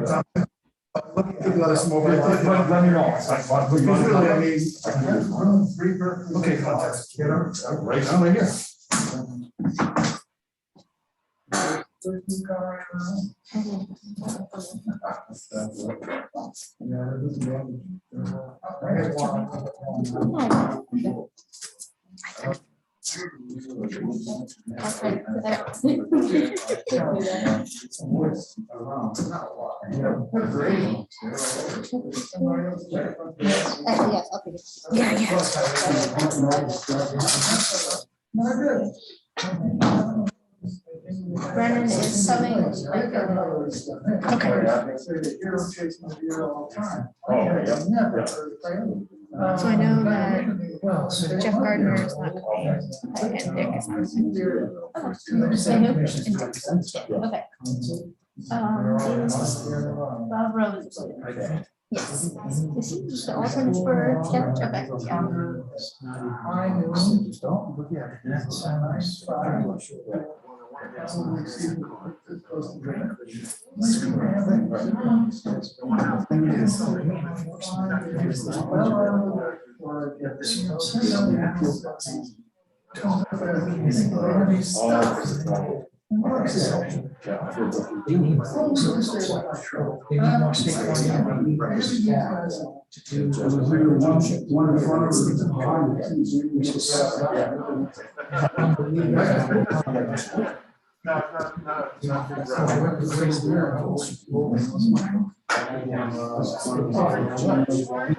Let us move. Let me know. Okay, contest. Right now, right here. Brennan is coming. Okay. So I know that Jeff Gardner is not coming, and Dick is not coming. Okay. Bob Rose. Yes. Is he the alternate for Jeff?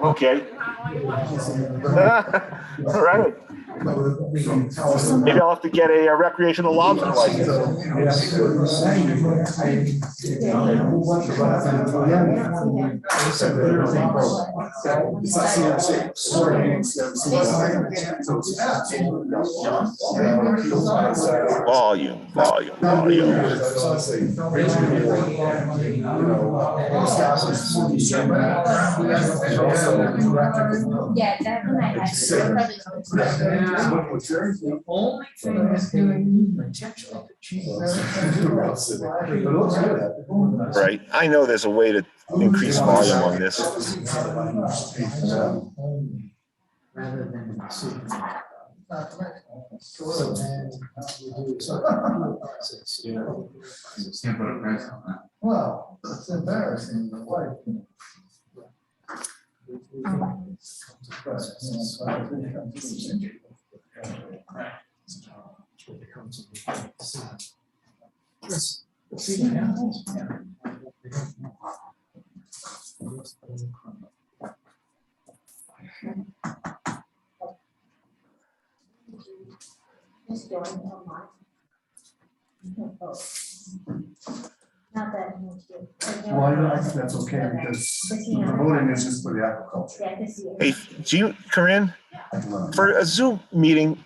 Okay. Okay. All right. Maybe I'll have to get a recreational lobster license. Volume. Yeah, that one I Only thing that's doing Right. I know there's a way to increase volume on this. rather than Well, it's embarrassing, but why? Not that. Well, I think that's okay because the voting is just for the aquaculture. Yeah, this year. Hey, do you, Corinne, for a Zoom meeting,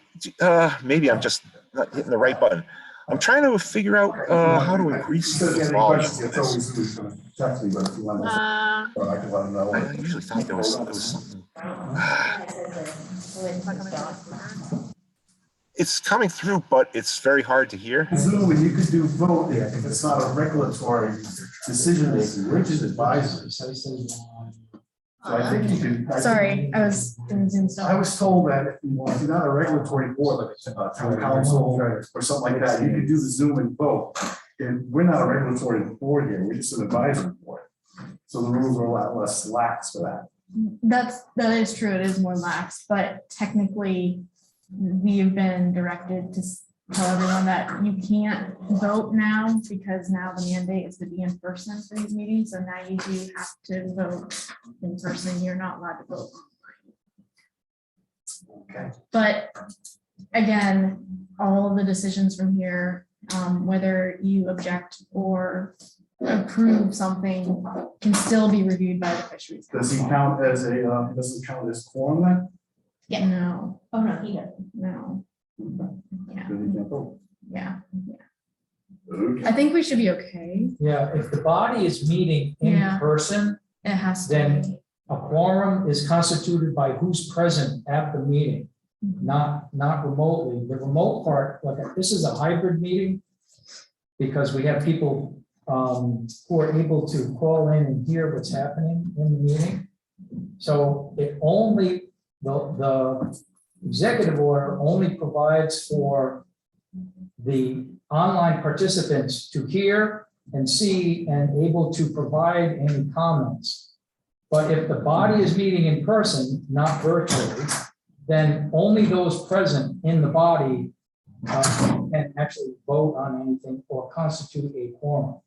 maybe I'm just not hitting the right button. I'm trying to figure out how to increase the volume. It's always who's gonna text me, but if you want to, I can let them know. I usually thought there was something. It's coming through, but it's very hard to hear. Zoom, you could do vote if it's not a regulatory decision making, which is advisory. So I think you could. Sorry, I was doing Zoom stuff. I was told that if you're not a regulatory board, like town council or something like that, you could do the Zoom and vote. And we're not a regulatory board here, we're just an advisory board. So the rules are a lot less lax for that. That is true. It is more lax, but technically we have been directed to tell everyone that you can't vote now because now the mandate is to be in person for these meetings. So now you do have to vote in person. You're not allowed to vote online. Okay. But again, all of the decisions from here, whether you object or approve something, can still be reviewed by the fisheries. Does he count as a, doesn't count as quorum then? Yeah, no. Oh, no, he doesn't. No. Yeah. Then he can't vote. Yeah. Okay. I think we should be okay. Yeah, if the body is meeting in Yeah. person, It has to. then a quorum is constituted by who's present at the meeting, not remotely. The remote part, like this is a hybrid meeting because we have people who are able to call in and hear what's happening in the meeting. So it only, the executive order only provides for the online participants to hear and see and able to provide any comments. But if the body is meeting in person, not virtually, then only those present in the body can actually vote on anything or constitute a quorum.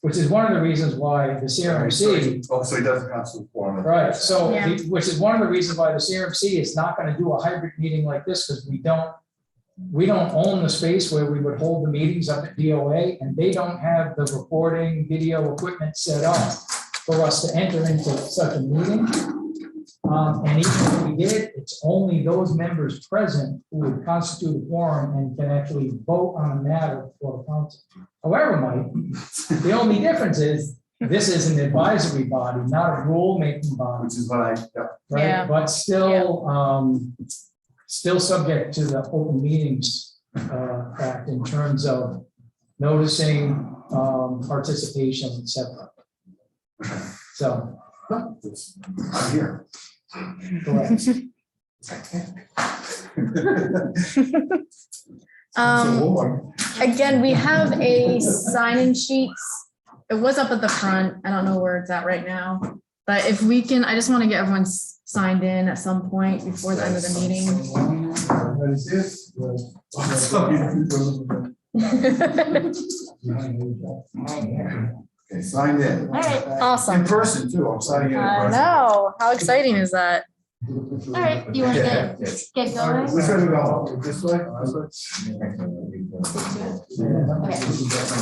Which is one of the reasons why the CRMC, Oh, so he doesn't constitute quorum. right, so, Yeah. which is one of the reasons why the CRMC is not gonna do a hybrid meeting like this, because we don't own the space where we would hold the meetings up at DOA, and they don't have the recording, video equipment set up for us to enter into such a meeting. And even if we did, it's only those members present who would constitute a quorum and can actually vote on a matter for the council. However, Mike, the only difference is this is an advisory body, not a rule-making body, Which is what I, yeah. right? Yeah. But still, still subject to the Open Meetings Act in terms of noticing participation, et cetera. So, I'm here. correct. Again, we have a sign-in sheets. It was up at the front. I don't know where it's at right now. But if we can, I just want to get everyone signed in at some point before the end of the meeting. Okay, signed in. All right, awesome. In person too, I'm signing in. I know. How exciting is that? All right, you want to get going? Which way we go? This way? All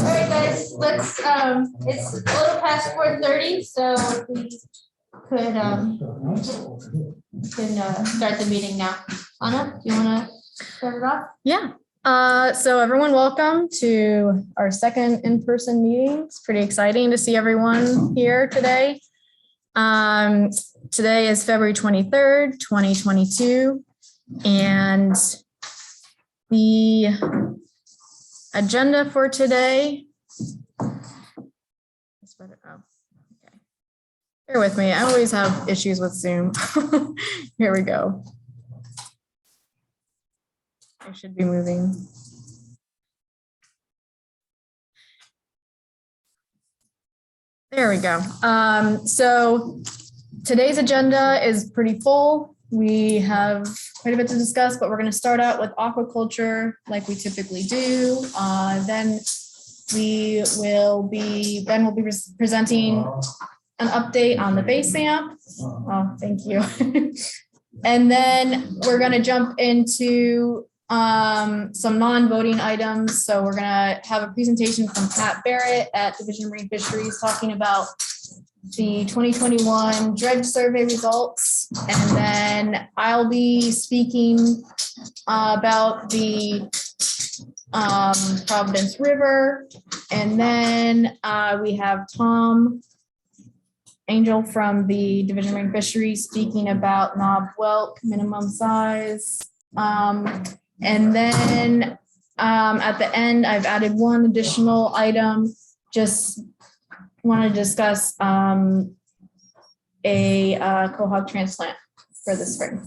right, guys, let's, it's a little past 4:30, so if we could, start the meeting now. Anna, do you want to start it off? Yeah. So everyone, welcome to our second in-person meeting. It's pretty exciting to see everyone here today. Today is February 23rd, 2022, and the agenda for today. Bear with me. I always have issues with Zoom. Here we go. I should be moving. There we go. So today's agenda is pretty full. We have quite a bit to discuss, but we're going to start out with aquaculture like we typically do. Then Ben will be presenting an update on the base amp. Oh, thank you. And then we're going to jump into some non-voting items. So we're gonna have a presentation from Pat Barrett at Division of Marine Fisheries talking about the 2021 dredge survey results. And then I'll be speaking about the Providence River. And then we have Tom Angel from the Division of Marine Fisheries speaking about knob whelk minimum size. And then at the end, I've added one additional item, just want to discuss a quahog transplant for the spring.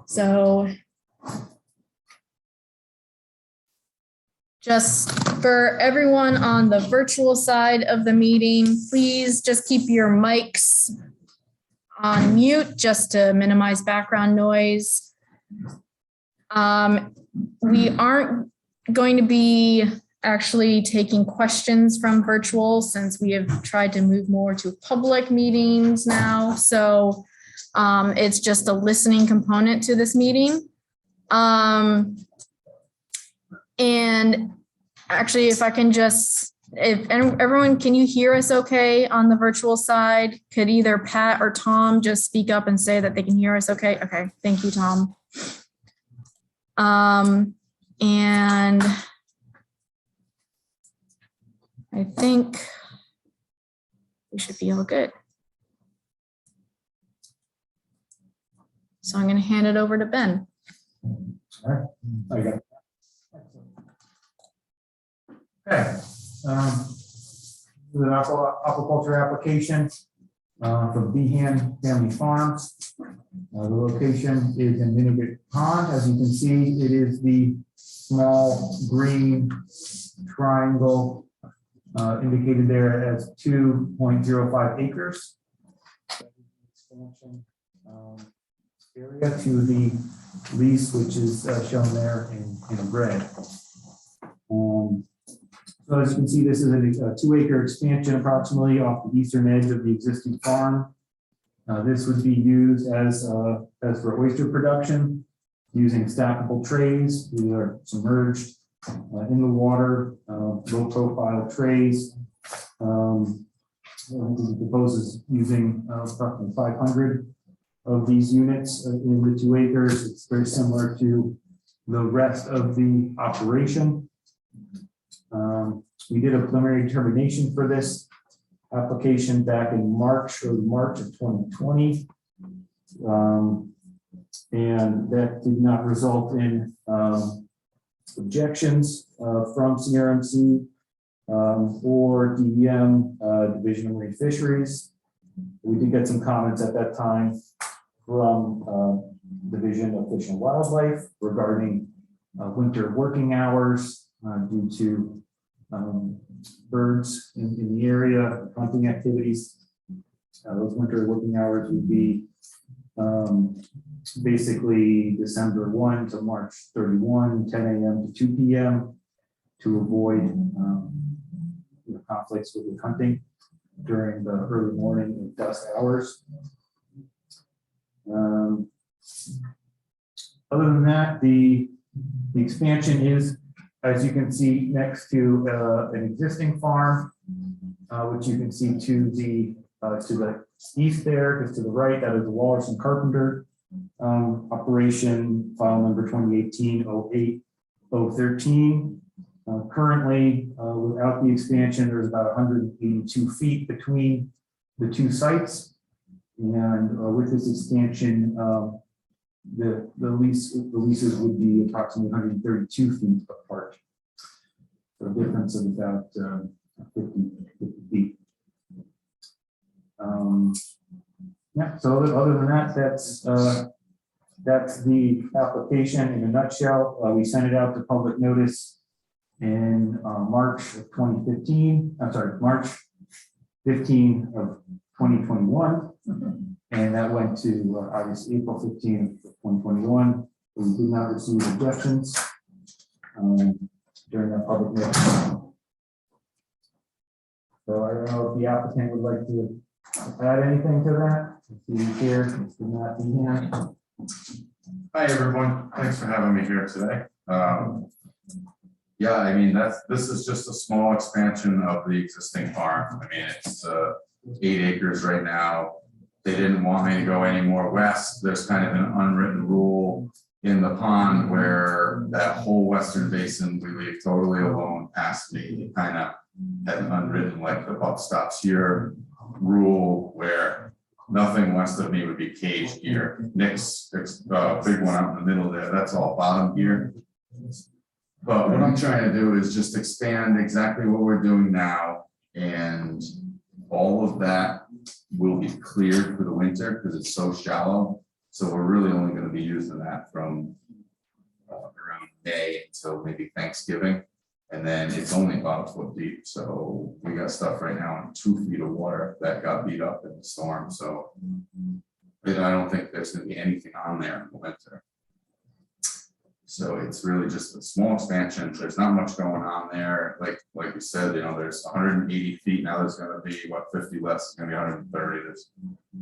So just for everyone on the virtual side of the meeting, please just keep your mics on mute just to minimize background noise. We aren't going to be actually taking questions from virtual since we have tried to move more to public meetings now. So it's just a listening component to this meeting. And actually, if I can just, if everyone, can you hear us okay on the virtual side? Could either Pat or Tom just speak up and say that they can hear us okay? Okay, thank you, Tom. And I think we should be all good. So I'm going to hand it over to Ben. Okay. This is an aquaculture application for Behan Family Farms. The location is in Winnebago Pond. As you can see, it is the small green triangle indicated there as 2.05 acres. Expansion area to the lease, which is shown there in red. So as you can see, this is a 2-acre expansion approximately off the eastern edge of the existing farm. This would be used as for oyster production using stackable trays. These are submerged in the water, low profile trays. It proposes using approximately 500 of these units in the 2 acres. It's very similar to the rest of the operation. We did a preliminary determination for this application back in March of 2020. And that did not result in objections from CRMC or DEM, Division of Marine Fisheries. We did get some comments at that time from Division of Fish and Wildlife regarding winter working hours due to birds in the area, hunting activities. Those winter working hours would be basically December 1 to March 31, 10 a.m. to 2 p.m. to avoid conflicts with hunting during the early morning and dusk hours. Other than that, the expansion is, as you can see, next to an existing farm, which you can see to the east there, just to the right. That is the Wallace and Carpenter operation, file number 2018-08-013. Currently, without the expansion, there's about 182 feet between the 2 sites, and with this expansion, the leases would be approximately 132 feet apart. So a difference of about 50 feet. Yeah, so other than that, that's the application in a nutshell. We sent it out to public notice in March of 2015. I'm sorry, March 15 of 2021. And that went to obviously April 15 of 2021. We did not receive objections during that public meeting. So I don't know if the applicant would like to add anything to that. If he's here, Mr. Matt Behan. Hi, everyone. Thanks for having me here today. Yeah, I mean, this is just a small expansion of the existing farm. I mean, it's 8 acres right now. They didn't want me to go any more west. There's kind of an unwritten rule in the pond where that whole western basin we leave totally alone past me. It kind of had an unwritten, like the buck stops here rule, where nothing west of me would be cage gear. Nick's big one out in the middle there, that's all bottom gear. But what I'm trying to do is just expand exactly what we're doing now, and all of that will be cleared for the winter because it's so shallow. So we're really only going to be using that from around May until maybe Thanksgiving. And then it's only about a foot deep. So we got stuff right now in 2 feet of water that got beat up in the storm. So I don't think there's going to be anything on there in the winter. So it's really just a small expansion. There's not much going on there. Like you said, you know, there's 180 feet. Now there's going to be, what, 50 less. It's going to be 130. There's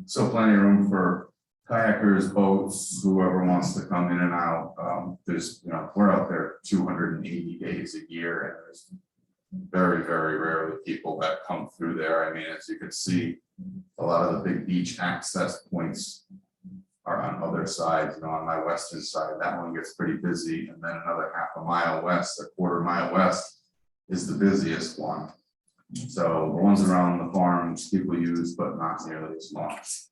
still plenty of room for kayakers, boats, whoever wants to come in and out. There's, you know, we're out there 280 days a year, and there's very, very rarely people that come through there. I mean, as you can see, a lot of the big beach access points are on other sides. You know, on my western side, that one gets pretty busy, and then another half a mile west, a quarter mile west, is the busiest one. So the ones around the farms people use, but not nearly as much.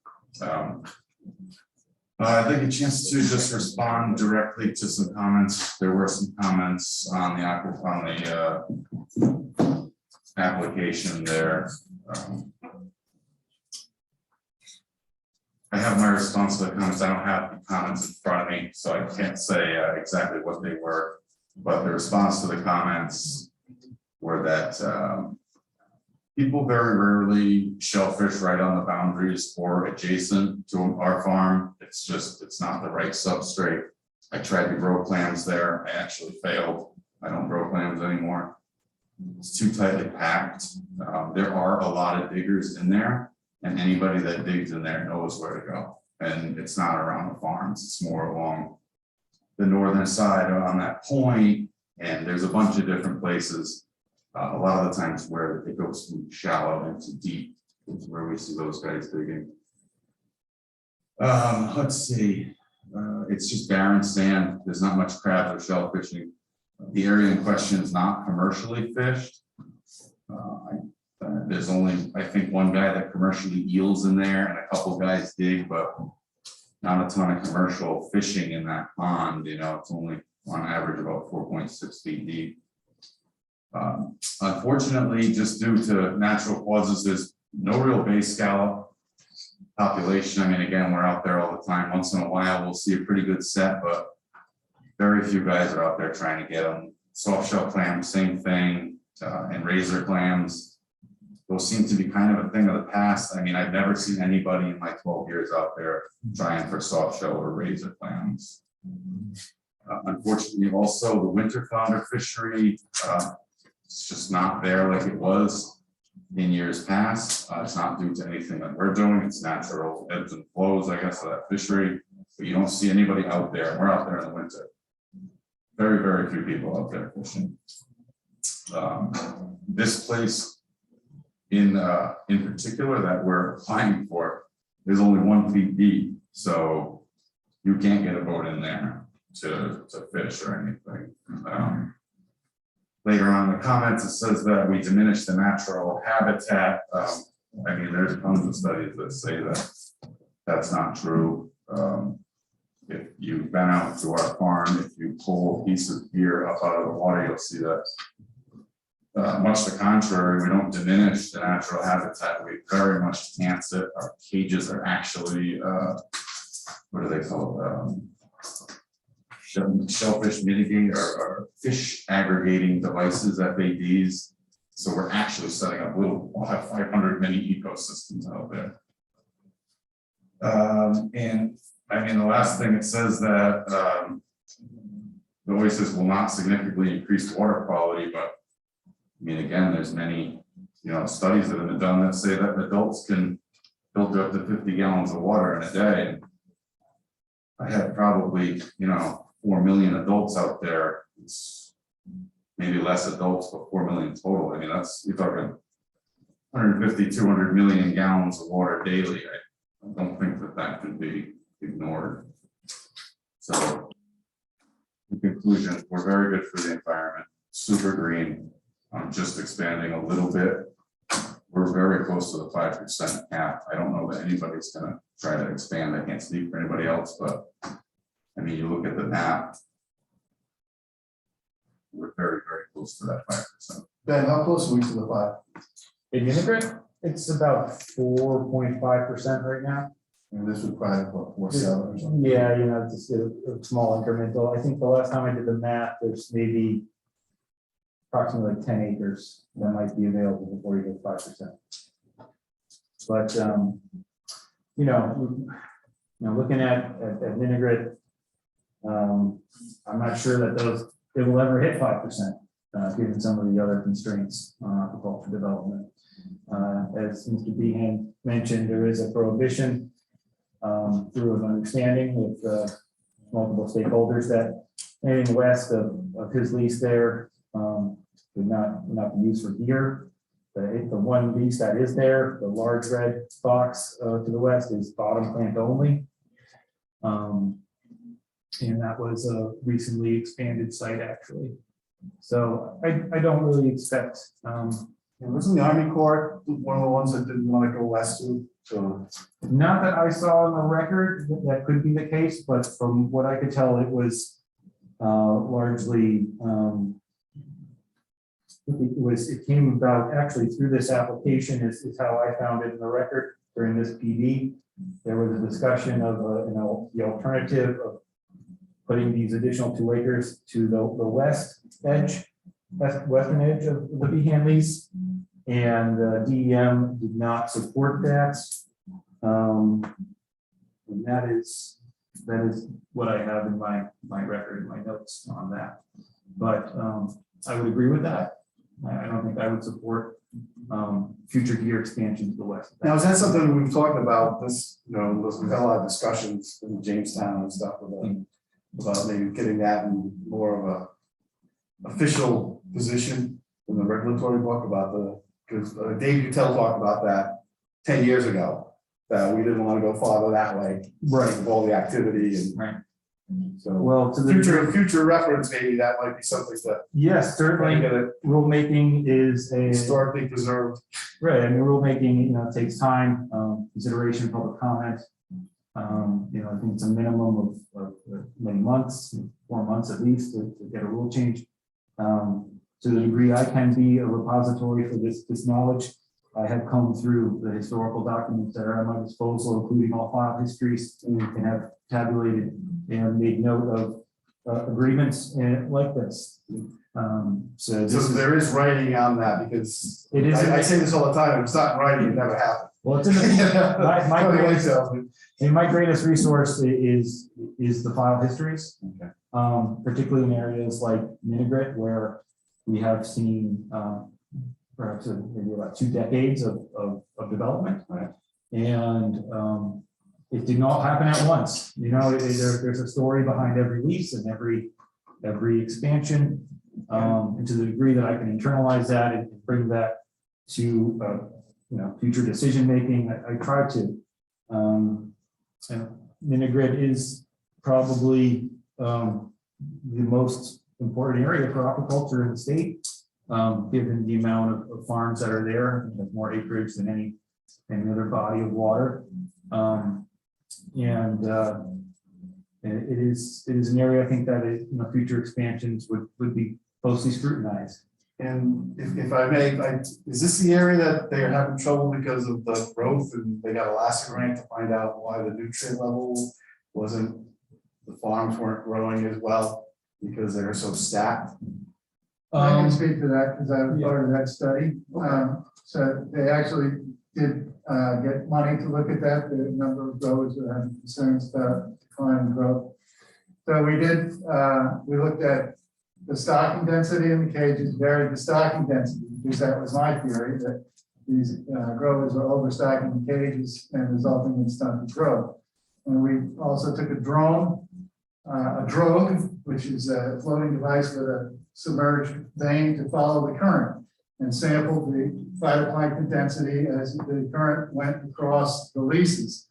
I'd like a chance to just respond directly to some comments. There were some comments on the application there. I have my response to the comments. I don't have the comments in front of me, so I can't say exactly what they were. But the response to the comments were that people very rarely shellfish right on the boundaries or adjacent to our farm. It's not the right substrate. I tried to grow clams there. I actually failed. I don't grow clams anymore. It's too tightly packed. There are a lot of diggers in there, and anybody that digs in there knows where to go. And it's not around the farms. It's more along the northern side on that point, and there's a bunch of different places. A lot of the times where it goes from shallow into deep is where we see those guys digging. Let's see. It's just barren sand. There's not much crab or shellfishing. The area in question is not commercially fished. There's only, I think, one guy that commercially eels in there, and a couple guys dig, but not a ton of commercial fishing in that pond. You know, it's only on average about 4.6 feet deep. Unfortunately, just due to natural causes, there's no real bay scallop population. I mean, again, we're out there all the time. Once in a while, we'll see a pretty good set, but very few guys are out there trying to get them. Soft shell clams, same thing, and razor clams. Those seem to be kind of a thing of the past. I mean, I've never seen anybody in my 12 years out there trying for soft shell or razor clams. Unfortunately, also the winter flounder fishery, it's just not there like it was in years past. It's not due to anything that we're doing. It's natural ebbs and flows, I guess, of that fishery. But you don't see anybody out there. We're out there in the winter. Very, very few people out there fishing. This place in particular that we're applying for is only 1 feet deep. So you can't get a boat in there to fish or anything. Later on in the comments, it says that we diminish the natural habitat. I mean, there's tons of studies that say that that's not true. If you've been out to our farm, if you pull a piece of gear up out of the water, you'll see that much the contrary, we don't diminish the natural habitat. We very much enhance it. Our cages are actually, what do they call it? Shellfish mitigate or fish aggregating devices, FADs. So we're actually setting up we'll have 500 mini ecosystems out there. And I mean, the last thing it says that the oysters will not significantly increase water quality, but I mean, again, there's many, studies that have been done that say that adults can filter up to 50 gallons of water in a day. I had probably, 4 million adults out there. It's maybe less adults, but 4 million total. I mean, you're talking 150, 200 million gallons of water daily. I don't think that can be ignored. So in conclusion, we're very good for the environment, super green. Just expanding a little bit. We're very close to the 5% cap. I don't know that anybody's gonna try to expand. I can't speak for anybody else, but I mean, you look at the map, we're very, very close to that 5%. Ben, how close are we to the 5? In Integrate, it's about 4.5% right now. And this would probably what 4.7 or something. Yeah, it's just a small incremental. I think the last time I did the math, there's maybe approximately like 10 acres that might be available before you get 5%. But looking at Integrate, I'm not sure that they will ever hit 5%, given some of the other constraints on aquaculture development. As Mr. Behan mentioned, there is a prohibition through an understanding with multiple stakeholders that anything west of his lease there would not be used for deer. The one lease that is there, the large red box to the west, is bottom plant only. And that was a recently expanded site, actually. So I don't really expect. Wasn't the Army Corps one of the ones that didn't want to go west to? So Not that I saw on the record that could be the case, but from what I could tell, it was largely it came about actually through this application is how I found it in the record during this PD. There was a discussion of, the alternative of putting these additional 2 acres to the west edge, western edge of the Behan lease. And DEM did not support that. And that is what I have in my record, my notes on that. But I would agree with that. I don't think I would support future gear expansion to the west. Now, is that something we've talked about this, we've had a lot of discussions in Jamestown and stuff about maybe getting that in more of a official position in the regulatory book about because Dave Utel talked about that 10 years ago, that we didn't want to go farther that way. Right. With all the activity and. Right. So, Well, to the future reference, maybe that might be something that. yes, certainly. Rulemaking is a Historically preserved. right. I mean, rulemaking, takes time, consideration, public comment. I think it's a minimum of many months, 4 months at least, to get a rule change. To the degree I can be a repository for this knowledge, I have come through the historical documents that are at my disposal, including all file histories, and have tabulated and made note of agreements like this. So there is writing on that because it is. I say this all the time. If it's not in writing, it never happened. Well, it's in the, my greatest resource is the file histories, Okay. Particularly in areas like Minigrit, where we have seen perhaps maybe about 2 decades of development. Right. And it did not happen at once. There's a story behind every lease and every expansion. And to the degree that I can internalize that and bring that to future decision making, I try to. Minigrit is probably the most important area for aquaculture in the state, given the amount of farms that are there. There's more acreage than any other body of water. It is an area I think that future expansions would be closely scrutinized. And if I may, is this the area that they are having trouble because of the growth and they got a LASA grant to find out why the nutrient level the farms weren't growing as well because they were so stacked? I can speak to that because I was part of that study. So they actually did get money to look at that. The number of growers that had concerns about decline in growth. So we looked at the stocking density in the cages, varied the stocking density, because that was my theory, that these growers are overstocking the cages and resulting in stunted growth. And we also took a drogue, which is a floating device with a submerged vane to follow the current, and sampled the phytoplankton density as the current went across the leases.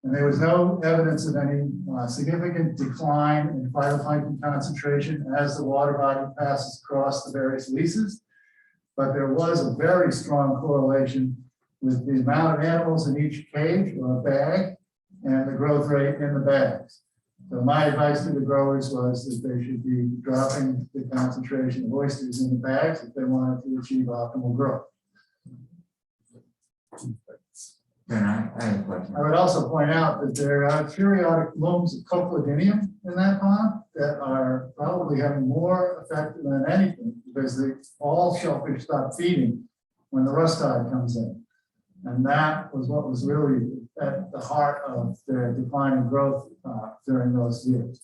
And there was no evidence of any significant decline in phytoplankton concentration as the water body passes across the various leases. But there was a very strong correlation with the amount of animals in each cage or bag and the growth rate in the bags. So my advice to the growers was that they should be dropping the concentration of oysters in the bags if they wanted to achieve optimal growth. I have a question. I would also point out that there are periodic blooms of coplodinium in that pond that are probably having more effect than anything because all shellfish stop feeding when the rust tide comes in. And that was what was really at the heart of their decline in growth during those years.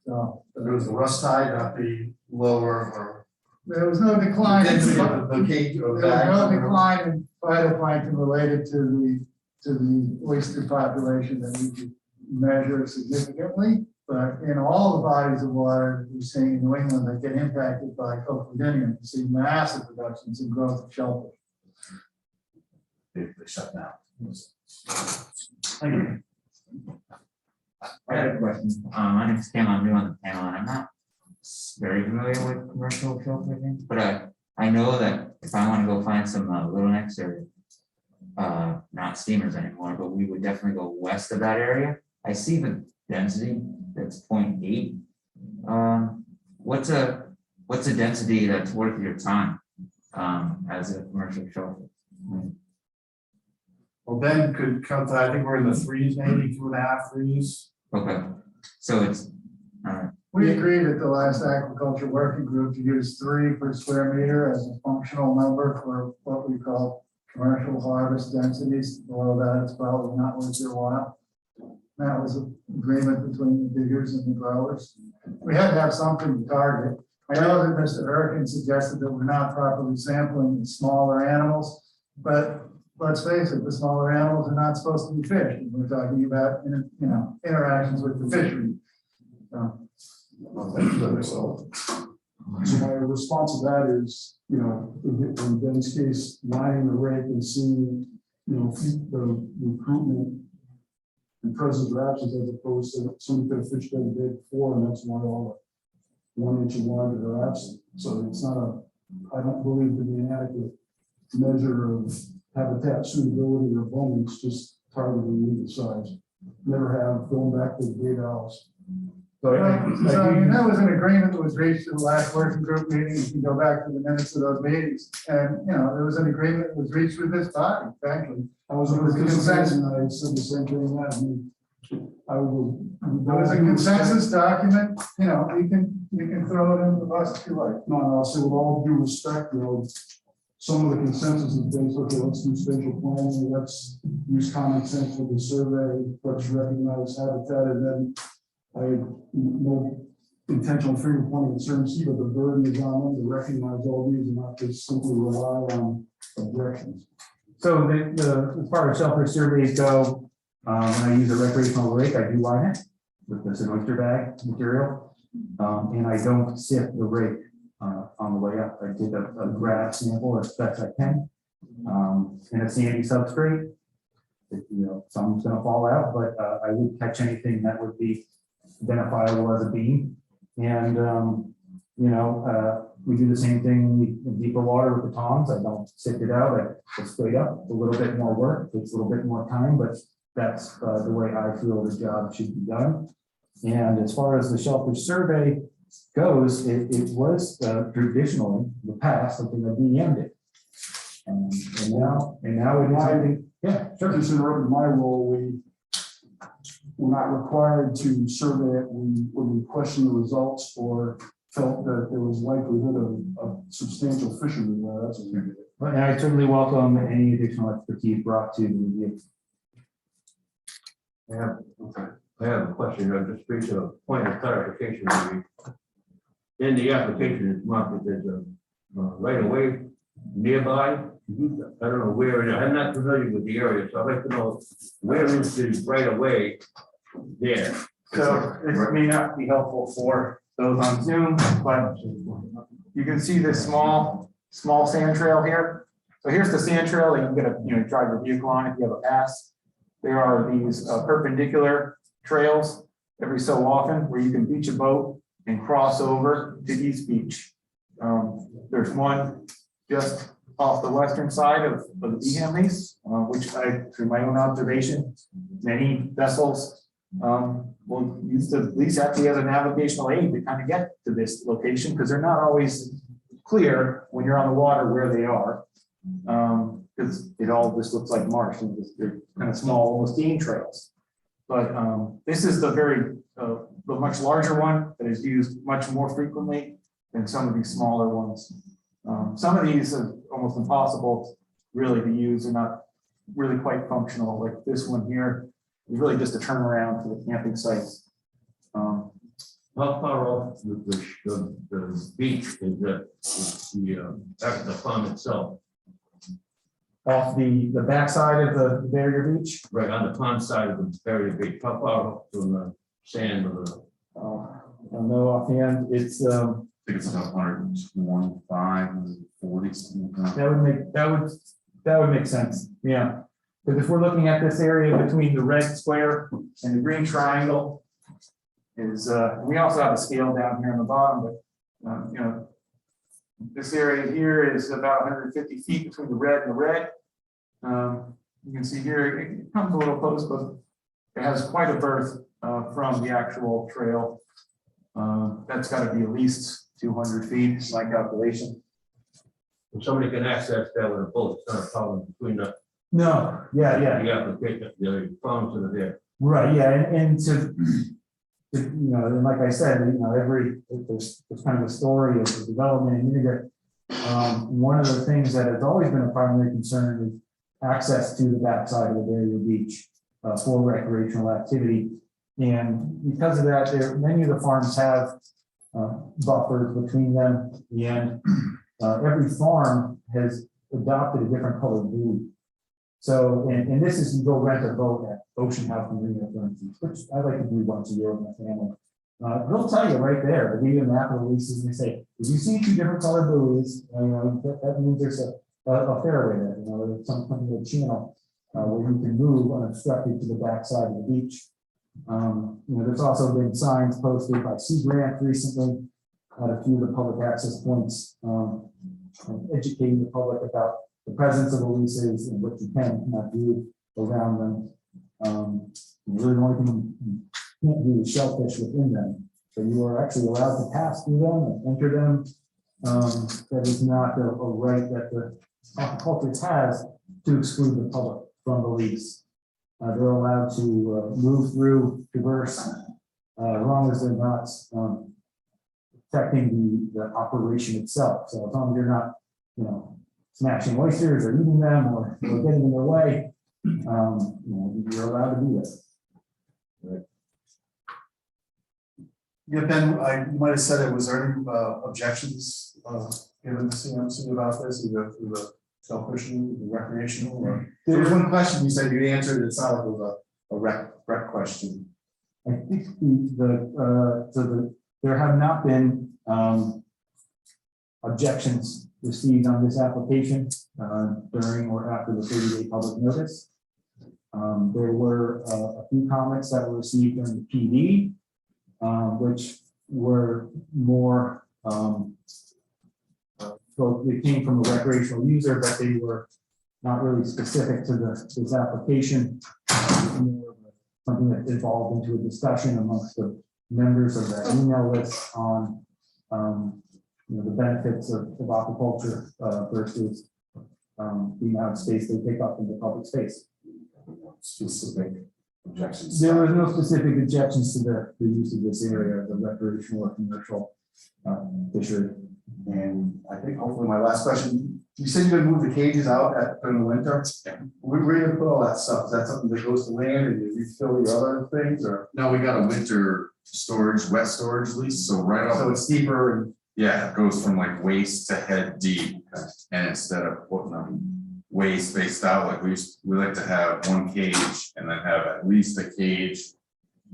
So There was the rust tide, not the lower or there was no decline. density of the cage or There was bag. no decline in phytoplankton related to the oyster population that we could measure significantly. But in all the bodies of water we're seeing in New England that get impacted by coplodinium, we see massive reductions in growth of shellfish. They shut down. Thank you. I have a question. My name is Kim. I'm new on the panel, and I'm not very familiar with commercial shellfishing, but I know that if I want to go find some little necks or not steamers anymore, but we would definitely go west of that area. I see the density that's 0.8. What's a density that's worth your time? as a commercial shellfish. Well, Ben could come to, I think we're in the threes, maybe 2.5 threes. Okay, so it's, We agreed at the last agriculture working group to use 3 per square meter as a functional number for what we call commercial harvest densities. Below that, it's probably not worth your while. That was an agreement between the diggers and the growers. We had to have something to target. I know that Mr. Hurricane suggested that we're not properly sampling the smaller animals, but let's face it, the smaller animals are not supposed to be fished. We're talking about, interactions with the fishery. So my response to that is, in Ben's case, lining the rake and seeing, the recruitment and presence of absence as opposed to somebody could have fished there the day before, and that's why all the 1 inch of water are absent. So it's not I don't believe to be an adequate measure of habitat suitability or abundance, just targeting the size. Never have, going back to the data house. So that was an agreement that was reached at the last working group meeting. You can go back to the minutes of those meetings. And, there was an agreement that was reached with this body, frankly. I was It was a consensus. and I said the same thing that I will. There was a consensus document, you can throw it in the bus if you like. No, I'll say with all due respect, some of the consensus is based, okay, let's do spatial planning, let's use common sense for the survey, let's recognize habitat, and then I have no intentional finger pointing at certain C, but the burden is on them to recognize all these and not just simply rely on objections. So as far as shellfish surveys go, when I use a recreational rake, I do line it with this oyster bag material. And I don't sift the rake on the way up. I take a grass sample as best I can in a sandy substrate. Some's gonna fall out, but I wouldn't catch anything that would be identifiable as a beam. And we do the same thing in deeper water with the tongs. I don't sift it out. I just straight up. It's a little bit more work. Takes a little bit more time, but that's the way I feel the job should be done. And as far as the shellfish survey goes, it was traditionally in the past something that DM'd it. And now it is something, yeah, sure. Just interrupting my role, we're not required to survey it when we question the results or felt that there was likelihood of substantial fishery there. That's what we did. And I certainly welcome any additional expertise brought to the review. I have a question, just reach a point of clarification. In the application, it's marked as a right of way nearby. I don't know where it is. I'm not familiar with the area, so I'd like to know where is the right of way there. So this may not be helpful for those on Zoom, but you can see this small sand trail here. So here's the sand trail that you can get drive your vehicle on if you have a pass. There are these perpendicular trails every so often where you can beach a boat and cross over to East Beach. There's one just off the western side of the Beeham lease, which I, through my own observation, many vessels will use the lease actually as a navigational aid to kind of get to this location because they're not always clear when you're on the water where they are. Because it all just looks like marsh and they're kind of small, almost game trails. But this is the much larger one that is used much more frequently than some of these smaller ones. Some of these are almost impossible really to use. They're not really quite functional. Like this one here is really just a turnaround for the camping sites. How far off the beach is the pond itself? Off the backside of the barrier beach. Right, on the pond side of the barrier beach, how far off from the sand of the? I don't know offhand. It's I think it's about 125, 40, something like that. that would make sense. Yeah, because if we're looking at this area between the red square and the green triangle, is we also have a scale down here on the bottom, but this area here is about 150 feet between the red and the red. You can see here it comes a little close, but it has quite a berth from the actual trail. That's got to be at least 200 feet, my calculation. And somebody can access that with a boat, it's not a problem between the No, yeah. application, the farms that are there. Right, yeah, and and like I said, there's kind of a story of the development in Utica. One of the things that has always been a primary concern is access to the backside of the barrier beach for recreational activity. And because of that, many of the farms have buffers between them, and every farm has adopted a different colored buoy. So, and this is, you go rent a boat at Ocean House Marina, for instance, which I like to do once a year with my family. They'll tell you right there, they give you a map of the leases, and they say, if you see two different colored buoys, that means there's a fairway there, there's some kind of channel where you can move unobstructed to the backside of the beach. There's also been signs posted by Sea Grant recently at a few of the public access points, educating the public about the presence of the leases and what you can and cannot do around them. Really the only thing you can't do is shellfish within them. So you are actually allowed to pass through them and enter them. That is not a right that the aquaculture has to exclude the public from the lease. They're allowed to move through, traverse, as long as they're not affecting the operation itself. So as long as you're not, smashing oysters or eating them or getting in their way, you're allowed to do that. Yeah, Ben, you might have said it, was there any objections given to CMC about this, either through the shellfish, the recreational, or? There was one question you said you answered, it sounded like it was a rec question. I think there have not been objections received on this application during or after the 30-day public notice. There were a few comments that were received during the PD, which were more, so they came from a recreational user, but they were not really specific to this application. Something that evolved into a discussion amongst the members of that email list on the benefits of aquaculture versus the amount of space they take up in the public space. Specific objections. There was no specific objections to the use of this area as a recreational or commercial fishery. And I think hopefully my last question, you said you're gonna move the cages out during the winter. Where are you gonna put all that stuff? Is that something that goes to land and you refill your other things, or? No, we got a winter storage, wet storage lease, so right So off, it's deeper and. yeah, it goes from like waist to head deep. And instead of putting them way spaced out, like we like to have one cage and then have at least a cage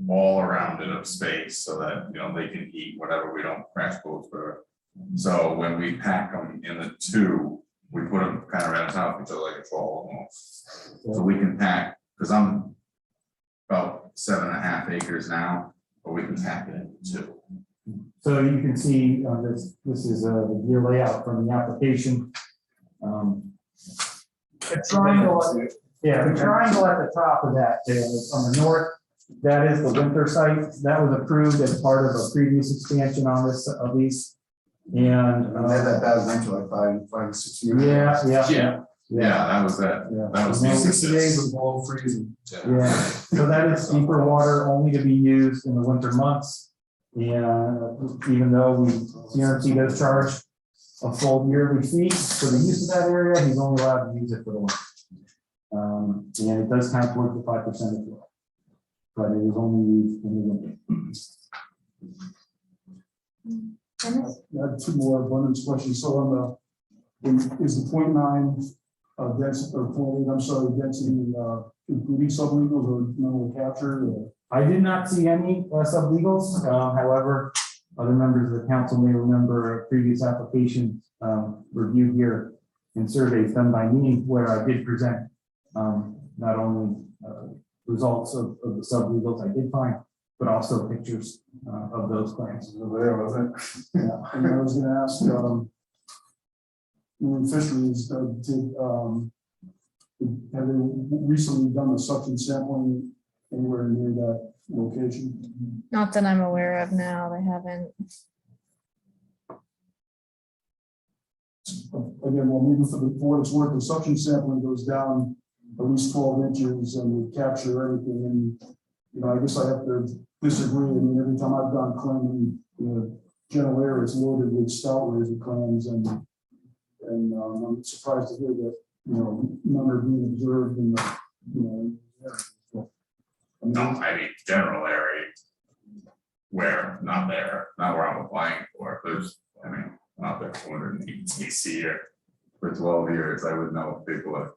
all around it of space so that, they can eat whatever, we don't crash boats for. So when we pack them in the two, we put them kind of right on top of each other like a troll almost. So we can pack, because I'm about 7.5 acres now, but we can pack it in two. So you can see this is the gear layout from the application. A triangle, the triangle at the top of that on the north, that is the winter site. That was approved as part of a previous expansion on this of these. And I had that bad winter like 5 to 6 years. Yeah, that was that. Yeah. That was It was the 60 days of below freezing. Yeah, so that is deeper water only to be used in the winter months. And even though CRMC does charge a full yearly fee for the use of that area, he's only allowed to use it for the winter. And it does count towards the 5% as well, but it is only used in the winter. Dennis? I have two more abundance questions. So on is the 0.9 density or 0.8, I'm sorry, density including sublegals or no capture? Or? I did not see any sublegals. However, other members of the council may remember a previous application review here and surveys done by me where I did present not only results of the sublegals I did find, but also pictures of those plans. Over there, wasn't it? Yeah. And I was going to ask, fisheries, have they recently done the suction sampling anywhere near that location? Not that I'm aware of now, they haven't. again, well, maybe for what it's worth, the suction sampling goes down at least 12 inches and we capture everything. And, you know, I guess I have to disagree. I mean, every time I've gone clamming, general air is loaded with stout razor clams, and I'm surprised to hear that, you know, none are being observed in the, you know. I mean, No, I mean, general area. Where, not there, not where I'm applying for. There's, I mean, not there 280 AC here for 12 years. I would know if people are.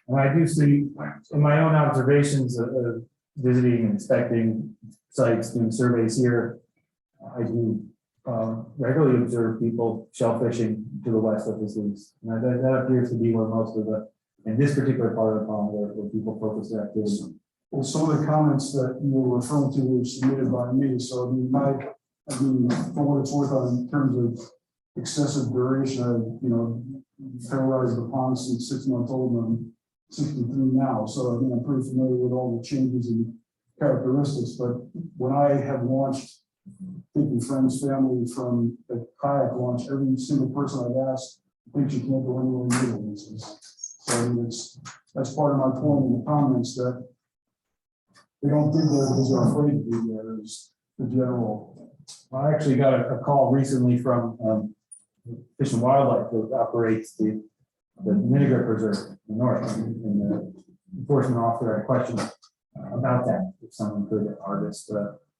And I do see in my own observations of visiting and inspecting sites, doing surveys here, I do regularly observe people shellfishing to the west of this lease. And that appears to be where most of the, in this particular part of the pond, where people focus their activity. Well, some of the comments that you were referring to were submitted by me, so I mean, for what it's worth on in terms of excessive duration, you know, terrorized the pond since 6 months old, and I'm 63 now, so I mean, I'm pretty familiar with all the changes and characteristics, but when I have launched, taking friends, family from a kayak launch, every single person I've asked thinks you can't go anywhere near the leases. So I mean, that's part of my point in the comments, that they don't think they're because they're afraid to be there, is the general. I actually got a call recently from Fish and Wildlife that operates the Miniger Preserve in the north, and the enforcement officer had a question about that, if someone could harvest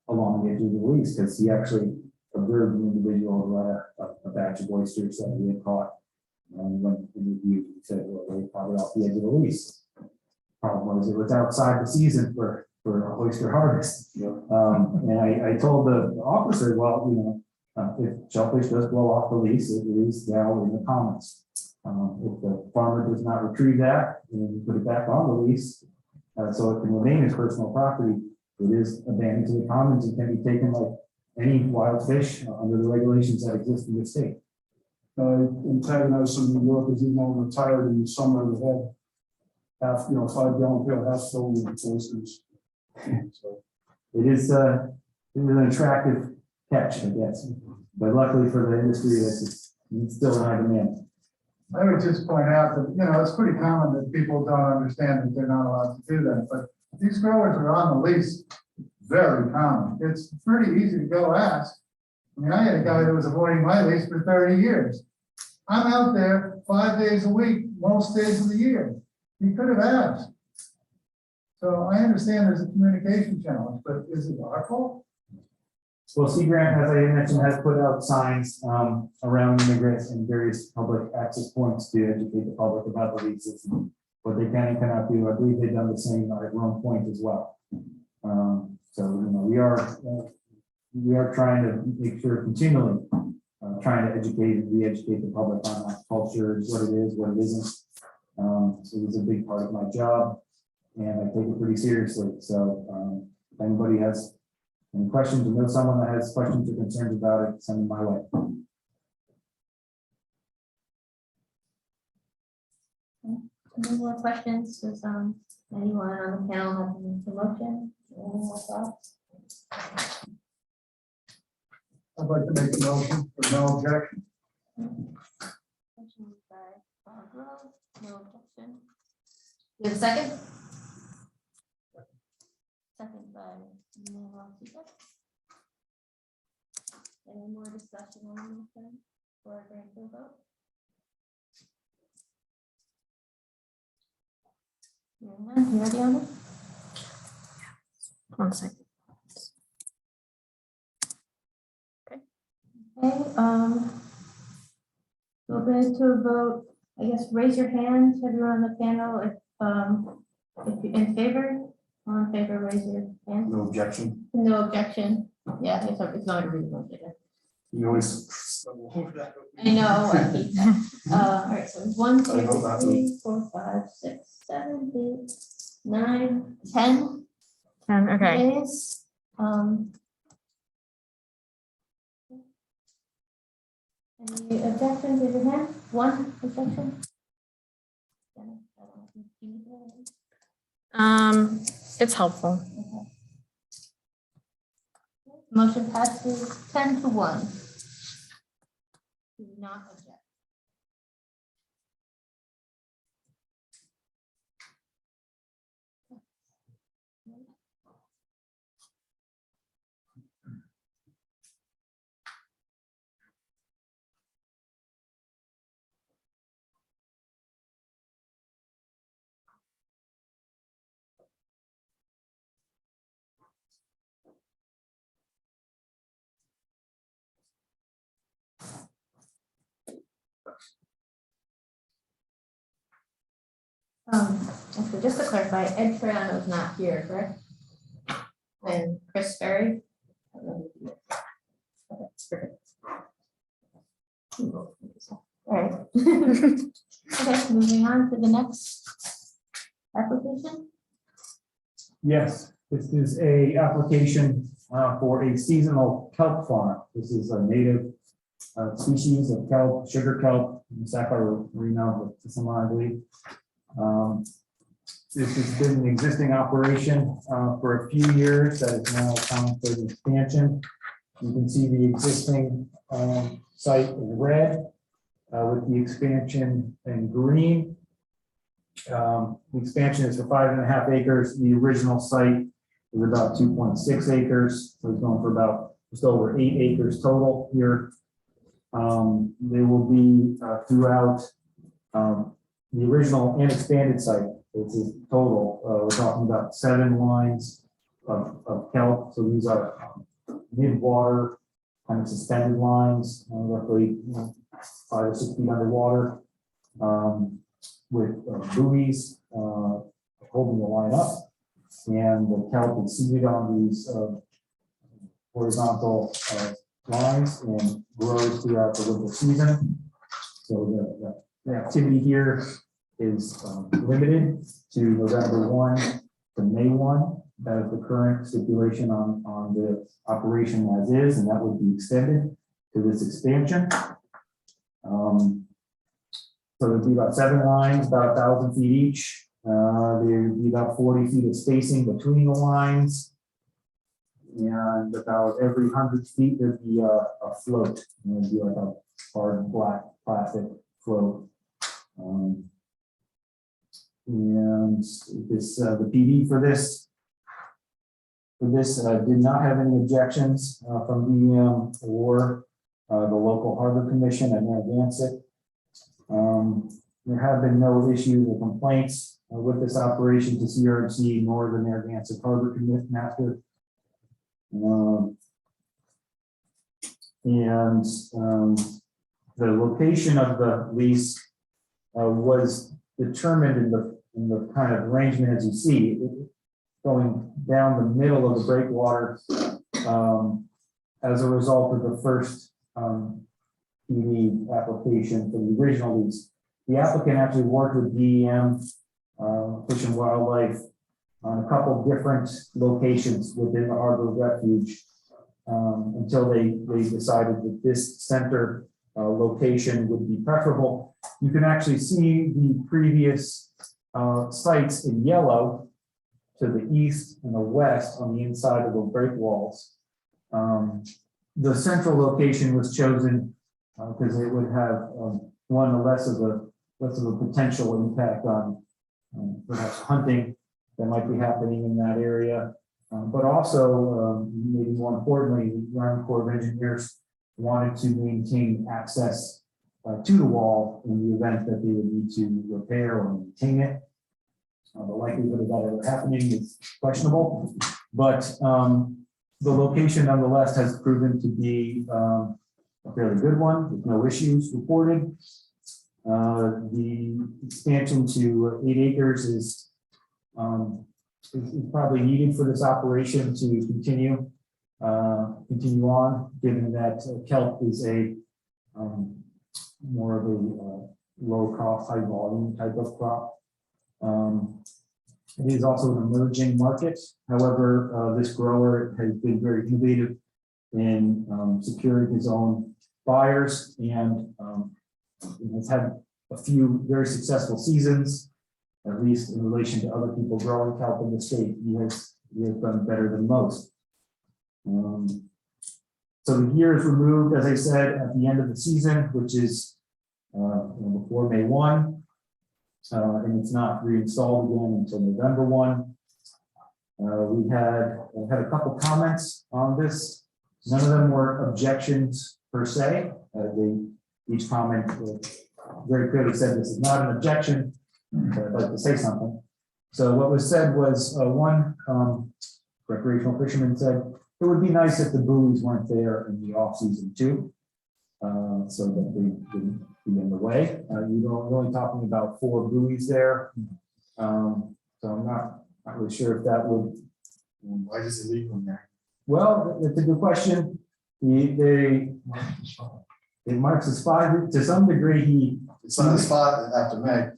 along the edge of the lease, because he actually observed an individual a batch of oysters that he had caught. And when he reviewed, he said, well, they caught it off the edge of the lease. Problem was, it was outside the season for oyster harvest. And I told the officer, well, you know, if shellfish does blow off the lease, it is now in the commons. If the farmer does not retrieve that and put it back on the lease, so it can remain as personal property, it is abandoned to the commons and can be taken like any wild fish under the regulations that exist in the state. Antagonized some New Yorkers, even though I'm retired in the summer, they had half, 5-gallon pail, half filled with oysters. So it is an attractive catch, I guess. But luckily for the industry, it's still in high demand. I would just point out that, it's pretty common that people don't understand that they're not allowed to do that, but these growers are on the lease, very common. It's pretty easy to go ask. I mean, I had a guy that was avoiding my lease for 30 years. I'm out there 5 days a week, most days of the year. He could have asked. So I understand there's a communication challenge, but is it our fault? Well, Sea Grant, as I mentioned, has put out signs around immigrants and various public access points to educate the public about the leases and what they can and cannot do. I believe they've done the same at Rome Point as well. So we are trying to make sure continually trying to educate and re-educate the public on our culture, what it is, what it isn't. So it's a big part of my job, and I take it pretty seriously. So if anybody has any questions, or know someone that has questions or concerns about it, send them my way. Any more questions? Does anyone on the panel have any motion? Any more thoughts? I'd like to make a motion for no objection. Motion by Bob Rose, no objection. You have a second? Second by Manuel Tito. Any more discussion on this thing before I bring it to a vote? Hearing none, you ready on it? 1 second. Okay, we'll bring it to a vote. I guess raise your hand, everyone on the panel, if you're in favor. All in favor, raise your hand. No objection. No objection. Yeah, it's not a reasonable. You always. I know, I hate that. All right, so 1, 2, 3, 4, 5, 6, 7, 8, 9, 10. 10, okay. Days. Any objections, raise your hand. 1 objection. It's helpful. Okay. Motion passes 10-1. Do not object. Okay, just to clarify, Ed Triano is not here, correct? And Chris Ferry? Okay, perfect. All right. Okay, moving on to the next application. Yes, this is a application for a seasonal kelp farm. This is a native species of kelp, sugar kelp, Saccharina, I believe. This has been an existing operation for a few years that has now come for the expansion. You can see the existing site in red with the expansion in green. The expansion is for 5.5 acres. The original site was about 2.6 acres. So it's going for about just over 8 acres total here. They will be throughout the original and expanded site, which is total. We're talking about 7 lines of kelp. So these are mid-water kind of suspended lines, roughly 5 or 6 feet underwater, with buoys holding the line up. And the kelp is seated on these horizontal lines and grows throughout the winter season. So the activity here is limited to November 1 to May 1. That is the current stipulation on the operation as is, and that would be extended to this expansion. So there'd be about 7 lines, about 1,000 feet each. There'd be about 40 feet of spacing between the lines. And about every 100 feet, there'd be a float. And it'd be like a hard black plastic float. And this, the PD for this did not have any objections from DEM or the local harbor commission at Narragansett. There have been no issues or complaints with this operation to CRMC nor the Narragansett Harbor Master. The location of the lease was determined in the kind of arrangement as you see, going down the middle of the breakwater as a result of the first PD application for the original lease. The applicant actually worked with DEM, Fish and Wildlife, on a couple of different locations within the harbor refuge until they decided that this center location would be preferable. You can actually see the previous sites in yellow to the east and the west on the inside of the break walls. The central location was chosen because it would have less of a potential impact on perhaps hunting that might be happening in that area. But also, maybe more importantly, the Army Corps of Engineers wanted to maintain access to the wall in the event that they would need to repair or maintain it. The likelihood of that ever happening is questionable, but the location nonetheless has proven to be a fairly good one with no issues reported. The expansion to 8 acres is probably needed for this operation to continue on, given that kelp is a more of a low cost, high volume type of crop. It is also an emerging market. However, this grower has been very innovative in securing his own buyers and has had a few very successful seasons, at least in relation to other people growing kelp in the state. He has done better than most. So the gear is removed, as I said, at the end of the season, which is before May 1. And it's not reinstalled again until November 1. We had a couple comments on this. None of them were objections per se. Each comment very clearly said this is not an objection, but I'd like to say something. So what was said was one recreational fisherman said, it would be nice if the buoys weren't there in the off season too, so that they wouldn't be in the way. You're only talking about 4 buoys there. So I'm not really sure if that would. Why does it leave them there? Well, it's a good question. It marks a spot to some degree. It's not a spot after May.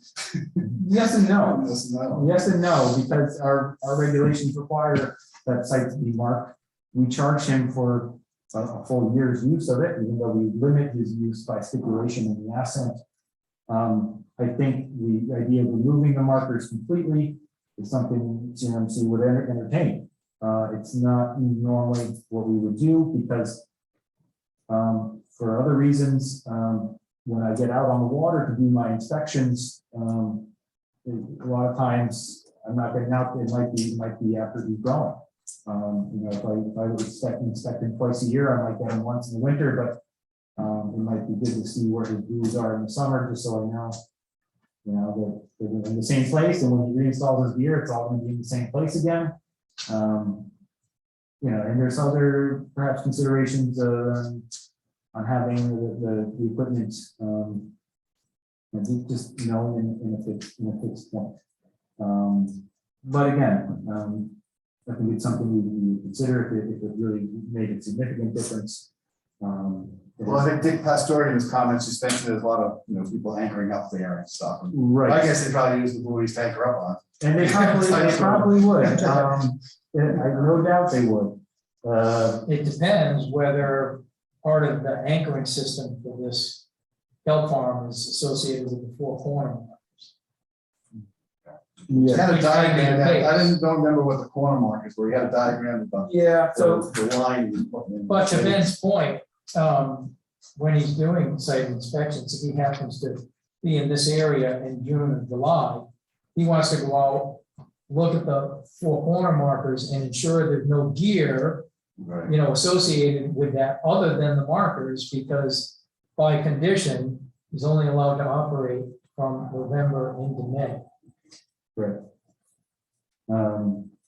Yes and no. Yes, no. Yes and no, because our regulations require that site to be marked. We charge him for a full year's use of it, even though we limit his use by stipulation in the asset. I think the idea of removing the markers completely is something CMC would entertain. It's not normally what we would do because for other reasons, when I get out on the water to do my inspections, a lot of times I'm not getting out, it might be after he's growing. If I was inspecting twice a year, I might get him once in the winter, but it might be good to see where his buoys are in the summer, just so I know, that they're in the same place, and when he reinstalls his gear, it's all going to be in the same place again. And there's other perhaps considerations on having the equipment, just in a fixed point. But again, I think it's something we would consider if it really made a significant difference. Well, I think Dick Pastori in his comments just mentioned there's a lot of people anchoring up there and stuff. Right. I guess they probably use the buoys to anchor up on. And they probably would. I no doubt they would. It depends whether part of the anchoring system for this kelp farm is associated with the 4 corner markers. He had a Which diagram might be the that, I case. don't remember what the corner markers were. He had a diagram about Yeah, so the line. he was putting in. But to Ben's point, when he's doing site inspections, if he happens to be in this area in June or July, he wants to go out, look at the 4 corner markers and ensure there's no gear, Right. associated with that other than the markers, because by condition, he's only allowed to operate from November into May. Right.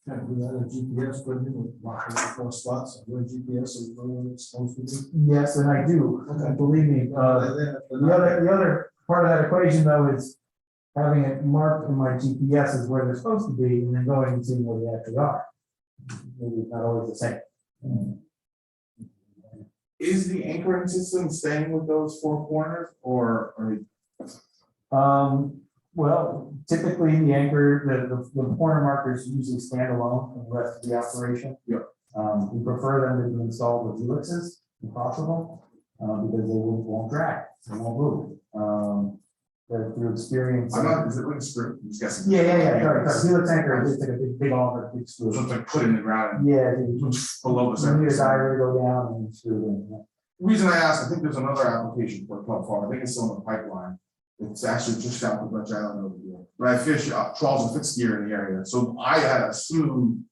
Yeah, we had a GPS put in with marking across spots, where GPS is where it's supposed to be. Yes, and I do. Believe me. The other part of that equation, though, is having it marked in my GPS is where they're supposed to be, and then going and seeing where they actually are. Maybe it's not always the same. Is the anchoring system staying with those 4 corners or? Well, typically the anchor, the corner markers usually stand alone from the rest of the operation. Yep. We prefer them to be installed with helixes if possible, because they won't drag, they won't move. But through experience. I'm not, is it with a screw? I'm just guessing. Yeah. Sorry. Helix anchor is like a big auger, big screw. So it's like put in the ground Yeah. and below the You need a surface. diver to go down and screw it in. The reason I asked, I think there's another application for a club farm. I think it's still in the pipeline. It's actually just south of Dutch Island over here. But I fish trawls and fixed gear in the area. So I had assumed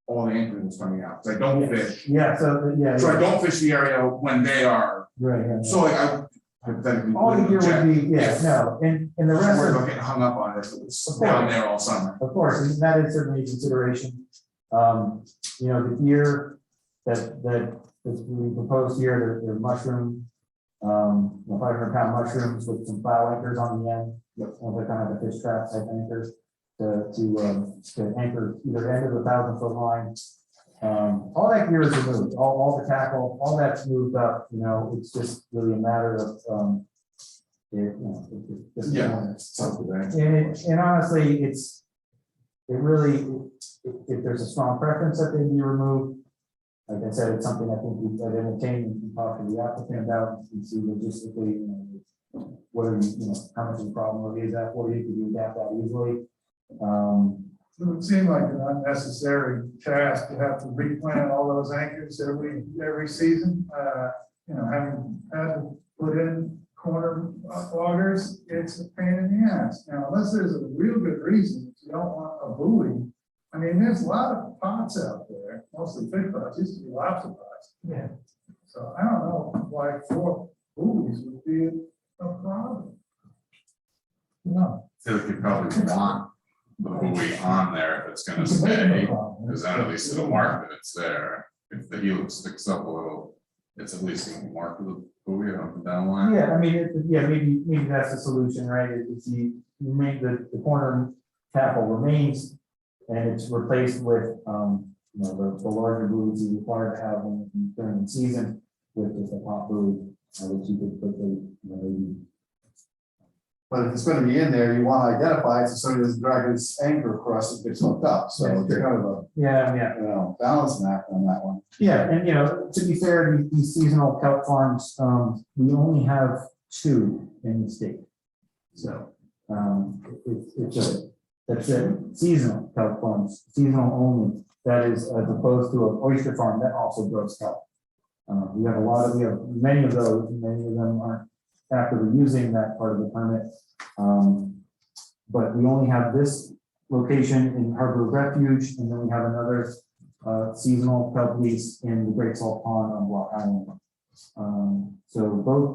all the anchoring was coming out. So I don't fish. Yeah. So yeah. So I don't fish the area when they are. Right. Yeah. So like I hypothetically. All the gear would be, Yeah. no, and the I'm rest worried of. about getting hung up on it. It's Of down course. there all summer. Of course, and that is certainly a consideration. The gear that is being proposed here, they're mushroom, 500-pound mushrooms with some plow anchors on the end. They're kind of a fish trap type anchors to anchor either end of the 1,000-foot line. All that gear is removed, all the tackle, all that's moved up, it's just really a matter of, and honestly, if there's a strong preference that they be removed, like I said, it's something I think we've entertained and talk to the applicant about and see logistically, how much of a problem it is that for you, could you adapt that easily? It would seem like an unnecessary task to have to replant all those anchors every season. Having had to put in corner augers, it's a pain in the ass. Now, unless there's a real good reason that you don't want a buoy. I mean, there's a lot of pots out there, mostly fish pots, used to be lobster pots. Yeah. So I don't know why 4 buoys would be a problem. No. I feel like you probably want the buoy on there if it's gonna You can make it stay, no problem. because then at least it'll mark that it's there. If the helix sticks up a little, it's at least gonna mark the buoy up and down line. Yeah, I mean, maybe that's the solution, right? Is you make the corner tackle remains and it's replaced with, the larger buoys you require to have during the season with just a pop buoy, which you could quickly, maybe. But if it's gonna be in there, you wanna identify it so somebody doesn't drag its anchor across and gets hooked up, so it's kind of a, Yeah. balancing act on that one. Yeah, and to be fair, these seasonal kelp farms, we only have 2 in the state. So, that's it, seasonal kelp farms, seasonal only, that is as opposed to an oyster farm that also grows kelp. We have many of those, and many of them aren't actively using that part of the permit. But we only have this location in Harbor Refuge, and then we have another seasonal kelp lease in the Great Salt Pond on Block Island. So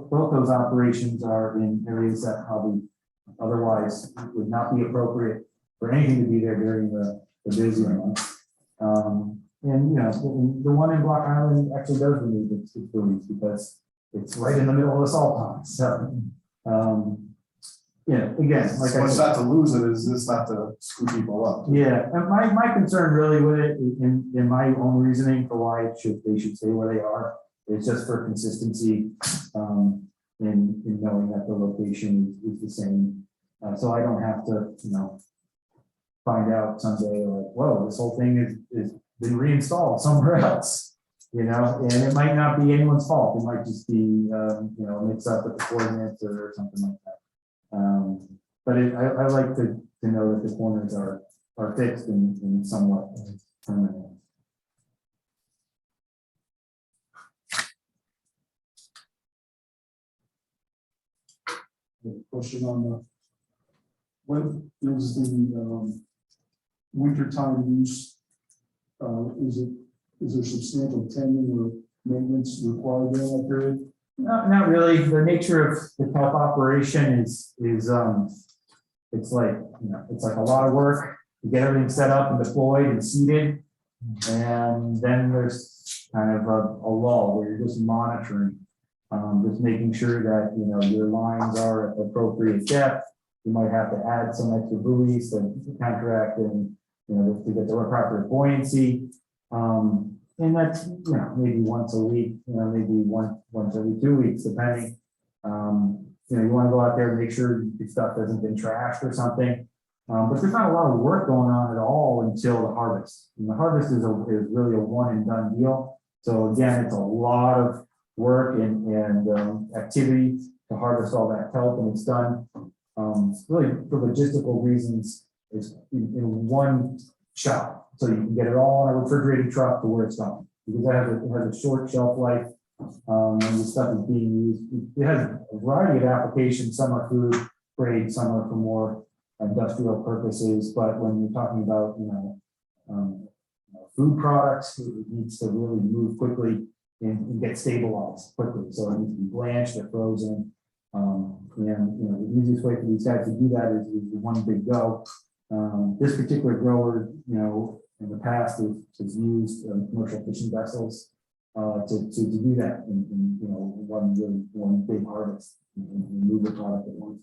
both those operations are in areas that probably otherwise would not be appropriate for anything to be there during the busy months. And the one in Block Island actually does remove its buoys because it's right in the middle of the salt pond. So, again, like I What's said, not to lose it is this not to screw people up. yeah, and my concern really with it, in my own reasoning for why they should stay where they are, is just for consistency, in knowing that the location is the same. So I don't have to, find out someday like, whoa, this whole thing is been reinstalled somewhere else, and it might not be anyone's fault. It might just be, mix up with the coordinates or something like that. But I like to know that the corners are fixed and somewhat permanent. Question on when is the wintertime use? Is there substantial tending or maintenance required during that period? Not really. The nature of the kelp operation is it's like a lot of work to get everything set up and deployed and seated. And then there's kind of a lull where you're just monitoring, just making sure that, your lines are at appropriate depth. You might have to add some extra buoys to counteract and, to get the proper buoyancy. And that's, maybe once a week, maybe once every 2 weeks, depending. You want to go out there and make sure your stuff hasn't been trashed or something. But there's not a lot of work going on at all until the harvest. And the harvest is really a one and done deal. So again, it's a lot of work and activity to harvest all that kelp, and it's done really for logistical reasons. Is in one shot, so you can get it all on a refrigerated truck to where it's going, because it has a short shelf life. And the stuff is being used. It has a variety of applications. Some are food grade, some are for more industrial purposes. But when you're talking about food products, it needs to really move quickly and get stabilized quickly. So it needs to be blanched or frozen. The easiest way for these guys to do that is one big go. This particular grower, in the past has used commercial fishing vessels to do that in one big harvest and move the product at once.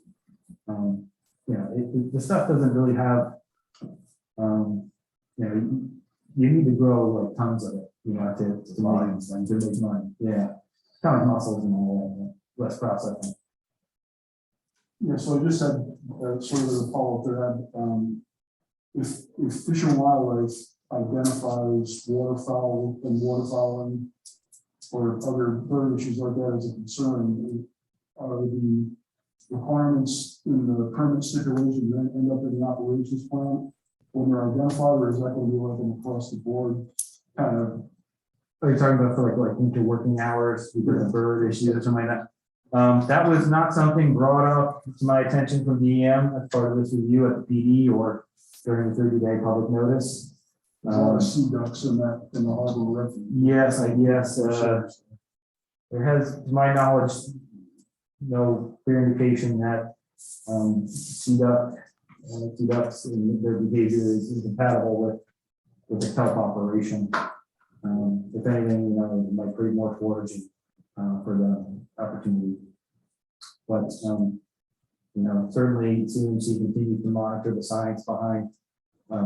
The stuff doesn't really have, you need to grow like tons of it, to make money. Yeah, kind of muscles and all that, less processing. Yeah, so I just had sort of a follow-up to that. If Fish and Wildlife identifies waterfowl and waterfowling or other bird issues like that as a concern, are the requirements in the permit stipulation then end up in the operations plan when are identified, or is that gonna be like an across the board kind of? Are you talking about for like winter working hours, because of bird issues or something like that? That was not something brought up to my attention from DEM as part of this review at the PD or during the 30-day public notice. There's a lot of sea ducks in that, in the harbor refuge. Yes, I guess, there has, to my knowledge, no clear indication that sea ducks and their behavior is incompatible with the kelp operation. If anything, it might create more foraging for the opportunity. But certainly CMC continues to monitor the science behind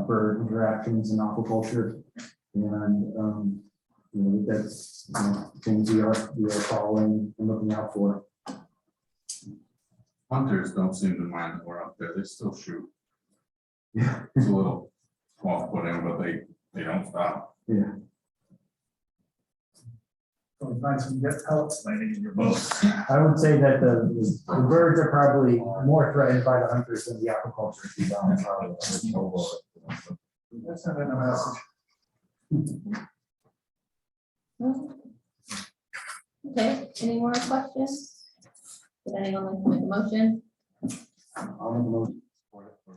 bird interactions in aquaculture, and that's things we are following and looking out for. Hunters don't seem to mind that we're up there, they still shoot. Yeah. It's a little off-putting, but they don't stop. Yeah. So it's nice when you get pellets landing in your boat. I would say that the birds are probably more threatened by the hunters than the aquaculture. That's not a message. Okay, any more questions? Did anyone like to make a motion? I'll make a motion for it for,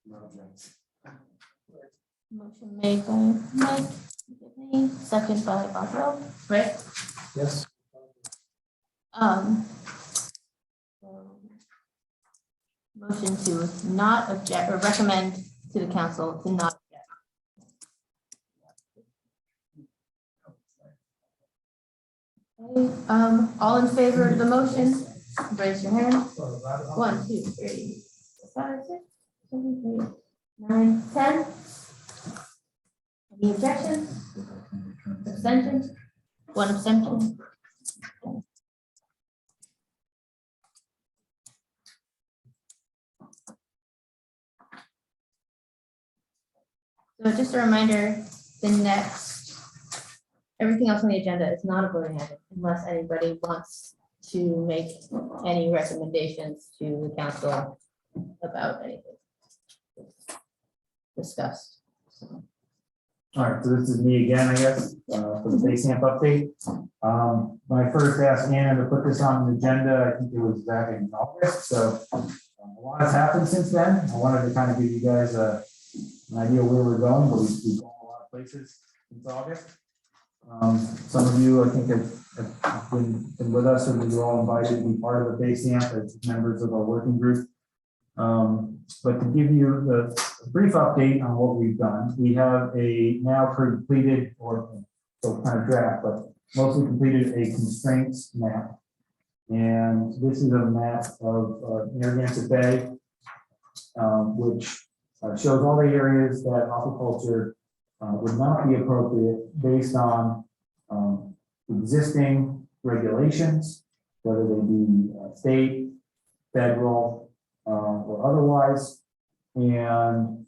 no objection. Motion made by Mike, second by Bob, right? Yes. Motion to not object or recommend to the council to not object. Okay, all in favor of the motion, raise your hand. 1, 2, 3, 4, 5, 6, 7, 8, 9, 10. Any objections? Abstentions? 1 abstention. So just a reminder, everything else on the agenda is not a voting item unless anybody wants to make any recommendations to the council about anything discussed. So. All right, so this is me again, I guess, for the base camp update. When I first asked Anna to put this on the agenda, I think it was back in August, so a lot has happened since then. I wanted to kind of give you guys an idea where we're going, but we've gone a lot of places since August. Some of you, I think, have been with us, or you all invited to be part of the base camp as members of our working group. But to give you the brief update on what we've done, we have a now completed, or so kind of draft, but mostly completed a constraints map. And this is a map of Narragansett Bay, which shows all the areas that aquaculture would not be appropriate based on existing regulations, whether they be state, federal, or otherwise. And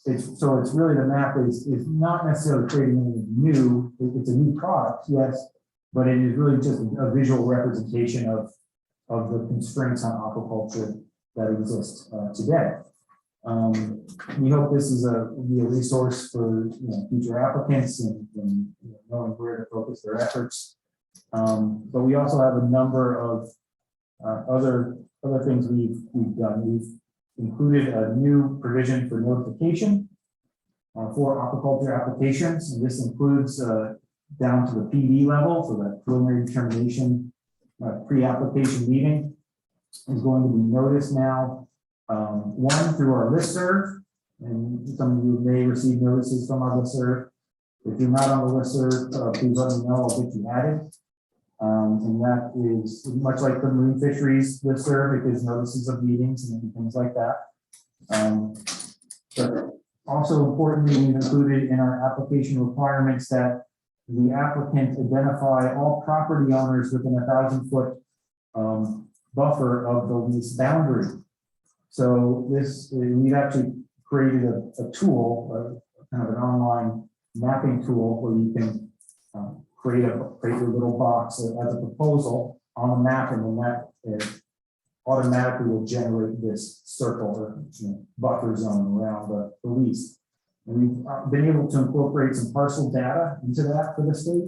it's really, the map is not necessarily creating anything new. It's a new product, yes, but it is really just a visual representation of the constraints on aquaculture that exist today. We hope this will be a resource for future applicants and knowing where to focus their efforts. But we also have a number of other things we've done. We've included a new provision for notification for aquaculture applications, and this includes down to the PD level, so that preliminary determination pre-application meeting is going to be noticed now. One, through our listserv, and some of you may receive notices from our listserv. If you're not on the listserv, please let me know, I'll get you added. And that is much like the marine fisheries listserv, it gives notices of meetings and things like that. But also importantly, we've included in our application requirements that the applicant identify all property owners within a 1,000-foot buffer of the lease boundary. So we've actually created a tool, kind of an online mapping tool where you can create a little box as a proposal on the map, and then that automatically will generate this circle or buffer zone around the lease. And we've been able to incorporate some parcel data into that for the state.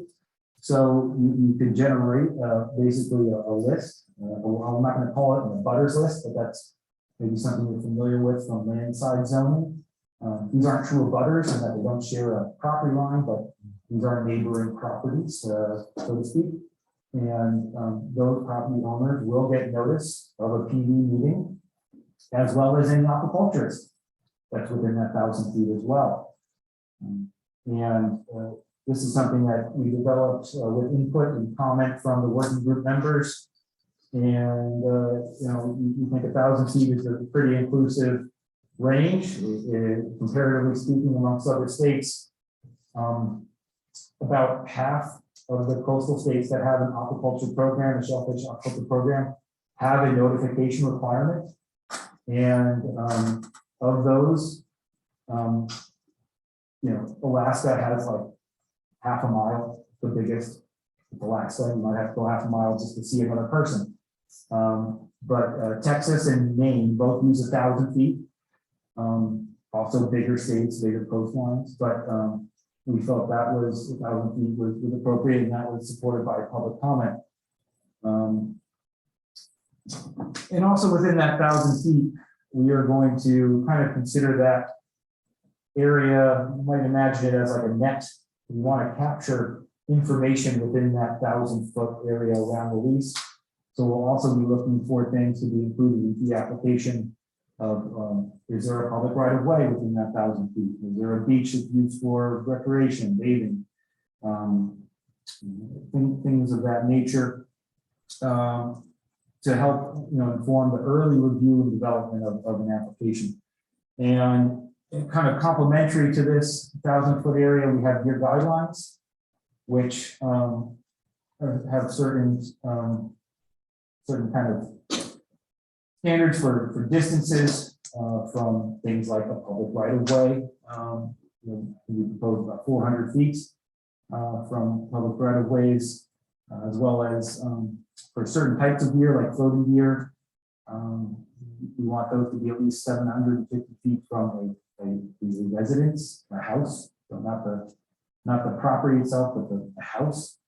So you can generate basically a list. I'm not going to call it a butters list, but that's maybe something you're familiar with from land side zoning. These aren't true abutters and that they don't share a property line, but these are neighboring properties, so to speak. And those property owners will get notice of a PV meeting, as well as any aquaculturist that's within that 1,000 feet as well. This is something that we developed with input and comment from the working group members. And you think 1,000 feet is a pretty inclusive range, comparatively speaking, amongst other states. About half of the coastal states that have an aquaculture program, a shellfish aquaculture program, have a notification requirement. And of those, Alaska has like half a mile, the biggest. Alaska, you might have to go half a mile just to see another person. But Texas and Maine both use 1,000 feet. Also bigger states, bigger coastlines, but we felt that was 1,000 feet was appropriate, and that was supported by public comment. And also within that 1,000 feet, we are going to kind of consider that area, you might imagine it as like a net. We want to capture information within that 1,000-foot area around the lease. So we'll also be looking for things to be included in the application of, is there a public right of way within that 1,000 feet? Is there a beach that's used for recreation, bathing? Things of that nature to help inform the early review and development of an application. And kind of complementary to this 1,000-foot area, we have your guidelines, which have certain kind of standards for distances from things like a public right of way. We propose about 400 feet from public right of ways, as well as for certain types of gear, like floating gear. We want those to be at least 750 feet from a residence, a house, so not the property itself, but the house.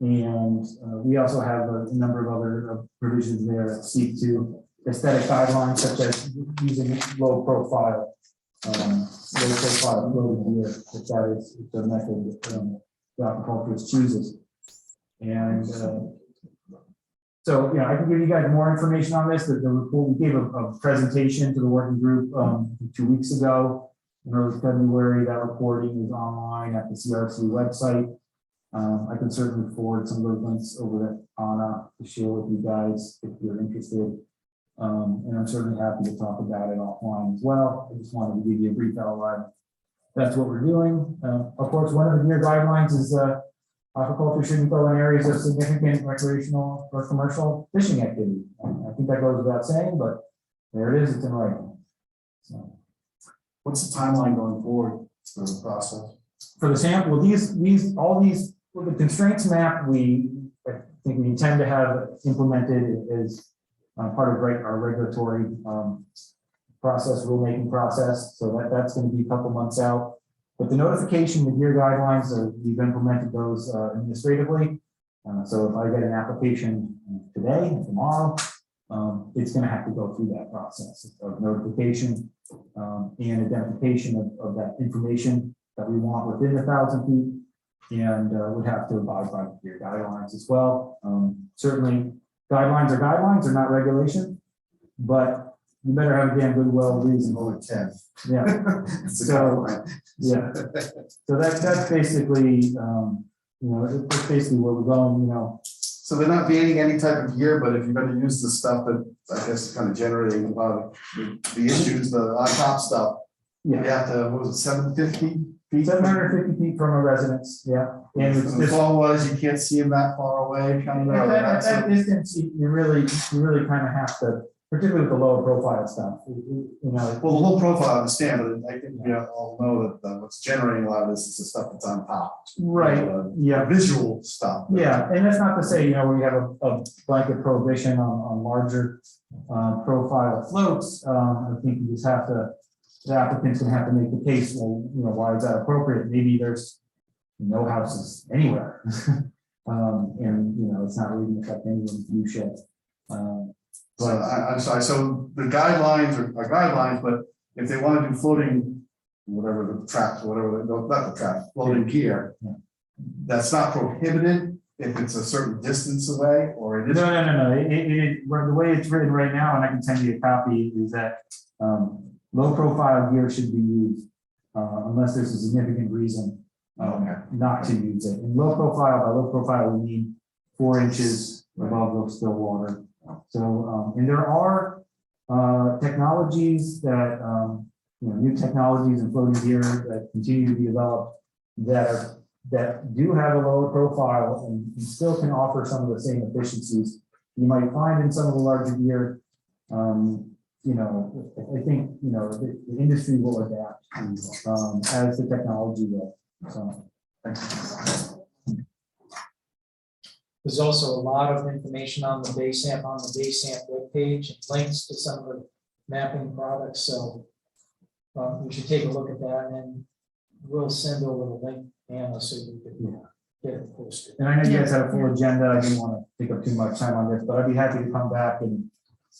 And we also have a number of other provisions there that speak to aesthetic guidelines, such as using low profile floating gear, if that is the method the aquaculturist chooses. And so, I can give you guys more information on this. The report, we gave a presentation to the working group 2 weeks ago in early February. That reporting is online at the CRC website. I can certainly forward some of those links over to Anna to share with you guys if you're interested. And I'm certainly happy to talk about it offline as well. I just wanted to give you a brief outline. That's what we're doing. Of course, one of the near guidelines is aquaculture shouldn't go in areas of significant recreational or commercial fishing activity. I think that goes without saying, but there it is, it's in writing. So, What's the timeline going forward for the process? for the sample, all these, with the constraints map, I think we intend to have implemented as part of our regulatory process, rulemaking process. So that's going to be a couple months out. But the notification, the gear guidelines, we've implemented those administratively. So if I get an application today and tomorrow, it's going to have to go through that process of notification and identification of that information that we want within 1,000 feet, and would have to abide by the gear guidelines as well. Certainly, guidelines are guidelines, they're not regulation, but you better have a damn good well reason. Over 10. Yeah. So, yeah. So that's basically, that's basically where we're going, So they're not banning any type of gear, but if you're gonna use the stuff that, I guess, kind of generating a lot of the issues, the on top stuff, you Yeah, have to, what was it, 750 feet? 750 feet from a residence, yeah. And it's The fall was, you can't see them that far away, kind of. at that distance, you really kind of have to particularly with the lower profile stuff, you know. Well, the low profile, I understand, but I think we all know that what's generating a lot of this is the stuff that's on top. Right, yeah. Visual stuff. Yeah, and that's not to say, you know, we have a blanket prohibition on larger profile floats. I think you just have to, the applicant's gonna have to make the case, well, you know, why is that appropriate? Maybe there's no houses anywhere. And, you know, it's not really gonna affect anyone's view shed. So I'm sorry, so the guidelines are guidelines, but if they want to do floating, whatever the traps, whatever, not the trap, floating gear, Yeah. that's not prohibited if it's a certain distance away, or it is. No. The way it's written right now, and I can send you a copy, is that low profile gear should be used unless there's a significant reason not to use it. And low profile, by low profile, we mean 4 inches above the still water. So, and there are technologies that, you know, new technologies and floating gear that continue to be developed that do have a lower profile and still can offer some of the same efficiencies you might find in some of the larger gear. You know, I think, you know, the industry will adapt as the technology will. So, There's also a lot of information on the BASAMP webpage and links to some of the mapping products. So we should take a look at that, and we'll send over the link, Anna, so we can get it posted. and I know you guys had a full agenda. I didn't want to take up too much time on this, but I'd be happy to come back and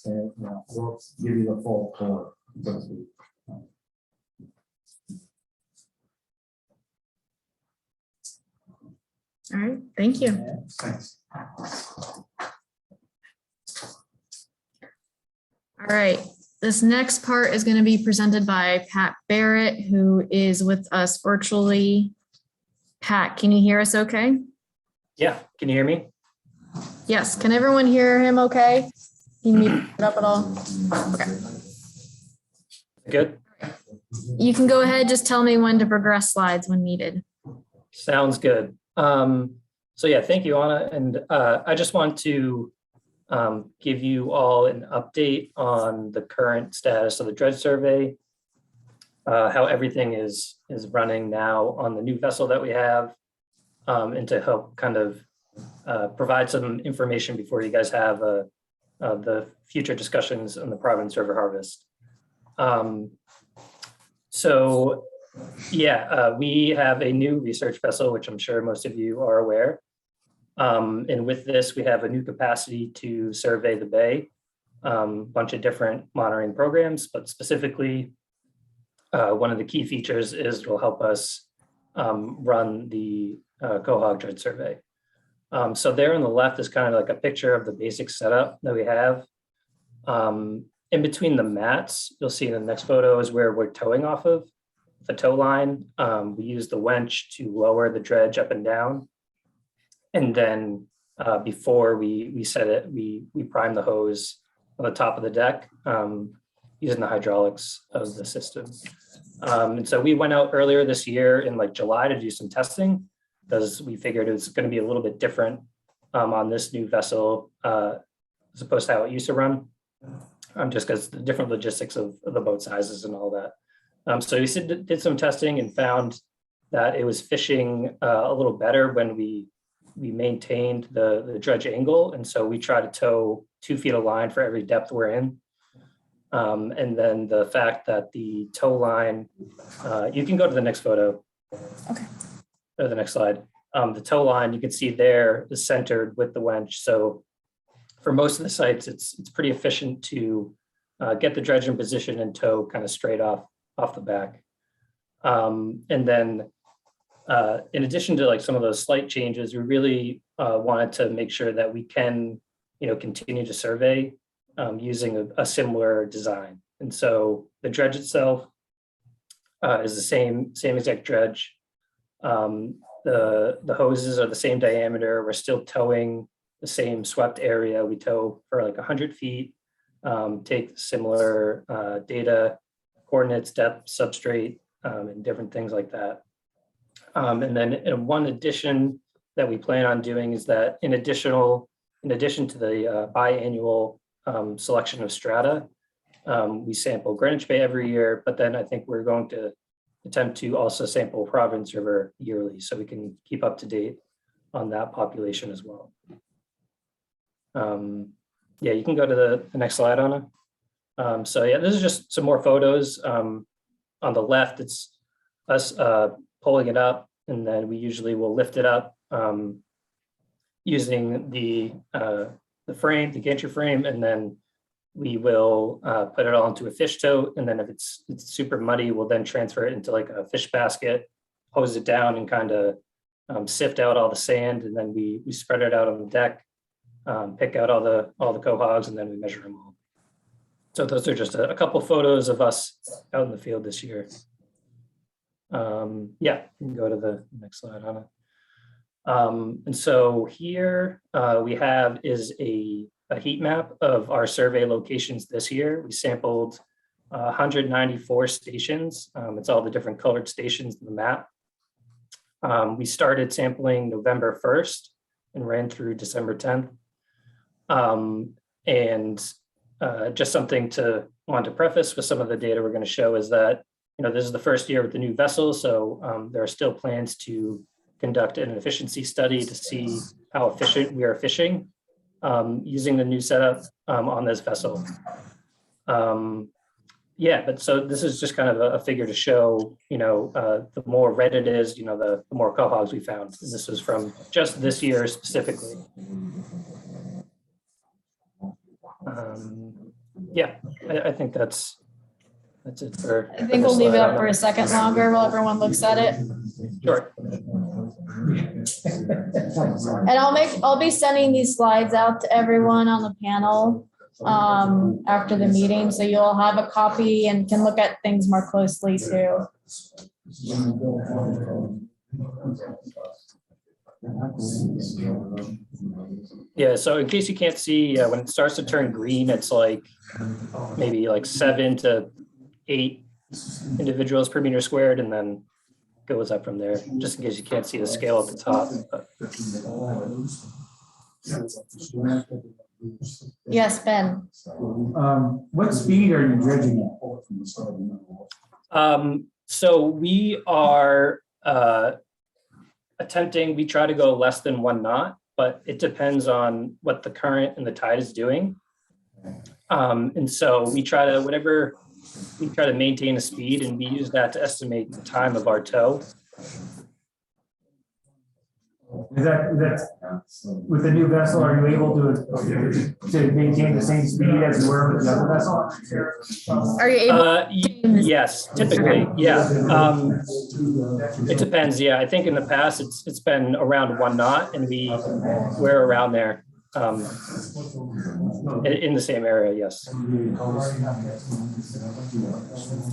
you know, we'll give you the full tour, so to speak. All right, thank you. Thanks. All right, this next part is going to be presented by Pat Barrett, who is with us virtually. Pat, can you hear us okay? Yeah, can you hear me? Yes, can everyone hear him okay? Can you mute it up at all? Okay. Good. You can go ahead, just tell me when to progress slides when needed. Sounds good. So yeah, thank you, Anna. And I just want to give you all an update on the current status of the dredge survey, how everything is running now on the new vessel that we have, and to help kind of provide some information before you guys have the future discussions on the Providence River harvest. So yeah, we have a new research vessel, which I'm sure most of you are aware. And with this, we have a new capacity to survey the bay, bunch of different monitoring programs, but specifically, one of the key features is it'll help us run the Quahog dredge survey. So there on the left is kind of like a picture of the basic setup that we have. In between the mats, you'll see in the next photo is where we're towing off of the tow line. We use the winch to lower the dredge up and down. And then before we set it, we prime the hose on the top of the deck using the hydraulics of the system. And so we went out earlier this year in like July to do some testing because we figured it was going to be a little bit different on this new vessel as opposed to how it used to run, just because the different logistics of the boat sizes and all that. So we did some testing and found that it was fishing a little better when we maintained the dredge angle. And so we try to tow 2 feet of line for every depth we're in. And then the fact that the tow line, you can go to the next photo. Okay. Or the next slide. The tow line, you can see there is centered with the winch. So for most of the sites, it's pretty efficient to get the dredge in position and tow kind of straight off the back. And then in addition to like some of those slight changes, we really wanted to make sure that we can, continue to survey using a similar design. And so the dredge itself is the same exact dredge. The hoses are the same diameter. We're still towing the same swept area. We tow for like 100 feet, take similar data, coordinates, depth, substrate, and different things like that. And then one addition that we plan on doing is that in addition to the biannual selection of strata. We sample Greenwich Bay every year, but then I think we're going to attempt to also sample Providence River yearly, so we can keep up to date on that population as well. Yeah, you can go to the next slide, Anna. So yeah, this is just some more photos. On the left, it's us pulling it up, and then we usually will lift it up using the frame, the gantry frame, and then we will put it all into a fish tote. And then if it's super muddy, we'll then transfer it into like a fish basket, hose it down, and kind of sift out all the sand. And then we spread it out on the deck, pick out all the cohogs, and then we measure them all. So those are just a couple photos of us out in the field this year. Yeah, you can go to the next slide, Anna. And so here we have is a heat map of our survey locations this year. We sampled 194 stations. It's all the different colored stations in the map. We started sampling November 1st and ran through December 10th. Just something to want to preface with some of the data we're going to show is that, you know, this is the first year with the new vessel, so there are still plans to conduct an efficiency study to see how efficient we are fishing using the new setup on this vessel. Yeah, but so this is just kind of a figure to show, you know, the more red it is, you know, the more cohogs we found. This was from just this year specifically. Yeah, I think that's it for. I think we'll leave it up for a second longer while everyone looks at it. Sure. And I'll be sending these slides out to everyone on the panel after the meeting, so you'll have a copy and can look at things more closely too. Yeah, so in case you can't see, when it starts to turn green, it's like maybe like 7 to 8 individuals per meter squared, and then goes up from there, just in case you can't see the scale at the top. Yes, Ben. What speed are you dredging at? So we are attempting, we try to go less than 1 knot, but it depends on what the current and the tide is doing. And so we try to, we try to maintain a speed, and we use that to estimate the time of our tow. Is that with the new vessel, are you able to maintain the same speed as you were with the other vessel? Are you able? Yes, typically, yeah. It depends. Yeah, I think in the past it's been around 1 knot, and we're around there in the same area. Yes.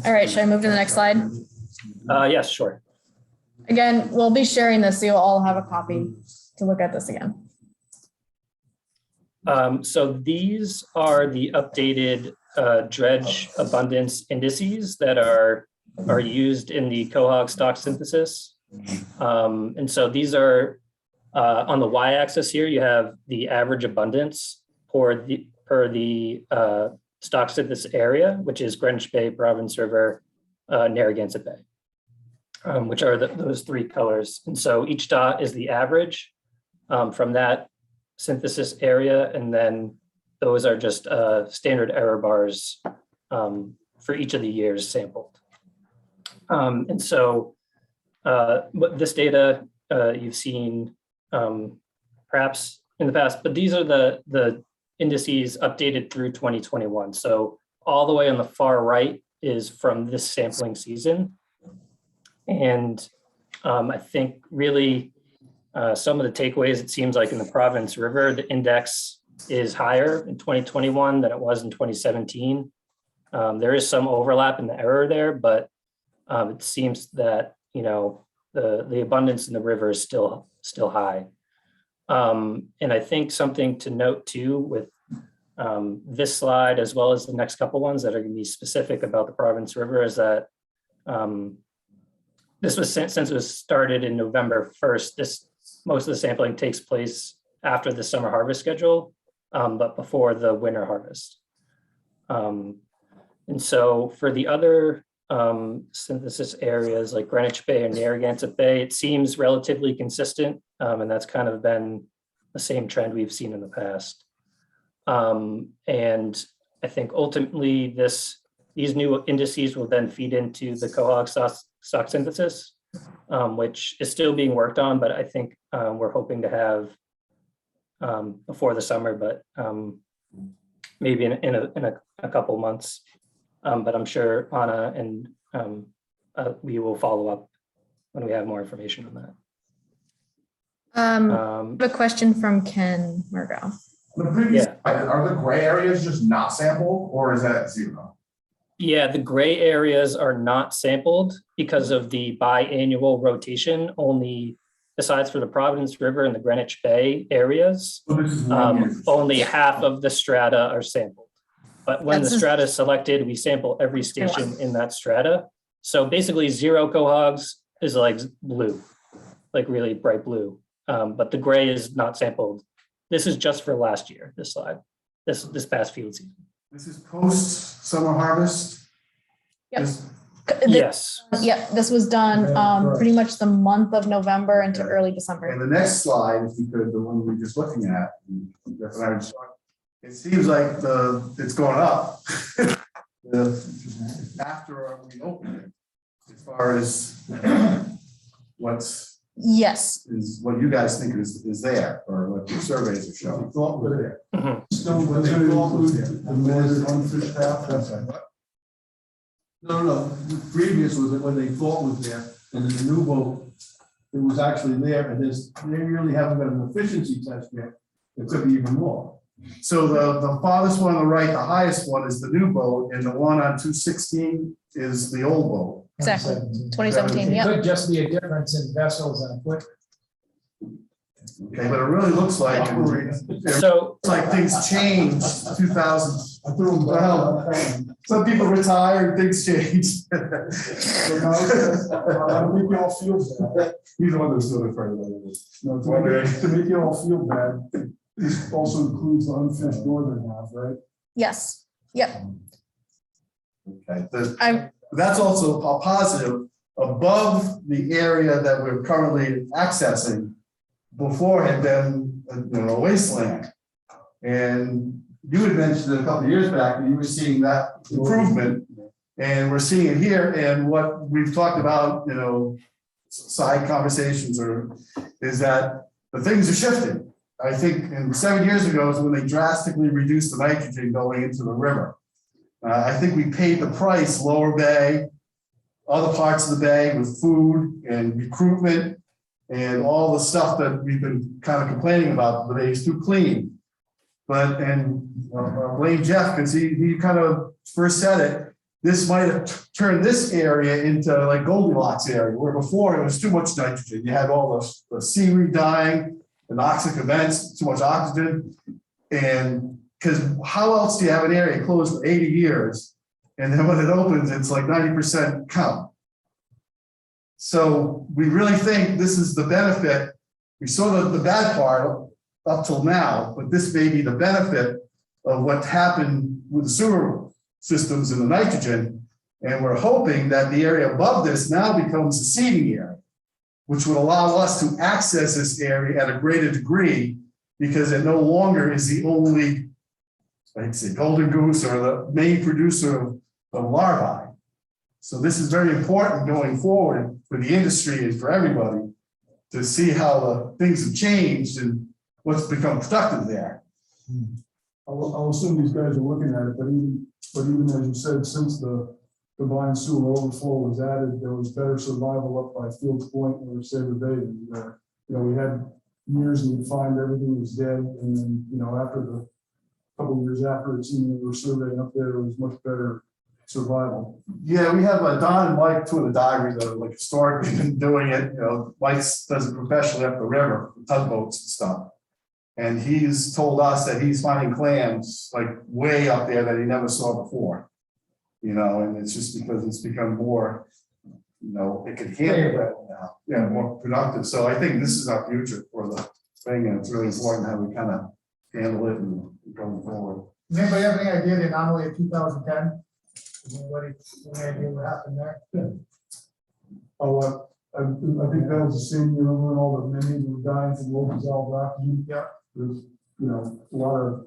All right. Should I move to the next slide? Yes, sure. Again, we'll be sharing this, so you'll all have a copy to look at this again. So these are the updated dredge abundance indices that are used in the cohog stock synthesis. And so these are on the y-axis here, you have the average abundance per the stock synthesis area, which is Greenwich Bay, Providence River, Narragansett Bay. Which are those 3 colors. And so each dot is the average from that synthesis area. And then those are just standard error bars for each of the years sampled. And so this data you've seen perhaps in the past, but these are the indices updated through 2021. So all the way on the far right is from this sampling season. And I think really some of the takeaways, it seems like in the Providence River, the index is higher in 2021 than it was in 2017. There is some overlap in the error there, but it seems that, you know, the abundance in the river is still high. And I think something to note too with this slide, as well as the next couple ones that are going to be specific about the Providence River, is that this was since it was started in November 1st. Most of the sampling takes place after the summer harvest schedule. but before the winter harvest. And so for the other synthesis areas like Greenwich Bay or Narragansett Bay, it seems relatively consistent. And that's kind of been the same trend we've seen in the past. And I think ultimately these new indices will then feed into the cohog stock synthesis, which is still being worked on, but I think we're hoping to have before the summer, but maybe in a couple months. But I'm sure Anna and we will follow up when we have more information on that. I have a question from Ken Murgo. The previous, Yeah. are the gray areas just not sampled or is that 0? Yeah, the gray areas are not sampled because of the biannual rotation, only besides for the Providence River and the Greenwich Bay areas, So this is 1 year. only half of the strata are sampled. But when the That's just- strata is selected, we sample every station in that strata. So basically 0 cohogs is like blue, like really bright blue. But the gray is not sampled. This is just for last year, this slide, this past field season. This is post summer harvest. Yep. This- Yes. Yep, this was done pretty much the month of November into early December. And the next slide, if you could, the one we were just looking at, that's what I was, it seems like it's going up. After we open it, as far as Yes, is what you guys think is there, or what your surveys are showing. Thought was there. Mhm. Still, when they include the northern unfished half, that's right. No, the previous was that when they thought was there, and then the new boat, it was actually there, and they really haven't got an efficiency test yet. It could be even more. So the farthest one on the right, the highest one is the new boat, and the one on 216 is the old boat. exactly. 2017, It yep. could just be a difference in vessels and equipment. Okay, but it really looks like, So things changed 2000. I threw them Well, some people retire and things change. I make you all feel bad. He's the one that's doing it for everybody. No, to make you all feel bad, this also includes the unfished northern half, right? Yes, yep. Okay, I'm, that's also a positive above the area that we're currently accessing. Before had been a wasteland. And you had mentioned it a couple of years back, and you were seeing that improvement. And we're seeing it here, and what we've talked about, side conversations is that the things are shifting. I think 7 years ago is when they drastically reduced the nitrogen going into the river. I think we paid the price, Lower Bay, other parts of the bay with food and recruitment and all the stuff that we've been kind of complaining about, the bay is too clean. But, blame Jeff, because he kind of first said it, this might have turned this area into like Goldilocks area, where before it was too much nitrogen. You had all the seaweed dying, the noxic events, too much oxygen. And because how else do you have an area closed for 80 years? And then when it opens, it's like 90% count. So we really think this is the benefit. We saw the bad part up till now, but this may be the benefit of what happened with the sewer systems and the nitrogen. And we're hoping that the area above this now becomes a seeding area, which would allow us to access this area at a greater degree, because it no longer is the only, I'd say, golden goose or the main producer of larvae. So this is very important going forward for the industry and for everybody to see how the things have changed and what's become productive there. I'll assume these guys are looking at it, but even as you said, since the combined sewer overflow was added, there was better survival up by Fields Point or Sabre Bay. We had years and you'd find everything was dead, and then after the couple of years after it seemed we were surveying up there, it was much better survival. Yeah, we have Don and Mike, two of the divers that are like historically been doing it. Mike does it professionally up the river, tugboats and stuff. And he's told us that he's finding clams like way up there that he never saw before. And it's just because it's become more, it can handle that now. Yeah, more productive. So I think this is our future for the thing, and it's really important how we kind of handle it and going forward. Does anybody have any idea the anomaly of 2010? Does anybody have any idea what happened there? Oh, I think that was the same year when all the men were dying from low dissolved oxygen. Yeah. There's, a lot of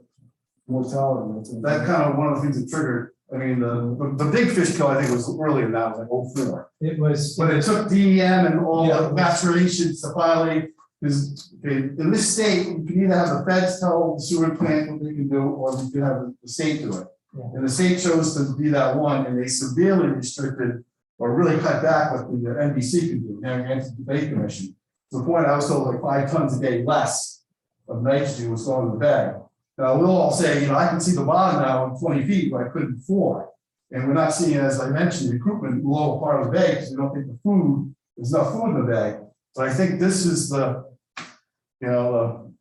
mortality. I think. That kind of one of the things that triggered, I mean, the big fish kill, I think was earlier than that, was like 04. It was. But it took DEM and all Yeah. the maturations to finally, because in this state, you can either have the feds tell the sewer plant what they can do, or you can have the state do it. Yeah. And the state chose to be that one, and they severely restricted or really cut back what the NBC can do, Narragansett Bay Commission. To the point I was told like 5 tons a day less of nitrogen was going to the bag. Now, we'll all say, I can see the bottom now in 20 feet, but I couldn't before. And we're not seeing, as I mentioned, recruitment lower part of the bag, because we don't think there's enough food in the bag. So I think this is the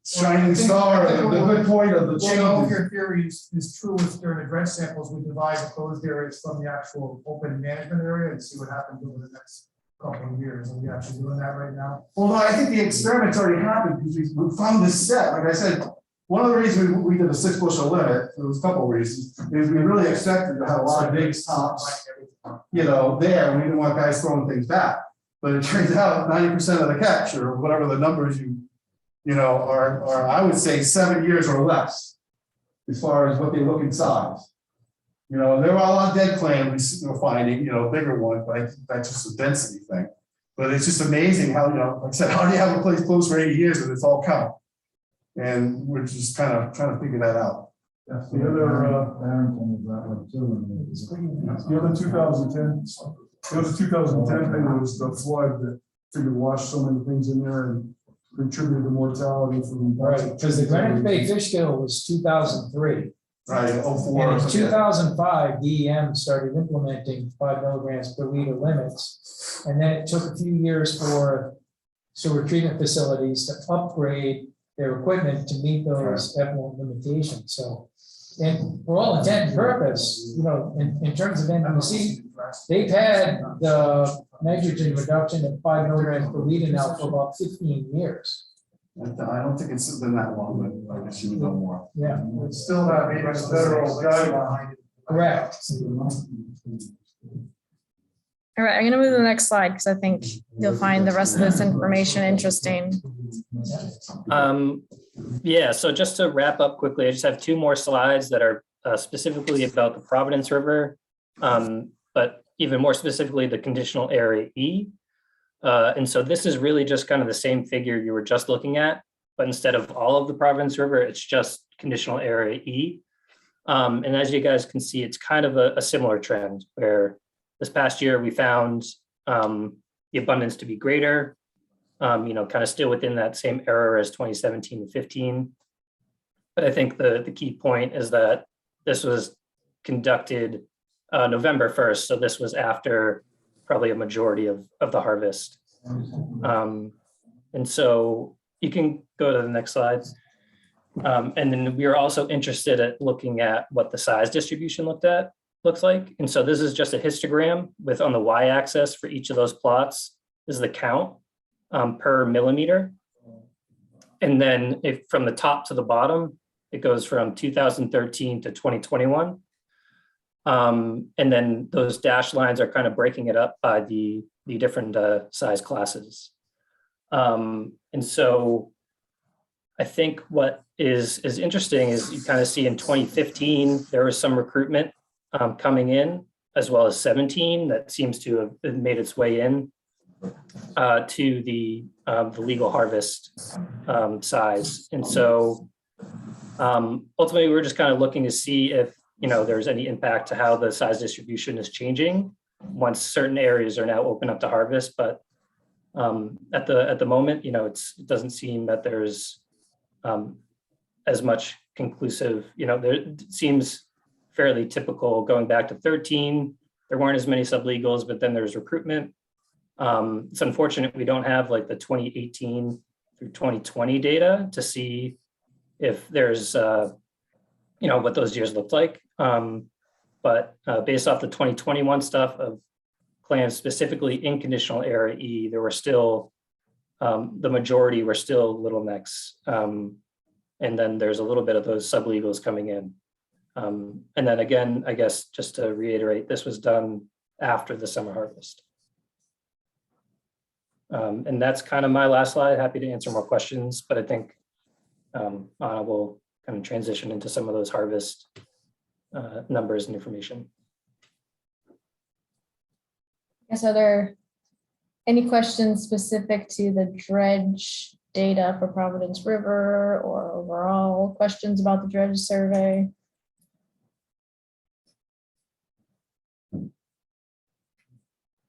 shining star, the good point of the Well, if change. your theory is true with during the dredge samples, we divide the closed areas from the actual open management area and see what happens over the next couple of years. Are we actually doing that right now? Well, no, I think the experiment's already happened because we found this set. Like I said, one of the reasons we did a 6 bushel limit, there was a couple of reasons, is we really expected to have a lot of big tops, there. We didn't want guys throwing things back. But it turns out 90% of the catch, or whatever the numbers are, I would say 7 years or less, as far as what they look in size. There were a lot of dead clams we're finding, bigger ones, but I think that's just a density thing. But it's just amazing how, like I said, how do you have a place closed for 80 years and it's all count? And we're just kind of trying to figure that out. The other 2010, thing was the flood that figured washed so many things in there and contributed to mortality from. Right, because the Greenwich Bay fish kill was 2003. Right, 04. And in 2005, DEM started implementing 5 milligrams per liter limits. And then it took a few years for sewer treatment facilities to upgrade their equipment to meet those effluent limitations. So, and for all intent and purpose, in terms of NBC, they've had the nitrogen reduction at 5 milligrams per liter now for about 15 years. I don't think it's been that long, but I guess you would know more. Yeah. It's still not meeting the federal guideline. Correct. All right, I'm gonna move to the next slide because I think you'll find the rest of this information interesting. Yeah, so just to wrap up quickly, I just have 2 more slides that are specifically about the Providence River, but even more specifically, the conditional area E. And so this is really just kind of the same figure you were just looking at, but instead of all of the Providence River, it's just conditional area E. And as you guys can see, it's kind of a similar trend where this past year we found the abundance to be greater, kind of still within that same era as 2017 and 15. But I think the key point is that this was conducted November 1st. So this was after probably a majority of the harvest. And so you can go to the next slide. And then we are also interested at looking at what the size distribution looks like. And so this is just a histogram with on the y-axis for each of those plots is the count per millimeter. And then if from the top to the bottom, it goes from 2013 to 2021. And then those dashed lines are kind of breaking it up by the different size classes. And so I think what is interesting is you kind of see in 2015, there was some recruitment coming in, as well as 17 that seems to have made its way in to the legal harvest size. And so ultimately, we're just kind of looking to see if there's any impact to how the size distribution is changing once certain areas are now open up to harvest. But at the moment, it doesn't seem that there's as much conclusive. It seems fairly typical going back to 13. There weren't as many sublegals, but then there's recruitment. It's unfortunate we don't have like the 2018 through 2020 data to see if there's what those years looked like. But based off the 2021 stuff of clams specifically in conditional area E, there were still, the majority were still little necks And then there's a little bit of those sublegals coming in. And then again, I guess, just to reiterate, this was done after the summer harvest. And that's kind of my last slide. Happy to answer more questions, but I think Anna will kind of transition into some of those harvest numbers and information. Yes, are there any questions specific to the dredge data for Providence River or overall questions about the dredge survey?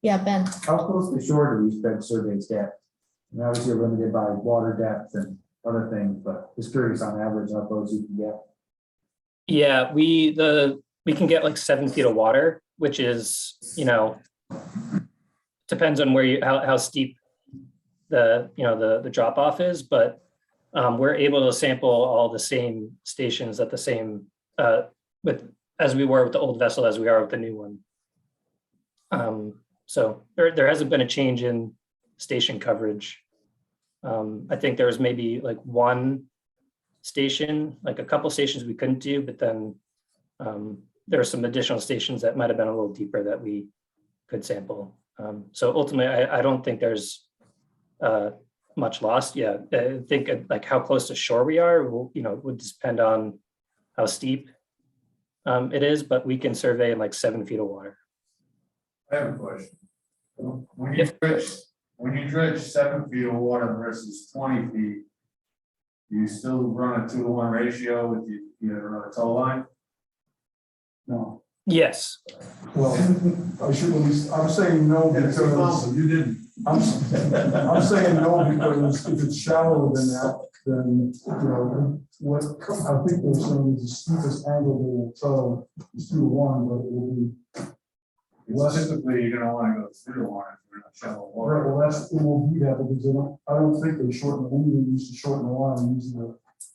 Yeah, Ben. How close to shore do these dredge surveys get? And obviously you're limited by water depth and other things, but just curious on average how close you can get. Yeah, we can get like 7 feet of water, which is, you know, depends on where you, how steep the drop off is, but we're able to sample all the same stations at the same as we were with the old vessel as we are with the new one. So there hasn't been a change in station coverage. I think there was maybe like one station, like a couple stations we couldn't do, but then there are some additional stations that might have been a little deeper that we could sample. So ultimately, I don't think there's much lost. Yeah, I think like how close to shore we are, would depend on how steep it is, but we can survey in like 7 feet of water. I have a question. When you dredge 7 feet of water versus 20 feet, you still run a 2-to-1 ratio with your tow line? No. Yes. Well, I'm saying no because You didn't. I'm saying no because if it's shallower than that, then, what I think they're saying is the steepest angle they will tow is 2-to-1, but it will be less. Typically, you're gonna wanna go 3-to-1 if you're not shallow water. Right, well, it will be that because I don't think they shorten, we used to shorten the line using the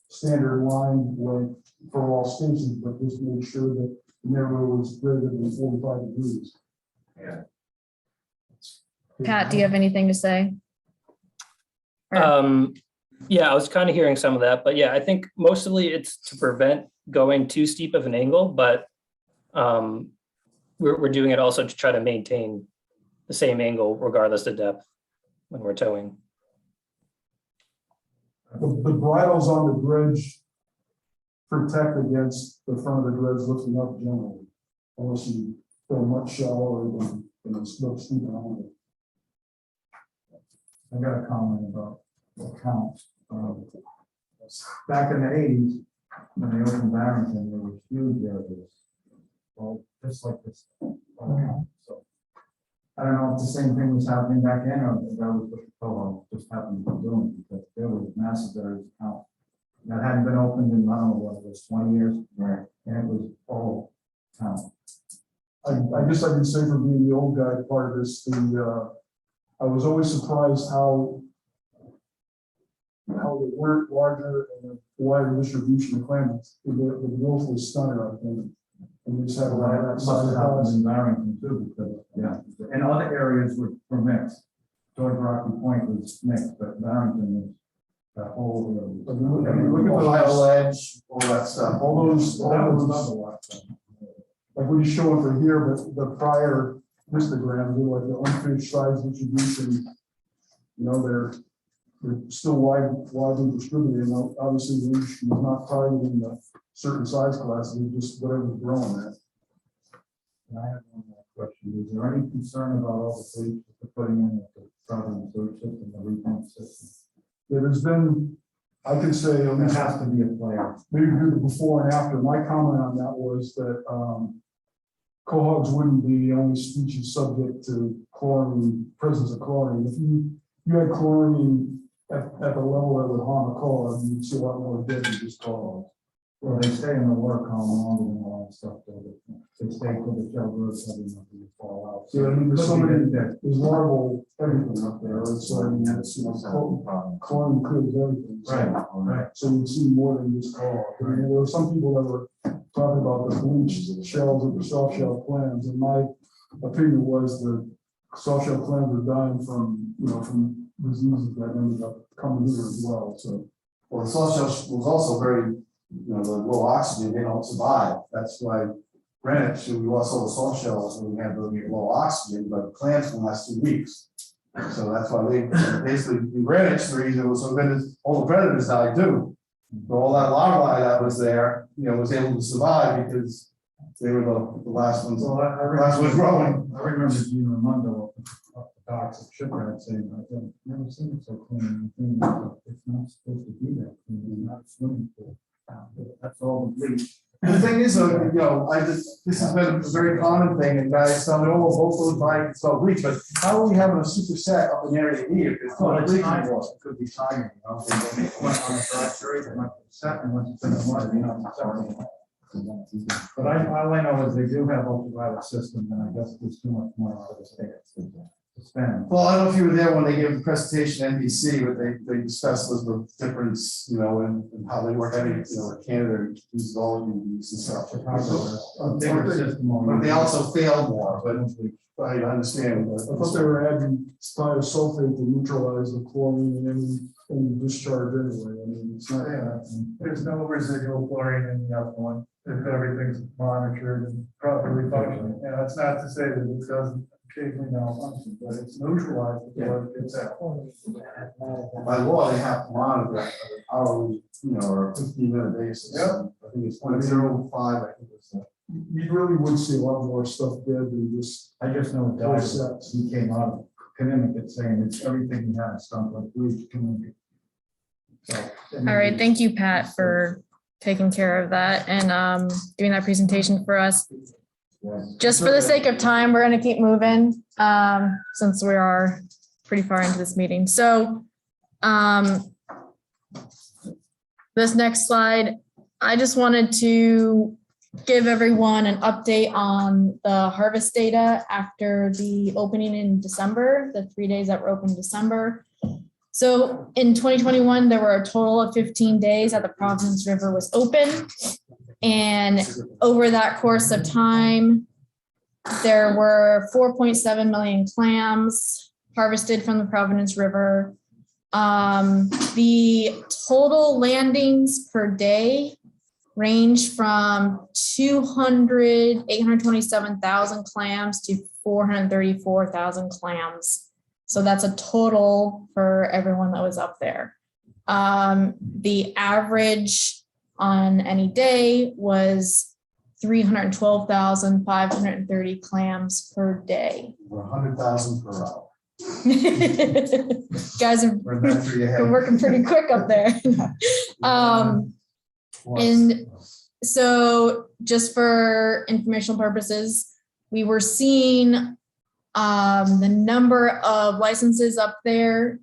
standard line length for all stations, but just make sure that the narrow was greater than 45 degrees. Yeah. Pat, do you have anything to say? Yeah, I was kind of hearing some of that, but yeah, I think mostly it's to prevent going too steep of an angle, but we're doing it also to try to maintain the same angle regardless of depth when we're towing. The bridles on the dredge protect against the front of the dredge lifting up generally, unless you go much shallower than it's no steep angle. I got a comment about the count. Back in the 80s, when they opened Barrington, there were huge areas. Well, just like this. So I don't know if the same thing was happening back then or if that was what the co-op just happened to be doing, because there was massive areas of count that hadn't been opened in, I don't know what it was, 20 years. Right. And it was all count. I guess I can say for being the old guy part of this, I was always surprised how they weren't larger and the wider distribution of clams. The growth was stunning, I think. And we just had a lot of that side of the house. In Barrington too, because, yeah, and other areas were mixed. George Rocky Point was mixed, but Barrington was the whole. Look at the Ohio Edge, all that stuff. all those, like what he's showing for here, but the prior histograms, they're like the unfinished size distribution. They're still widely distributed. And obviously, the industry is not targeting the certain size classes, just whatever's growing at. And I have one more question. Is there any concern about all the fleets that they're putting in the southern sewer system, the repump system? Yeah, there's been, I could say, There has to be a player. maybe do the before and after. My comment on that was that cohogs wouldn't be the only species subject to chlorine, presence of chlorine. If you had chlorine at the level that would harm a cohog, you'd see a lot more dead than just cohogs. Well, they stay in the water column longer than all that stuff. They stay till the shell grows heavy enough to fall out. So I mean, there's so many, That- there's larval everything up there. So I mean, it's, chlorine clears everything. So- Right. So you'd see more than just cohog. I mean, there were some people that were talking about the bleached shells of the soft shell clams, and my opinion was the soft shell clams were dying from diseases that ended up coming here as well, so. Well, the soft shell was also very, the low oxygen, they don't survive. That's why Greenwich, we lost all the soft shells when we had the low oxygen, but clams can last 2 weeks. So that's why they basically, in Greenwich, the reason was so then all the predators died too. So all that larvae that was there, was able to survive because they were the last ones, last ones growing. I remember being in Mondo up the docks of shipyard saying, I've never seen it so clean. It's not supposed to be that clean, it's not a swimming pool. That's all the bleach. The thing is, this has been a very common thing, and guys tell me, oh, both those bikes so bleach, but how are we having a super set up in area E if it's not bleaching water? It could be timing, They went on the trajectory, they went to the set, and went to the mud, But all I know is they do have ultraviolet system, and I guess there's too much money for the state to spend. Well, I don't know if you were there when they gave the presentation at NBC, but they discussed the difference, and how they work. Canada uses all of these and stuff. A bigger system. But they also fail more, but I understand. I thought they were adding thiosulfate to neutralize the chlorine in any discharge anyway. I mean, it's not. There's no residual chlorine in the effluent, if everything's monitored and properly functioning. And that's not to say that it doesn't occasionally malfunction, but it's neutralized before it gets out. By law, they have to monitor it hourly, or 15-minute basis. Yep. I think it's 0.05, I think it's. You really would see a lot more stuff dead than just. I just know it Four does. sets. He came out of Connecticut saying it's everything he has, stuff like bleach, Connecticut. All right, thank you, Pat, for taking care of that and doing that presentation for us. Just for the sake of time, we're gonna keep moving since we are pretty far into this meeting. So this next slide, I just wanted to give everyone an update on the harvest data after the opening in December, the 3 days that were open in December. So in 2021, there were a total of 15 days that the Providence River was open. And over that course of time, there were 4.7 million clams harvested from the Providence River. The total landings per day range from 827,000 clams to 434,000 clams. So that's a total for everyone that was up there. The average on any day was 312,530 clams per day. 100,000 per hour. Guys have been working pretty quick up there. And so just for informational purposes, we were seeing the number of licenses up there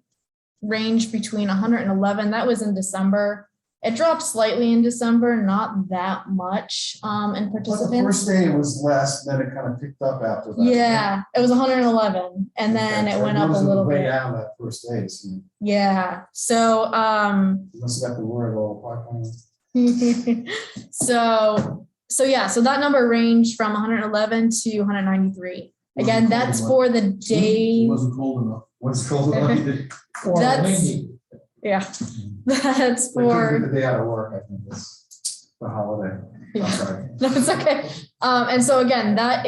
range between 111. That was in December. It dropped slightly in December, not that much in participants. The first day it was less, then it kind of picked up after that. Yeah, it was 111, and then it went up a little way bit. down that first day. So Yeah, so you must have got the word all apart. so that number ranged from 111 to 193. Again, that's for the day. It wasn't cold enough. What's cold enough? Yeah, that's for. The day out of work, I think it's the holiday. Yeah. I'm sorry. No, it's okay. And so again, that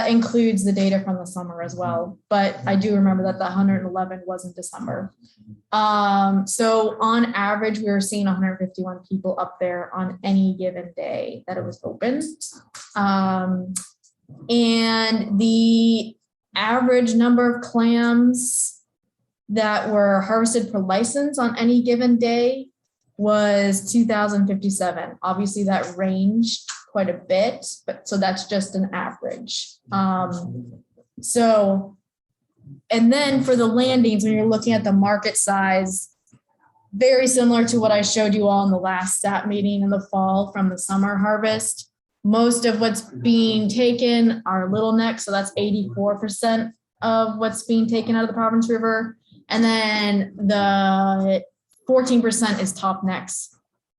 includes the data from the summer as well. But I do remember that the 111 was in December. So on average, we were seeing 151 people up there on any given day that it was open. And the average number of clams that were harvested per license on any given day was 2,057. Obviously that ranged quite a bit, but so that's just an average. And then for the landings, when you're looking at the market size, very similar to what I showed you all in the last SAP meeting in the fall from the summer harvest. Most of what's being taken are little necks, so that's 84% of what's being taken out of the Providence River. And then the 14% is top necks.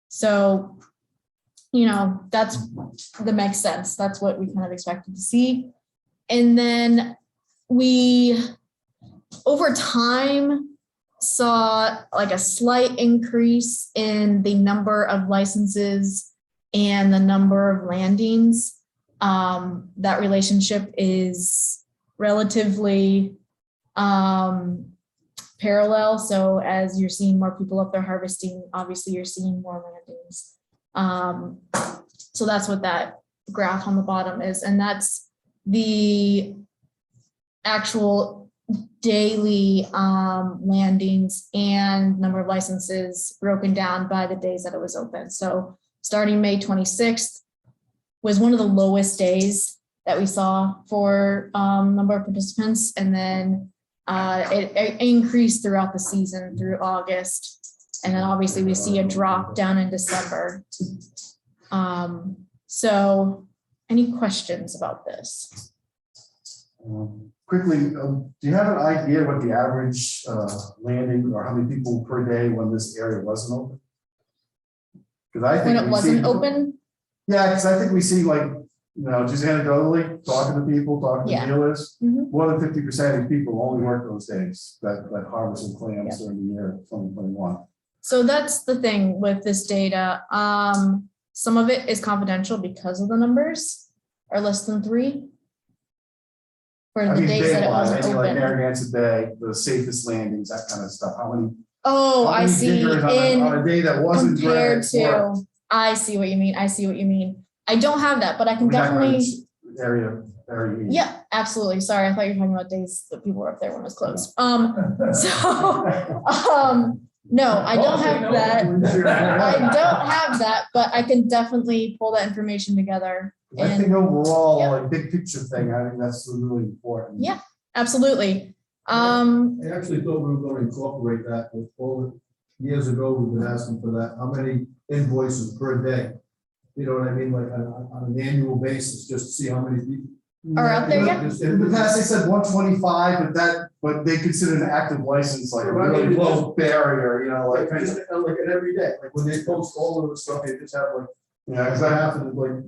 So, that makes sense. That's what we kind of expected to see. And then over time, saw like a slight increase in the number of licenses and the number of landings. That relationship is relatively parallel. So as you're seeing more people up there harvesting, obviously you're seeing more landings. So that's what that graph on the bottom is. And that's the actual daily landings and number of licenses broken down by the days that it was open. So starting May 26th was one of the lowest days that we saw for number of participants. And then it increased throughout the season through August. And then obviously we see a drop down in December. So any questions about this? Quickly, do you have an idea what the average landing or how many people per day when this area wasn't open? Because I think When it wasn't open? Yeah, because I think we see like, just anecdotally, talking to people, talking Yeah. to dealers, Mhm. more than 50% of people only work those days that harvested clams during the year 2021. So that's the thing with this data. Some of it is confidential because of the numbers are less than 3. For I the mean, days that it day-wise, wasn't I mean, like open. Narragansett Bay, the safest landings, that kind of stuff. How many? Oh, how I many see. diggers on a day that wasn't Compared dry to, worked? I see what you mean. I see what you mean. I don't have that, but I can I mean, that kind of definitely, area. yeah, absolutely. Sorry, I thought you were talking about days that people were up there when it was closed. No, I don't have that. I don't have that, but I can definitely pull that information together. I think overall, Yeah. like big picture thing, I think that's really important. Yeah, absolutely. I actually thought we were going to incorporate that with all the years ago, we've been asking for that, how many invoices per day? You know what I mean, like on an annual basis, just to see how many people. Are out there yet? In the past, they said 125, but they consider an active license like a really low barrier, like. Just like an every day, like when they post all of the stuff, they just have like, Yeah, because I have to like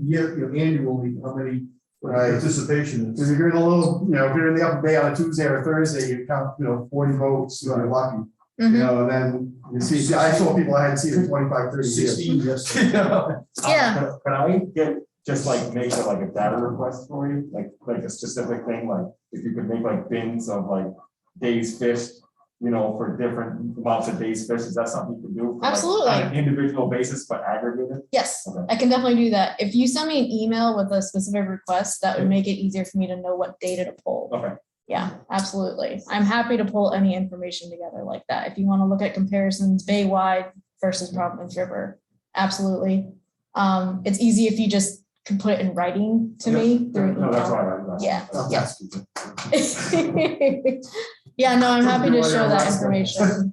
annually, how many Right. participation If is. you're in a little, if you're in the upper bay on a Tuesday or Thursday, you count, 40 votes, you're lucky. Mhm. And then you see, I saw people I hadn't seen in 25, 30 years. 16, yes. Yeah. Can I get, just like make it like a data request for you, like a specific thing, like if you could make like bins of like days fished, for different amounts of days fished, is that something you can do? For, like, Absolutely. on an individual basis, but aggregated? Yes, Okay. I can definitely do that. If you send me an email with a specific request, that would make it easier for me to know what data to pull. Okay. Yeah, absolutely. I'm happy to pull any information together like that. If you want to look at comparisons bay-wide versus Providence River, absolutely. It's easy if you just can put it in writing to me through No, that's email. why I'm. Yeah, Oh, yeah. that's good. Yeah, no, I'm happy to show that information.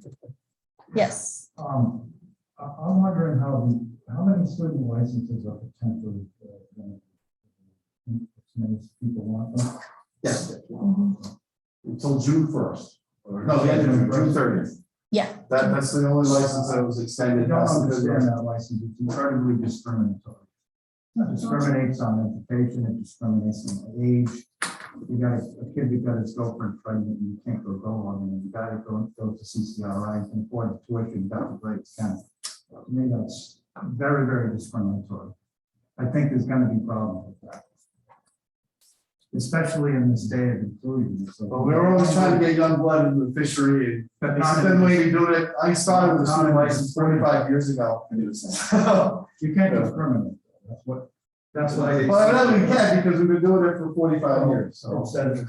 Yes. I'm wondering how many student licenses are potentially, as many people want them? Yes, Mhm. until June 1st. No, yeah, June 30th. Yeah. That's the only license that was I extended. don't That's the good understand one. that license, it's incredibly discriminatory. It discriminates on education, it discriminates on age. You got a kid who got his girlfriend pregnant, and you can't go on, and you gotta go to CCRI and can afford the tuition, got the grades kind of. To me, that's very, very discriminatory. I think there's gonna be problems with that. Especially in this day of inclusion. So- Well, we were always trying to get young blood in the fishery, and this has been the way we do it. I started with a student license 45 years ago. You can't discriminate, that's what I. Well, evidently we can, because we've been doing it for 45 years, so. It says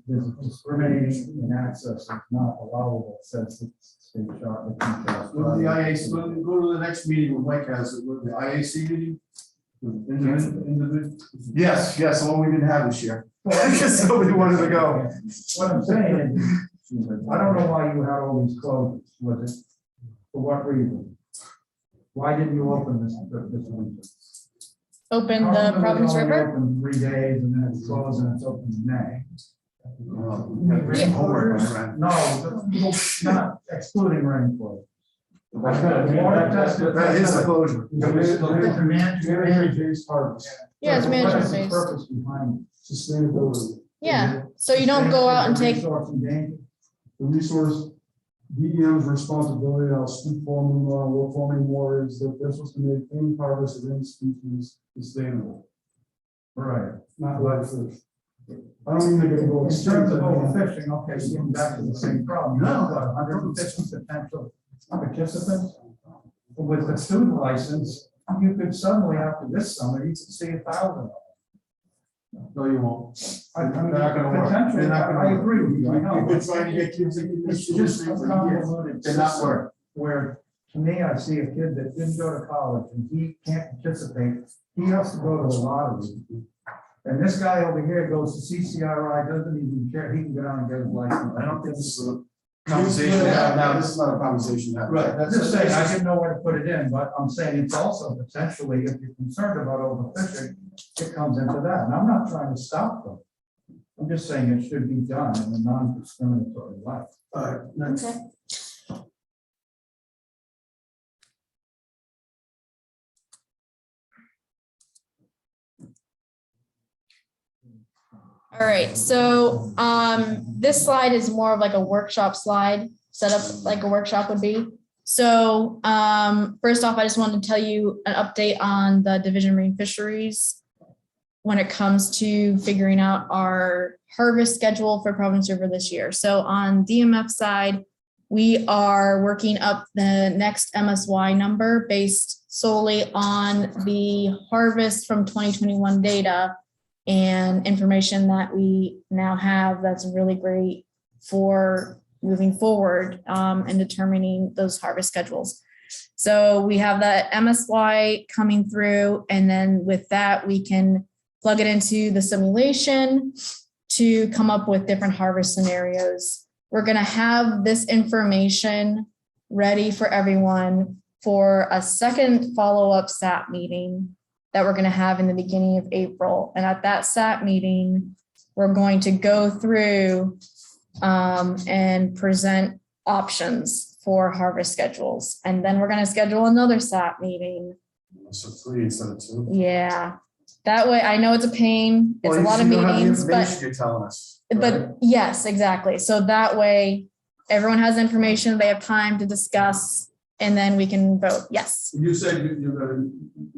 there's discrimination in access, it's not allowable, it says it's state shot. Go to the IAC, go to the next meeting with Mike has it, with the IAC meeting. Yes, the one we didn't have this year. Because nobody wanted to go. What I'm saying is, I don't know why you had all these closures, was it, for what reason? Why didn't you open this week? Open the Providence River? Open 3 days and then it's closed and it's open in May. Homework, my friend. No, not excluding rainfall. That is a closure. Yeah, it's management What's the based. purpose behind sustainability? Yeah, so you don't go out and take, Resource and danger? The resource DEM's responsibility, I'll speak for them, work for me more, is that they're supposed to make any harvest of any species sustainable. Right. Not live fish. I don't mean they're gonna go. In extinct. terms of overfishing, okay, so getting back to the same problem. No. But 150 potential participants. With the student license, you could suddenly, after this summer, you could see 1,000. No, you won't. I mean, They're not gonna work. potentially, They're not gonna I work. agree with you, I know. You've been trying to get kids in It's this just a for years. convoluted They're not system working. where, to me, I see a kid that didn't go to college and he can't participate. He has to go to the lottery. And this guy over here goes to CCRI, doesn't even care, he can go down and get his license. I don't think this is a conversation to have now. This is not a conversation to have. Right, that's just saying, I didn't know where to put it in, but I'm saying it's also potentially, if you're concerned about overfishing, it comes into that, and I'm not trying to stop them. I'm just saying it should be done in a non-discriminatory way. All right, next. Okay. All right, so this slide is more of like a workshop slide, set up like a workshop would be. So first off, I just wanted to tell you an update on the Division of Marine Fisheries when it comes to figuring out our harvest schedule for Providence River this year. So on DMF side, we are working up the next MSY number based solely on the harvest from 2021 data and information that we now have that's really great for moving forward and determining those harvest schedules. So we have that MSY coming through, and then with that, we can plug it into the simulation to come up with different harvest scenarios. We're gonna have this information ready for everyone for a second follow-up SAP meeting that we're gonna have in the beginning of April. And at that SAP meeting, we're going to go through and present options for harvest schedules. And then we're gonna schedule another SAP meeting. So 3 instead of 2. Yeah, that way, I know it's a pain, it's Well, a you lot of still have the meetings, information but, You're telling us. right? yes, exactly. So that way, everyone has information, they have time to discuss, and then we can vote, yes. You said you're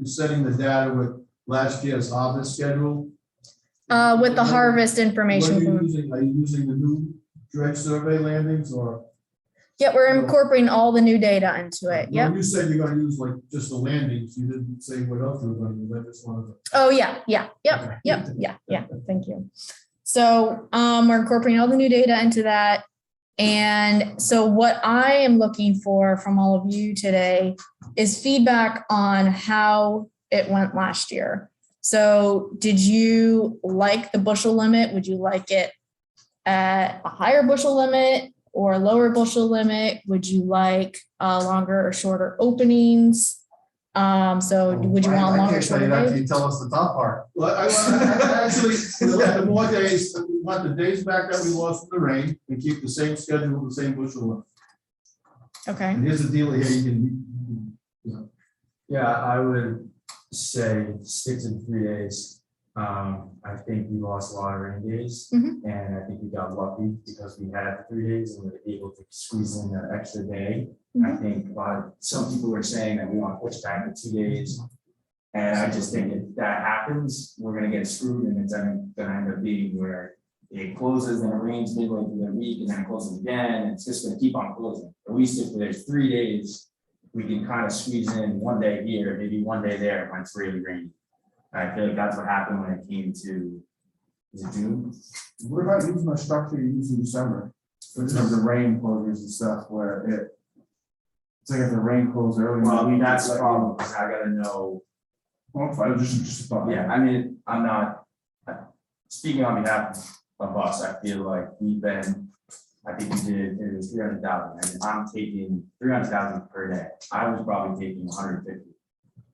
setting the data with last year's harvest schedule. With the harvest What are information. you from- using? Are you using the new dredge survey landings or? Yeah, we're incorporating all the new data into it, No, yep. you said you're gonna use like just the landings. You didn't say what else you were gonna use. I just wanted to. Oh, yeah, thank you. So we're incorporating all the new data into that. And so what I am looking for from all of you today is feedback on how it went last year. So did you like the bushel limit? Would you like it at a higher bushel limit or a lower bushel limit? Would you like longer or shorter openings? So would you want I longer, can't tell you shorter that till days? you tell us the top part. Well, actually, the more days, we want the days back that we lost in the rain and keep the same schedule, the same bushel limit. Okay. And here's the deal here, you can. Yeah, I would say stick to 3 days. I think we lost a lot of rain days, Mhm. and I think we got lucky because we had the 3 days and we were able to squeeze in that extra day. I think some people were saying that we want to push back to 2 days. And I just think if that happens, we're gonna get screwed, and it's gonna end up being where it closes and it rains midway through the week and then it closes again, and it's just gonna keep on closing. At least if there's 3 days, we can kind of squeeze in 1 day here, maybe 1 day there when it's really rainy. I feel like that's what happened when it came to, is it June? What about using the structure you use in December, in terms of rain closures and stuff, where it's like if the rain closed early. Well, that's the problem, because I gotta know. Well, fine, just a thought. Yeah, I mean, I'm not, speaking on behalf of us, I feel like I think we did, it was 300,000, and I'm taking 300,000 per day. I was probably taking 150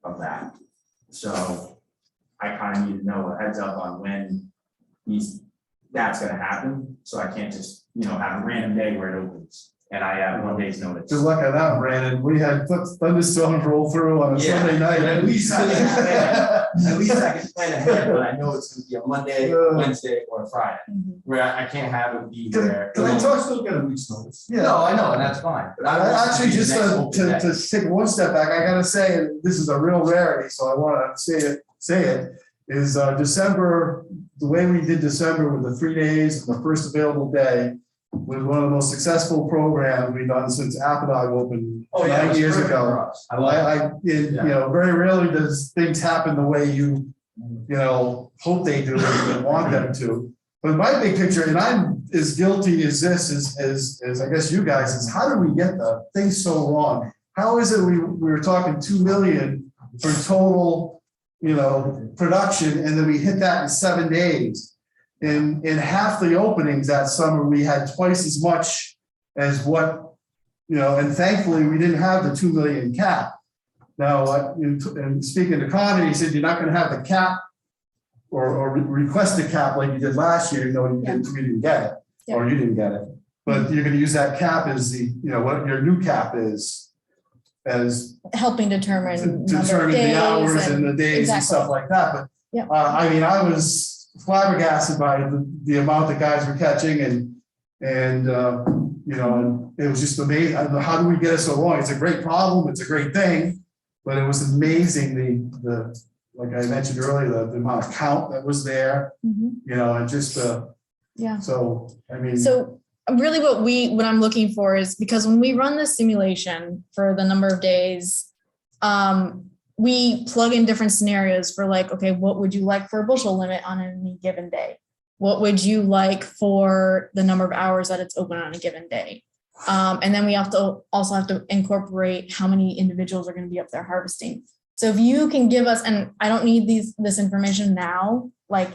of that. So I kind of need to know a heads up on when that's gonna happen, so I can't just, have a random day where it opens. and I have 1 day's notice. Good luck on that, Brandon. We had thunderstorms roll through on a Yeah, Sunday night. but at least I can plan, at least I can plan ahead, but I know it's gonna be a Monday, Wednesday, or a Friday, where I can't have it be there. Can I talk, still get a week's notice? Yeah. No, I know, and that's fine, but I want it to Actually, be the just next open day. to take one step back, I gotta say, and this is a real rarity, so I wanna say it, is December, the way we did December with the 3 days, the first available day, was one of the most successful programs we've done since Appadog opened Oh, yeah, it 9 was years perfect ago. for us. I love it. You know, very rarely does things happen the way you hope they do and want them to. But my big picture, and I'm as guilty as this, as I guess you guys, is how do we get the things so wrong? How is it we were talking 2 million for total, production, and then we hit that in 7 days? In half the openings that summer, we had twice as much as what, and thankfully we didn't have the 2 million cap. Now, and speaking to Connie, he said, you're not gonna have the cap or request a cap like you did last year, you didn't get it, or you didn't get it. But you're gonna use that cap as the, what your new cap is, as Helping determine. determine the hours and the days and stuff like that. But Yeah. I mean, I was flabbergasted by the amount that guys were catching and it was just amazing. I don't know, how do we get it so wrong? It's a great problem. It's a great thing, but it was amazing. The like I mentioned earlier, the amount of count that was there, and just, Yeah. so, I mean. So really what I'm looking for is, because when we run this simulation for the number of days, we plug in different scenarios for like, okay, what would you like for a bushel limit on any given day? What would you like for the number of hours that it's open on a given day? And then we also have to incorporate how many individuals are going to be up there harvesting. So if you can give us, and I don't need this information now, like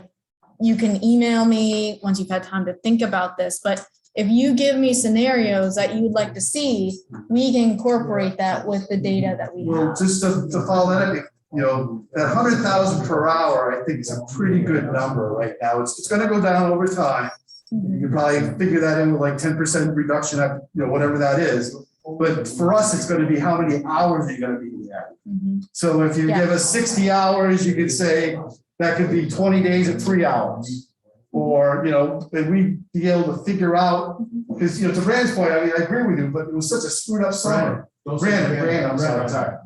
you can email me once you've had time to think about this, but if you give me scenarios that you would like to see, we can incorporate that with the data that we Well, have. just to follow that up, at 100,000 per hour, I think it's a pretty good number right now. It's gonna go down over time. You can probably figure that in with like 10% reduction of, whatever that is. But for us, it's gonna be how many hours are you gonna be there? So if you give us 60 hours, you could say that could be 20 days at 3 hours. Or, and we'd be able to figure out, because, to Brand's point, I mean, I agree with you, but it was such a screwed up summer. Brandon, I'm sorry.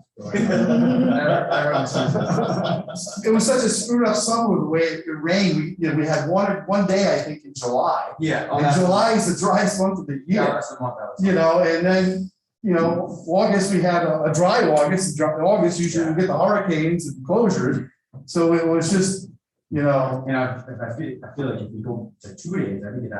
It was such a screwed up summer the way it rained. We had one day, I think, in July. Yeah. And July is the driest month of the year. That's the month I was. And then, August, we had a dry August. August, usually we get the hurricanes and closures. So it was just, And I feel like if we go to 2 days, I think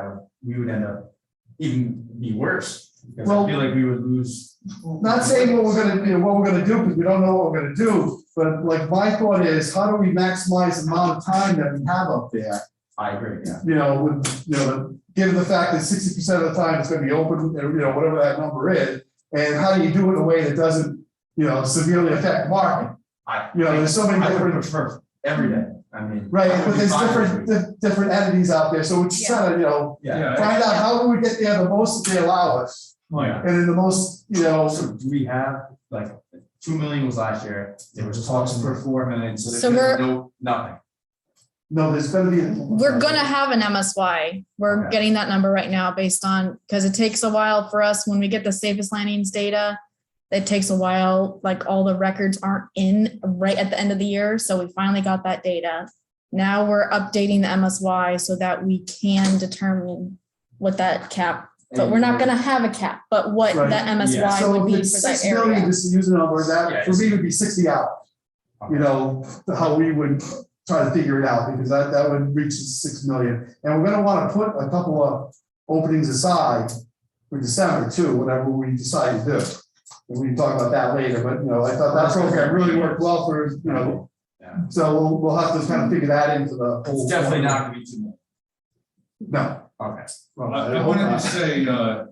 we would end up even be worse. Because Well, I feel like we would lose. not saying what we're gonna do, because we don't know what we're gonna do, but like my thought is, how do we maximize the amount of time that we have up there? I agree, yeah. Given the fact that 60% of the time it's gonna be open, whatever that number is, and how do you do it in a way that doesn't, severely affect the market? There's so many I would different. prefer every day. I mean. Right, I would but be there's fine with it. different entities out there, so we're just trying to, Yeah. find out how do we get there the most that they allow us. Oh, yeah. And in the most, So do we have, like, 2 million was last year, there was talks for 4 million, so So there's nothing. no, there's gonna be. We're gonna have an MSY. We're Okay. getting that number right now based on, because it takes a while for us when we get the safest landings data. It takes a while, like all the records aren't in right at the end of the year. So we finally got that data. Now we're updating the MSY so that we can determine what that cap, but we're not gonna have a cap, but what Right. that MSY So would if be it's for that 6 million, area. just to use a number, that Yeah, for me would be 60 hours. How we would try to figure it out, because that would reach 6 million. And we're gonna wanna put a couple of openings aside for December too, whatever we decide to do. And we can talk about that later, but I thought that program really worked well for, Yeah. so we'll have to kind of figure that into the whole. It's definitely not gonna be 2 million. No. Okay. Well, I hope wanted to not. say,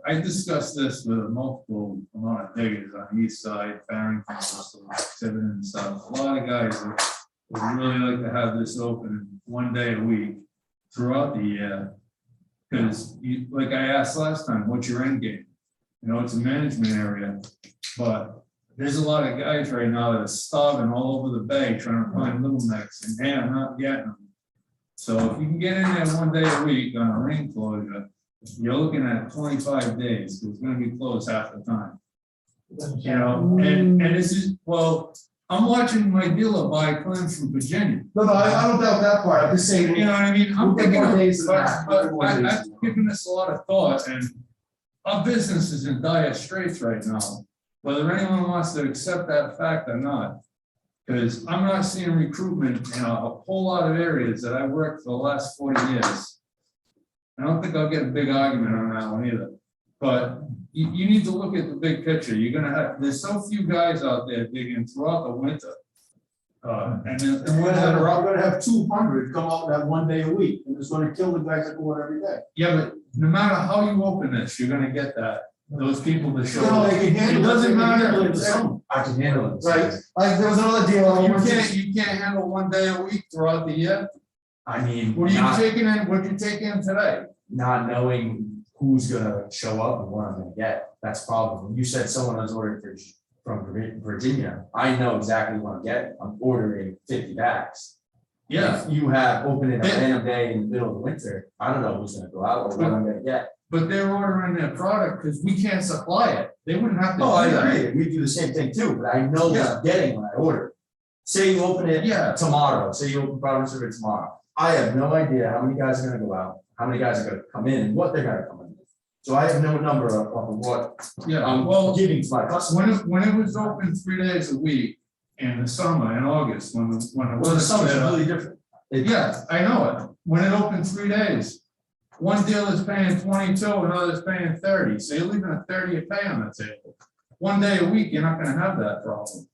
I discussed this with a multiple amount of diggers on the east side, Barrington, Bristol, Tiverton and stuff. A lot of guys would really like to have this open 1 day a week throughout the year. Because like I asked last time, what's your end game? You know, it's a management area, but there's a lot of guys right now that are starving all over the bay trying to find little necks, and hey, I'm not getting them. So if you can get in there one day a week on a rain closure, you're looking at 25 days, it's gonna be closed half the time. You know, and this is, well, I'm watching my dealer buy clams from Virginia. No, I don't doubt that part, I'm just saying. You know what I mean? I'm We'll get thinking, more of- days than but, that. but We'll get more days I've than that. given this a lot of thought, and our business is in dire straits right now. Whether anyone wants to accept that fact or not, because I'm not seeing recruitment in a whole lot of areas that I worked for the last 40 years. I don't think I'll get a big argument on that one either. But you need to look at the big picture. You're gonna have, there's so few guys out there digging throughout the winter. And We're gonna have 200 come out that one day a week, and it's gonna kill the guys that go out every day. yeah, but no matter how you open this, you're gonna get that, those people to show No, up. they can handle It doesn't matter. in the summer. I can handle it. Right, like there was another deal. You can't handle one day a week throughout the year. I mean, What are you not, taking in, what you taking in today? not knowing who's gonna show up and what I'm gonna get, that's the problem. When you said someone was ordering from Virginia, I know exactly what I'm getting, I'm ordering 50 bags. Yeah, If you have open it a random day in the middle of the winter, I don't know who's gonna go out or what I'm gonna get. but they're ordering their product because we can't supply it. They wouldn't have to. Oh, I do that. agree, we do the same thing too, but I know what Yeah. I'm getting when I order. Say you open it Yeah. tomorrow, say you open Providence River tomorrow. I have no idea how many guys are gonna go out, how many guys are gonna come in, and what they're gonna come in with. So I have no number of what Yeah, I'm well, giving to my customers. when it was open 3 days a week in the summer, in August, when it Well, the was. summer's completely different. Yeah, I know it. When it opened 3 days, one dealer's paying 22, another's paying 30. So you're leaving a 30 a pay on the table. One day a week, you're not gonna have that problem.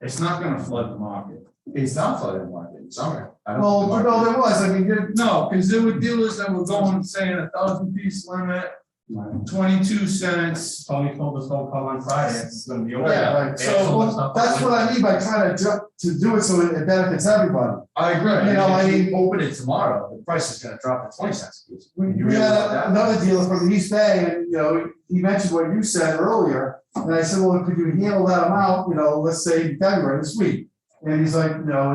It's not gonna flood the market. It's not flooded in the market in summer. I don't Well, think the no, market- there was, I mean, No, because there were dealers that were going, saying 1,000-piece limit, 22 cents. Tony told us don't come on Friday, it's gonna be over. yeah, Right, so well, that's what I mean by trying to do it so it benefits everybody. I agree. You know, I If you mean- open it tomorrow, the price is gonna drop to 20 cents a piece. We You we really had want that? another dealer from the East Bay, and, you know, he mentioned what you said earlier, and I said, well, could you handle that amount, you know, let's say February, this week? And he's like, no,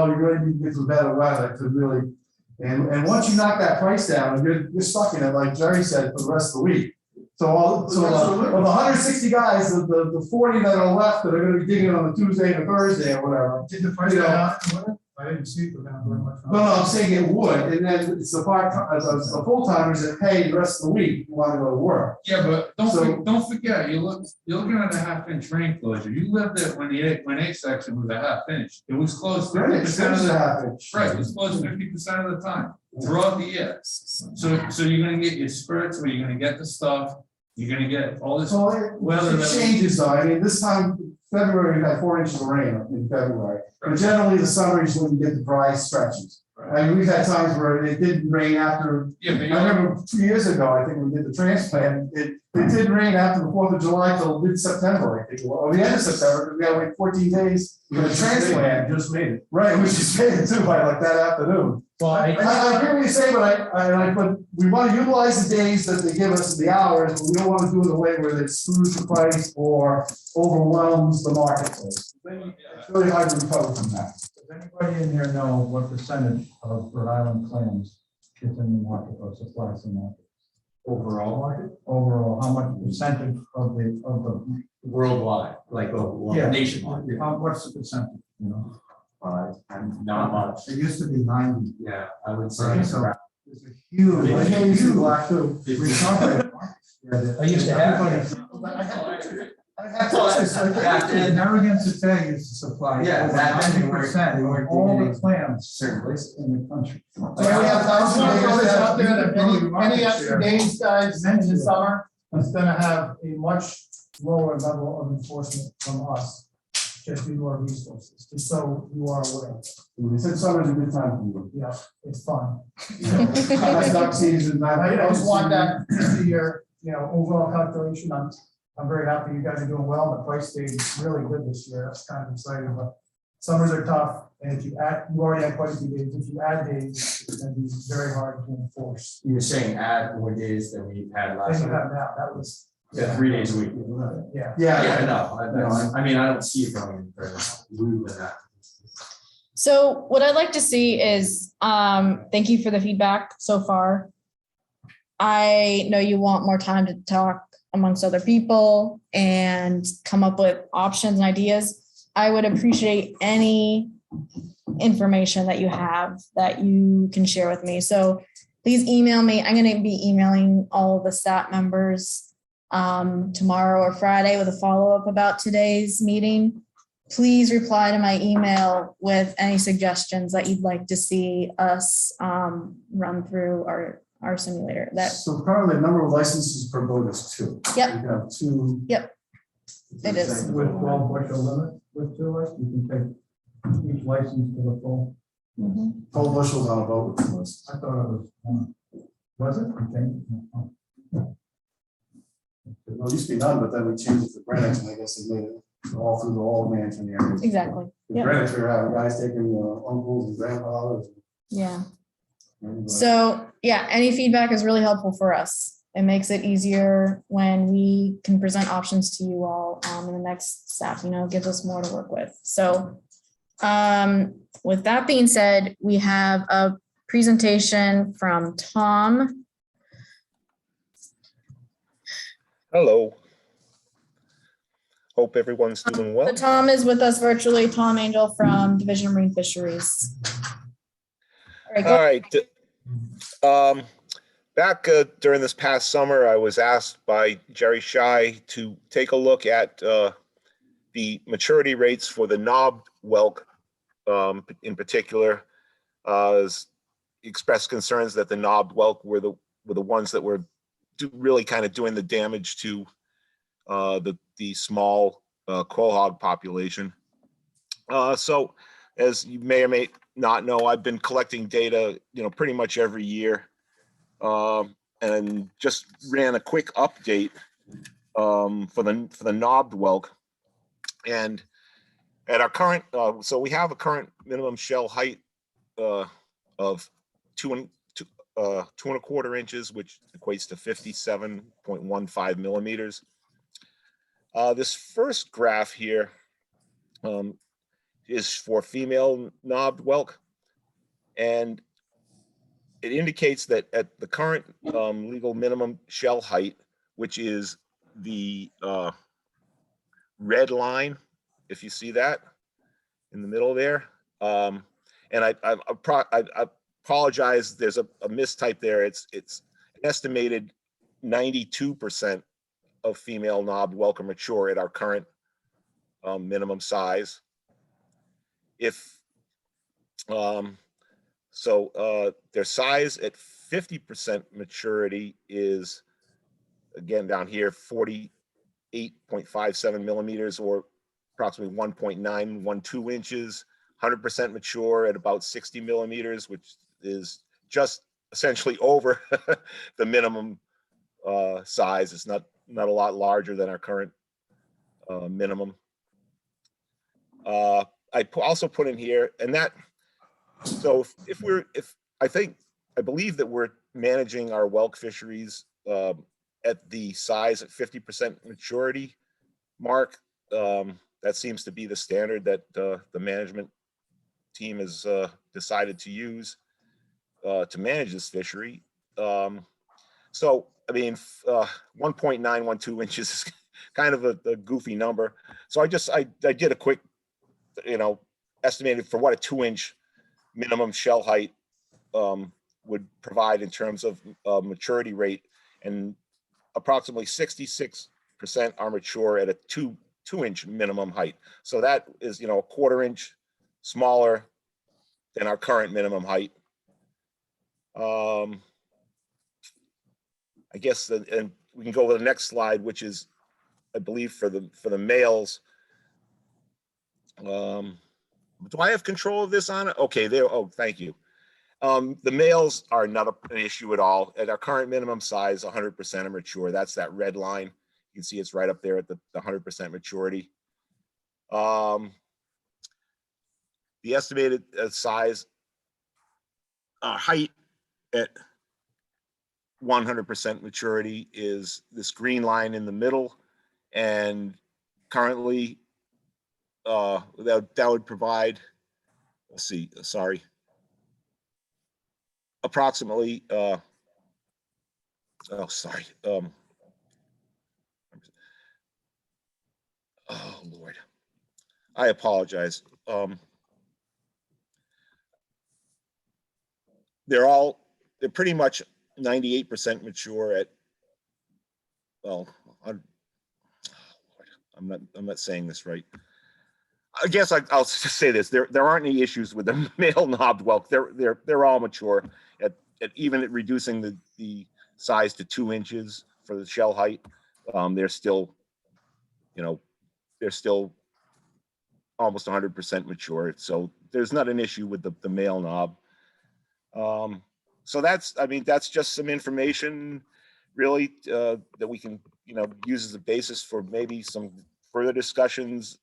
you're gonna need to get some better weather to really, and once you knock that price down, you're stuck in it, like Jerry said, for the rest of the week. So of the 160 guys, the 40 that are left that are gonna be digging on the Tuesday and the Thursday or whatever. Did the price You know, go down? I didn't see it go down very much. No, I'm saying it would, and then it's the full timers that pay the rest of the week, who wanna go to work. Yeah, but So- don't forget, you're looking at a 1/2-inch rain closure. You lived it when when A section was a 1/2 inch. It was closed 50% of the, right, it was closed 50% of the time throughout the year. So you're gonna get your spurts where you're gonna get the stuff, you're gonna get all this. So Weather it that- changes though, I mean, this time, February, we had 4 inches of rain in February. But generally, the summer is when you get the dry stretches. I mean, we've had times where it didn't rain after, Yeah, but I remember 2 years ago, I think we did the transplant, it didn't rain after the 4th of July till mid-September, I think, or the end of September, because we had like 14 days for the transplant. Just made it. Right, we just made it too by like that afternoon. Well, I agree what you're saying, but we want to utilize the days that they give us, the hours, but we don't want to do it in a way where it screws the price or overwhelms the marketplace. It's really hard to recover from that. Does anybody in here know what percentage of Rhode Island clams is in the market or supplies in the market? Overall market? Overall, how much percentage of the, Worldwide, like, Yeah. nationwide. what's the percentage, you know? And not much. It used to be 90. Yeah, I would say it's So around. It's a huge. I know you see black too. recovery. I used to have. The arrogance to tell you to supply. Yeah, that- 90% of all the clams Certain places. in the country. So we have thousands of acres out there that any extra days, guys, in the summer, is gonna have a much lower level of enforcement from us. Just due to our resources, just so you are aware. They said summer's a good time for you. Yeah, it's fun. That's duck season. I just want that to be your, overall calculation. I'm very happy you guys are doing well. The price stayed really good this year. That's kind of exciting, but summers are tough. And if you already had quite a few days. If you add days, it's gonna be very hard to enforce. You're saying add more days than we've had As last you year? have now, that was Yeah, 3 days a week. Yeah. Yeah, no, I mean, I don't see it going for that. So what I'd like to see is, thank you for the feedback so far. I know you want more time to talk amongst other people and come up with options and ideas. I would appreciate any information that you have that you can share with me. So please email me. I'm going to be emailing all the staff members tomorrow or Friday with a follow-up about today's meeting. Please reply to my email with any suggestions that you'd like to see us run through our simulator. So currently, the number of licenses per boat is 2. Yep. You have 2. Yep. It is. With 12 bushel limit, with 2 licenses, you can take each license to the full. 12 bushels on a boat with 2 licenses. I thought it was 1. Was it? I think. Well, it used to be none, but then we changed it to Greenwich, and I guess they made it all through the whole management area. Exactly. In Yep. Greenwich, we have guys taking uncles and grandfathers. Yeah. Everybody. So yeah, any feedback is really helpful for us. It makes it easier when we can present options to you all in the next staff, gives us more to work with. So with that being said, we have a presentation from Tom. Hello. Hope everyone's doing well. So Tom is with us virtually, Tom Angel from Division of Marine Fisheries. All right, All right. Back during this past summer, I was asked by Jerry Shy to take a look at the maturity rates for the knobbed whelk in particular. Expressed concerns that the knobbed whelk were the ones that were really kind of doing the damage to the small quail population. So as you may or may not know, I've been collecting data, pretty much every year, and just ran a quick update for the knobbed whelk. And at our current, so we have a current minimum shell height of 2 1/4 inches, which equates to 57.15 millimeters. This first graph here is for female knobbed whelk, and it indicates that at the current legal minimum shell height, which is the red line, if you see that in the middle there, and I apologize, there's a mistype there. It's an estimated 92% of female knobbed whelk are mature at our current minimum size. If their size at 50% maturity is, again down here, 48.57 millimeters, or approximately 1.912 inches. 100% mature at about 60 millimeters, which is just essentially over the minimum size. It's not a lot larger than our current minimum. I also put in here, and that, so I believe that we're managing our whelk fisheries at the size at 50% maturity mark. That seems to be the standard that the management team has decided to use to manage this fishery. So, I mean, 1.912 inches is kind of a goofy number. So I did a quick, estimated for what a 2-inch minimum shell height would provide in terms of maturity rate, and approximately 66% are mature at a 2-inch minimum height. So that is, a 1/4 inch smaller than our current minimum height. I guess, and we can go to the next slide, which is, I believe, for the males. Do I have control of this on it? Okay, there. Oh, thank you. The males are not an issue at all. At our current minimum size, 100% are mature. That's that red line. You can see it's right up there at the 100% maturity. The estimated size, height at 100% maturity is this green line in the middle. And currently, that would provide, let's see, sorry, approximately, oh, sorry. Oh, Lord. I apologize. They're pretty much 98% mature at, well, I'm not saying this right. I guess I'll just say this: there aren't any issues with the male knobbed whelk. They're all mature at even at reducing the size to 2 inches for the shell height. They're still, they're still almost 100% mature. So there's not an issue with the male knob. So that's just some information really that we can, use as a basis for maybe some further discussions.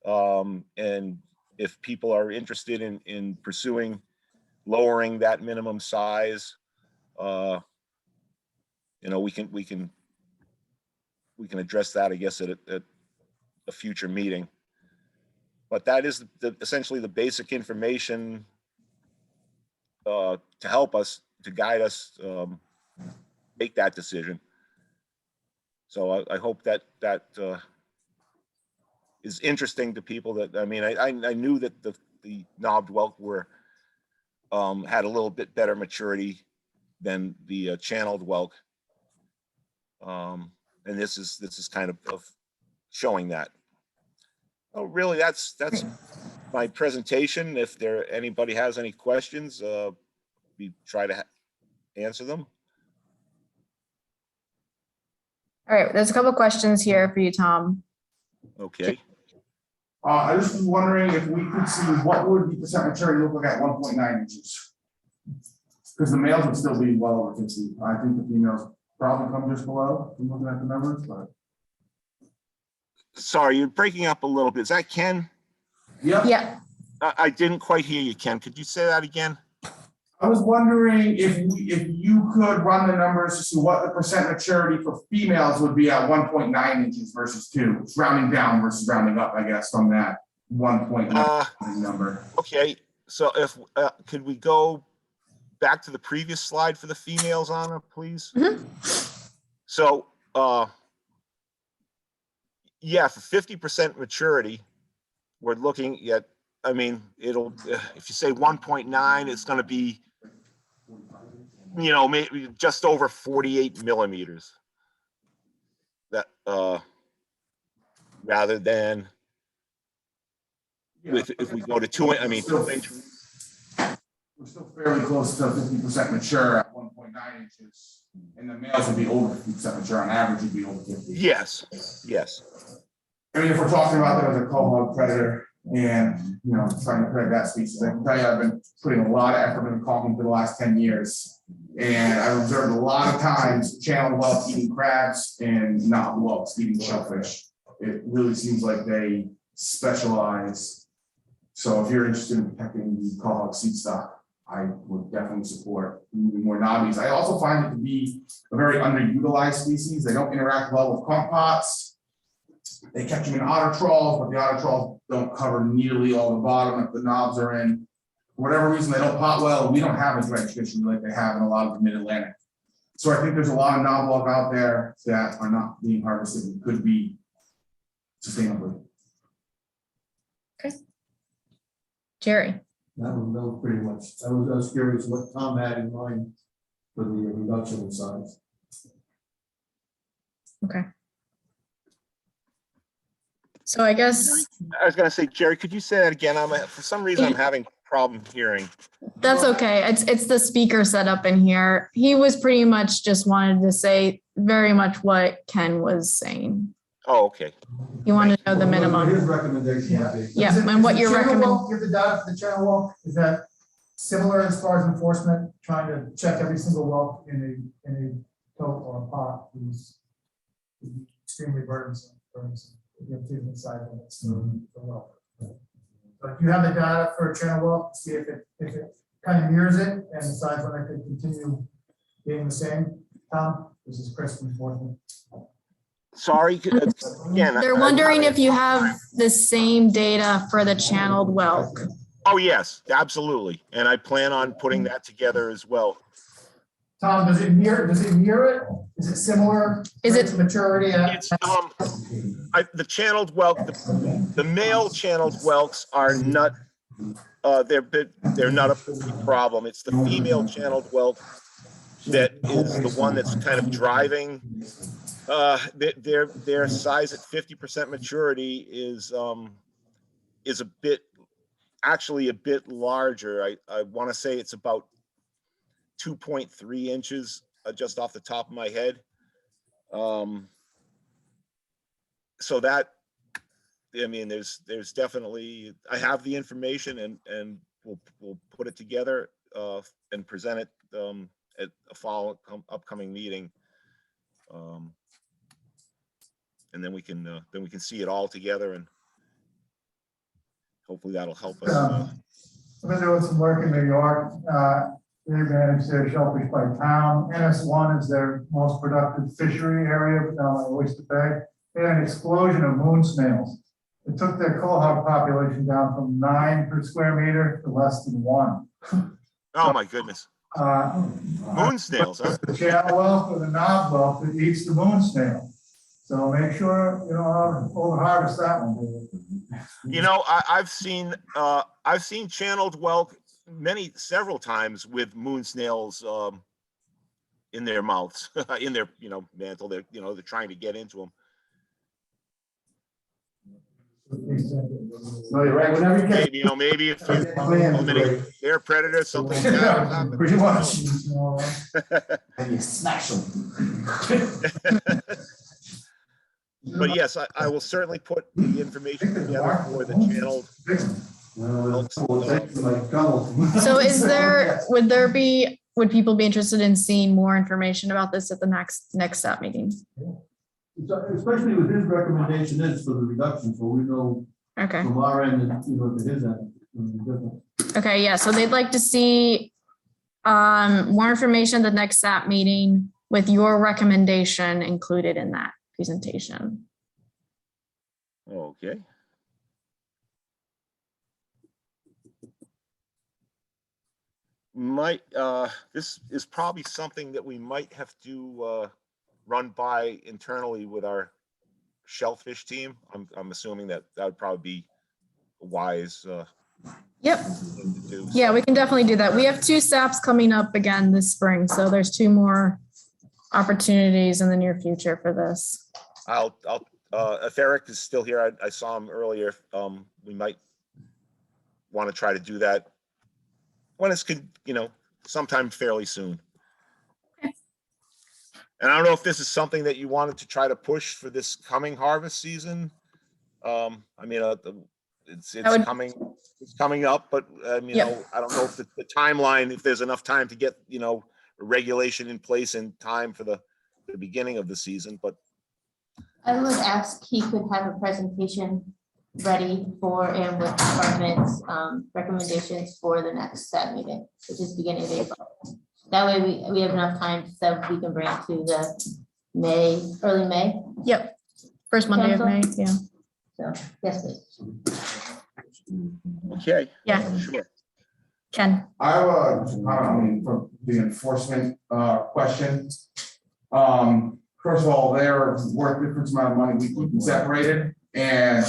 And if people are interested in pursuing lowering that minimum size, we can address that, I guess, at a future meeting. But that is essentially the basic information to help us, to guide us, make that decision. So I hope that is interesting to people. That I knew that the knobbed whelk had a little bit better maturity than the channeled whelk, and this is kind of showing that. Oh, really? That's my presentation. If anybody has any questions, we try to answer them. All right, there's a couple questions here for you, Tom. Okay. I just was wondering if we could see what would the percent maturity look like at 1.9 inches? Because the males would still be well over 50. I think the females probably come just below. I'm looking at the numbers, but. Sorry, you're breaking up a little bit. Is that Ken? Yep. Yeah. I didn't quite hear you, Ken. Could you say that again? I was wondering if you could run the numbers to see what the percent maturity for females would be at 1.9 inches versus 2. It's rounding down versus rounding up, I guess, from that 1.9 number. Okay, so if could we go back to the previous slide for the females, Anna, please? Mm-hmm. So yeah, for 50% maturity, we're looking at, it'll, if you say 1.9, it's going to be, maybe just over 48 millimeters. That rather than if we go to 2 inch, 2 inch. We're still fairly close to 50% mature at 1.9 inches, and the males would be over 50% mature. On average, would be over 50. Yes, yes. If we're talking about them as a cohort predator and trying to protect that species, I can tell you I've been putting a lot of effort into calling for the last 10 years, and I've observed a lot of times channeled whelks eating crabs and knobbed whelks eating shellfish. It really seems like they specialize. So if you're interested in protecting the cohort seed stock, I would definitely support moving more knobbies. I also find it to be a very underutilized species. They don't interact well with crump pots. They catch them in otter trawls, but the otter trawls don't cover nearly all the bottom if the knobs are in. For whatever reason, they don't pot well. We don't have a dredge fishery like they have in a lot of the mid-Atlantic. So I think there's a lot of knob whelk out there that are not being harvested and could be sustainably. Okay. Jerry. That was pretty much. I was curious what Tom had in mind for the reduction in size. Okay. So I guess I was going to say, Jerry, could you say that again? For some reason, I'm having a problem hearing. that's okay. It's the speaker setup in here. He was pretty much just wanted to say very much what Ken was saying. Oh, okay. You want to know the minimum. His recommendation would be. Yeah, and what you're recommending. Give the data for the channel whelk, is that similar as far as enforcement, trying to check every single whelk in a tote or a pot is extremely burdensome. You have to decide when it's the whelk. But you have the data for a channel whelk, see if it kind of mirrors it and decides when it could continue being the same. Tom, this is Chris from Portland. Sorry, again. They're wondering if you have the same data for the channeled whelk. Oh, yes, absolutely. And I plan on putting that together as well. Tom, does it mirror it? Is it similar? Is it- rates of maturity? It's, the channeled whelk, the male channeled whelks are not, they're not a problem. It's the female channeled whelk that is the one that's kind of driving. Their size at 50% maturity is a bit, actually a bit larger. I want to say it's about 2.3 inches, just off the top of my head. So that, I mean, there's definitely, I have the information and we'll put it together and present it at a upcoming meeting. And then we can see it all together, and hopefully that'll help us. I've been doing some work in New York. They manage their shellfish by town. NS1 is their most productive fishery area down in Oyster Bay. They had an explosion of moon snails. It took their quahog population down from 9 per square meter to less than 1. Oh my goodness. Moon snails, huh? The channel whelk or the knob whelk that eats the moon snail. So make sure you don't over harvest that one. You know, I've seen channeled whelk several times with moon snails in their mouths, in their mantle. They're trying to get into them. No, you're right. Whenever you get Maybe if you they're predators, something like that. pretty much. And you smash them. But yes, I will certainly put the information together for the channeled. So would people be interested in seeing more information about this at the next SAP meeting? Especially with his recommendation is for the reduction, so we know Okay. from our end, to his end. Okay, yeah, so they'd like to see more information at the next SAP meeting with your recommendation included in that presentation. Okay. This is probably something that we might have to run by internally with our Shellfish team. I'm assuming that would probably be wise. Yep. Yeah, we can definitely do that. We have 2 SAPs coming up again this spring, so there's 2 more opportunities in the near future for this. If Eric is still here, I saw him earlier. We might want to try to do that when it's sometime fairly soon. Okay. And I don't know if this is something that you wanted to try to push for this coming harvest season. I mean, it's coming up, but I mean, Yep. I don't know if the timeline, if there's enough time to get a regulation in place in time for the beginning of the season, but I would ask he could have a presentation ready for and with department's recommendations for the next SAT meeting, which is beginning of April. That way we have enough time so we can bring it to the early May. Yep. First Monday of May, yeah. So, yes, please. okay. Yeah. Sure. Ken. I have for the enforcement question. First of all, they're worth different amount of money. We keep them separated, and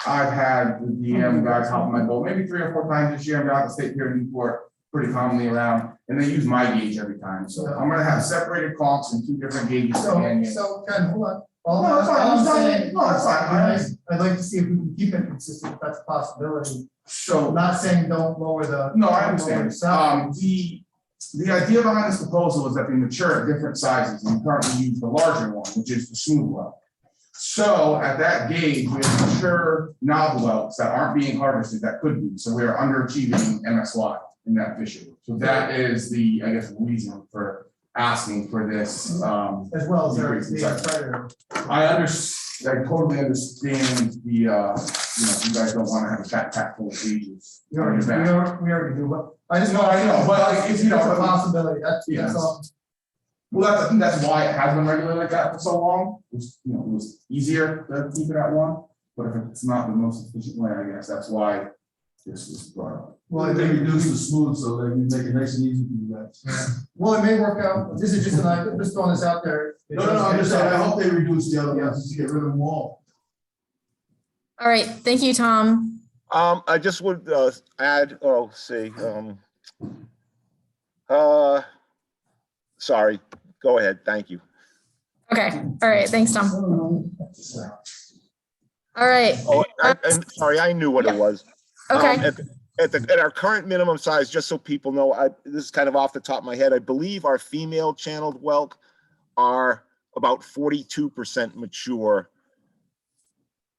I've had the DM guys hop on my boat maybe 3 or 4 times this year. I'm down at the state pier in Newport pretty commonly around, and they use my gauge every time. So I'm gonna have separated conchs and 2 different gauges. So Ken, hold on. I'd like to see if we can keep it consistent, if that's a possibility. So I'm not saying don't lower the. No, I understand. The idea behind this proposal is that they mature at different sizes, and we currently use the larger one, which is the smooth whelk. So at that gauge, we have mature knob whelks that aren't being harvested that could be. So we are underachieving MSY in that fishery. So that is the, I guess, reason for asking for this. As well as there is the predator. I totally understand the, you guys don't want to have a backpack full of gauges. We already do what. I just No, I know, but like, if it's a possibility, that's all. Well, I think that's why it has been regulated like that for so long. It was, it was easier to keep it at one, but if it's not the most efficient way, I guess that's why this was brought up. Well, they reduce the smooth so they can make it nice and easy for you guys. Well, it may work out. This is just I'm just throwing this out there. No, I'm just saying, I hope they reduce the other ones to get rid of them all. All right, thank you, Tom. I just would add, sorry, go ahead, thank you. Okay, all right, thanks, Tom. All right, Oh, I'm sorry, I knew what it was. okay, At our current minimum size, just so people know, this is kind of off the top of my head, I believe our female channeled whelk are about 42% mature